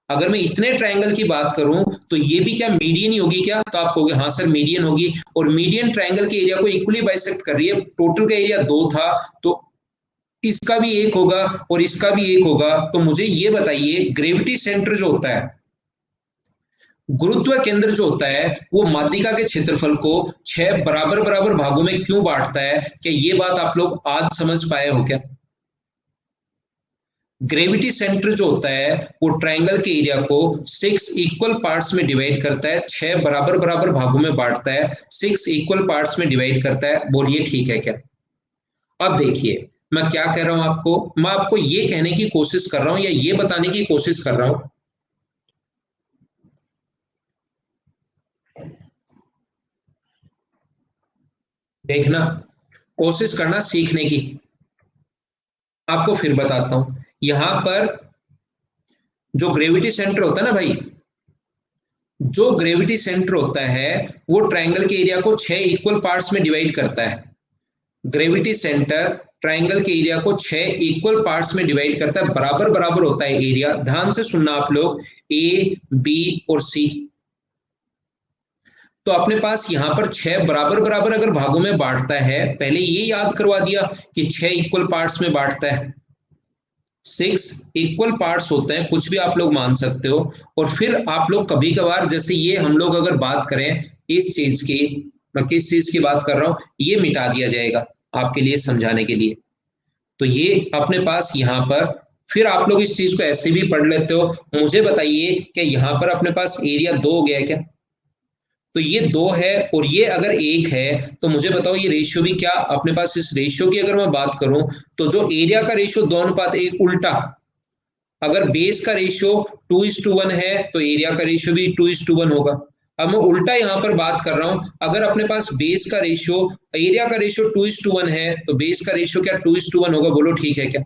अगर मैं इतने ट्रायंगल की बात करूं तो ये भी क्या मीडियन ही होगी क्या? तो आप कहोगे हाँ सर मीडियन होगी, और मीडियन ट्रायंगल के एरिया को इक्वली बाइसेक्ट कर रही है, टोटल का एरिया 2 था, तो इसका भी 1 होगा और इसका भी 1 होगा। तो मुझे ये बताइए, ग्रेविटी सेंटर जो होता है, गुरुत्व केंद्र जो होता है, वो माध्यिका के क्षेत्रफल को 6 बराबर बराबर भागों में क्यों बांटता है? क्या ये बात आप लोग आज समझ पाए हो क्या? ग्रेविटी सेंटर जो होता है वो ट्रायंगल के एरिया को 6 इक्वल पार्ट्स में डिवाइड करता है, 6 बराबर बराबर भागों में बांटता है, 6 इक्वल पार्ट्स में डिवाइड करता है। बोलिए ठीक है क्या? अब देखिए, मैं क्या कह रहा हूं आपको, मैं आपको ये कहने की कोशिश कर रहा हूं, या ये बताने की कोशिश कर रहा हूं, देखना, कोशिश करना सीखने की। आपको फिर बताता हूं, यहां पर जो ग्रेविटी सेंटर होता है ना भाई, जो ग्रेविटी सेंटर होता है वो ट्रायंगल के एरिया को 6 इक्वल पार्ट्स में डिवाइड करता है। ग्रेविटी सेंटर ट्राइंगल के एरिया को 6 इक्वल पार्ट्स में डिवाइड करता है, बराबर बराबर होता है एरिया। ध्यान से सुनना आप लोग, ए, बी और सी। तो अपने पास यहां पर 6 बराबर बराबर अगर भागों में बांटता है, पहले ये याद करवा दिया कि 6 इक्वल पार्ट्स में बांटता है, 6 इक्वल पार्ट्स होते हैं, कुछ भी आप लोग मान सकते हो। और फिर आप लोग कभी कभार, जैसे ये हम लोग अगर बात करें इस चीज की, मैं किस चीज की बात कर रहा हूं, ये मिटा दिया जाएगा आपके लिए समझाने के लिए। तो ये अपने पास यहाँ पर, फिर आप लोग इस चीज को ऐसे भी पढ़ लेते हो। मुझे बताइए कि यहाँ पर अपने पास एरिया 2 हो गया है क्या? तो ये 2 है और ये अगर 1 है, तो मुझे बताओ ये रेशियो भी क्या अपने पास, इस रेशियो की अगर मैं बात करूं, तो जो एरिया का रेशियो 2:1, उल्टा, अगर बेस का रेशियो 2:1 है तो एरिया का रेशियो भी 2:1 होगा। अब मैं उल्टा यहां पर बात कर रहा हूं, अगर अपने पास बेस का रेशियो, एरिया का रेशियो 2:1 है तो बेस का रेशियो क्या 2:1 होगा? बोलो ठीक है क्या?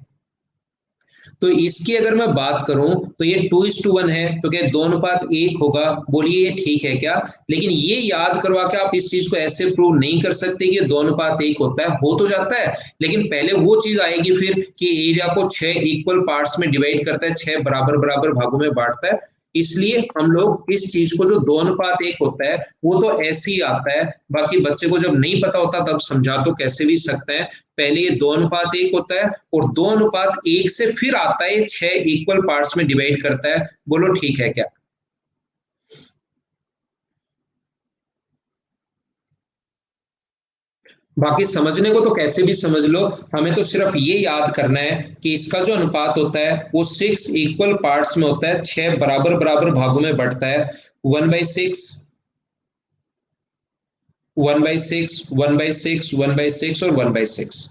तो इसकी अगर मैं बात करूं तो ये 2:1 है, तो क्या 2:1 होगा? बोलिए ठीक है क्या? लेकिन ये याद करवा के आप इस चीज को ऐसे प्रूव नहीं कर सकते कि 2:1 होता है। हो तो जाता है, लेकिन पहले वो चीज आएगी फिर कि एरिया को 6 इक्वल पार्ट्स में डिवाइड करता है, 6 बराबर बराबर भागों में बांटता है। इसलिए हम लोग इस चीज को, जो 2:1 होता है, वो तो ऐसे ही आता है। बाकी बच्चे को जब नहीं पता होता तब समझा तो कैसे भी सकते हैं। पहले ये 2:1 होता है और 2:1 से फिर आता है 6 इक्वल पार्ट्स में डिवाइड करता है। बोलो ठीक है क्या? बाकी समझने को तो कैसे भी समझ लो, हमें तो सिर्फ ये याद करना है कि इसका जो अनुपात होता है वो 6 इक्वल पार्ट्स में होता है, 6 बराबर बराबर भागों में बढ़ता है। 1/6, 1/6, 1/6, 1/6 और 1/6।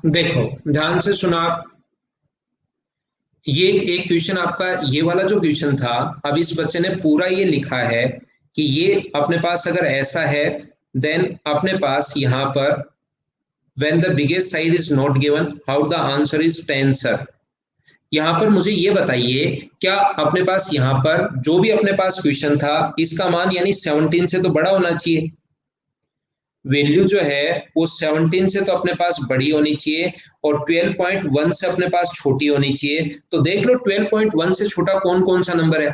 देखो ध्यान से सुना आप, ये एक क्वेश्चन आपका, ये वाला जो क्वेश्चन था, अब इस बच्चे ने पूरा ये लिखा है कि ये अपने पास अगर ऐसा है, देन अपने पास यहां पर when the biggest side is not given how the answer is 10 sir। यहां पर मुझे ये बताइए, क्या अपने पास यहां पर जो भी अपने पास क्वेश्चन था, इसका मान यानी 17 से तो बड़ा होना चाहिए, वैल्यू जो है वो 17 से तो अपने पास बड़ी होनी चाहिए और 12.1 से अपने पास छोटी होनी चाहिए। तो देख लो 12.1 से छोटा कौन कौन सा नंबर है?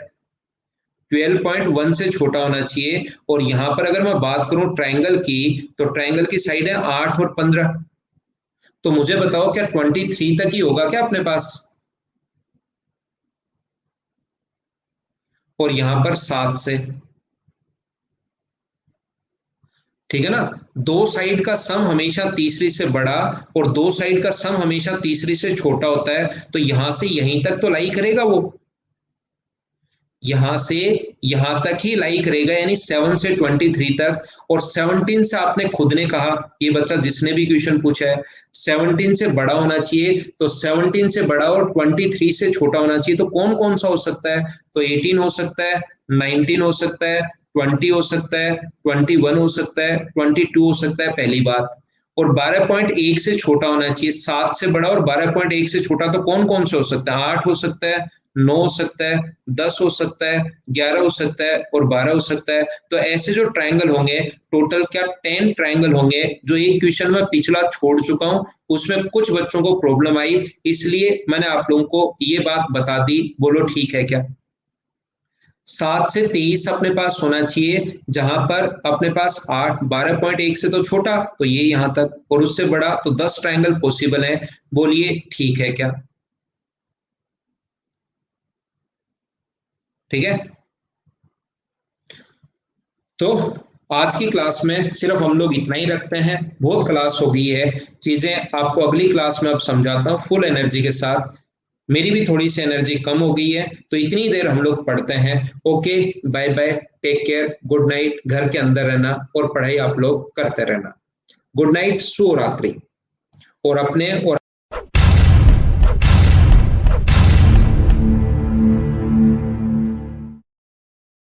12.1 से छोटा होना चाहिए। और यहां पर अगर मैं बात करूं ट्राइंगल की, तो ट्राइंगल की साइड है 8 और 15। तो मुझे बताओ क्या 23 तक ही होगा क्या अपने पास? और यहां पर 7 से, ठीक है ना? दो साइड का सम हमेशा तीसरी से बड़ा और दो साइड का सम हमेशा तीसरी से छोटा होता है। तो यहां से यहीं तक तो लाई करेगा वो, यहां से यहां तक ही लाई करेगा, यानी 7 से 23 तक। और 17 से आपने खुद ने कहा, ये बच्चा जिसने भी क्वेश्चन पूछा है, 17 से बड़ा होना चाहिए। तो 17 से बड़ा और 23 से छोटा होना चाहिए। तो कौन कौन सा हो सकता है? तो 18 हो सकता है, 19 हो सकता है, 20 हो सकता है, 21 हो सकता है, 22 हो सकता है, पहली बात। और 12.1 से छोटा होना चाहिए। 7 से बड़ा और 12.1 से छोटा तो कौन कौन से हो सकता है? 8 हो सकता है, 9 हो सकता है, 10 हो सकता है, 11 हो सकता है और 12 हो सकता है। तो ऐसे जो ट्राइंगल होंगे, टोटल क्या 10 ट्राइंगल होंगे। जो एक क्वेश्चन में पिछला छोड़ चुका हूं, उसमें कुछ बच्चों को प्रॉब्लम आई, इसलिए मैंने आप लोगों को ये बात बता दी। बोलो ठीक है क्या? 7 से 23 अपने पास होना चाहिए, जहां पर अपने पास 8, 12.1 से तो छोटा तो ये यहां तक, और उससे बड़ा तो 10 ट्राइंगल पॉसिबल है। बोलिए ठीक है क्या? ठीक है। तो आज की क्लास में सिर्फ हम लोग इतना ही रखते हैं, बहुत क्लास हो गई है, चीजें आपको अगली क्लास में अब समझाता हूँ फुल एनर्जी के साथ। मेरी भी थोड़ी सी एनर्जी कम हो गई है, तो इतनी देर हम लोग पढ़ते हैं। Okay, bye bye, take care, good night, घर के अंदर रहना और पढ़ाई आप लोग करते रहना। गुड नाइट, शुभ रात्रि। और अपने और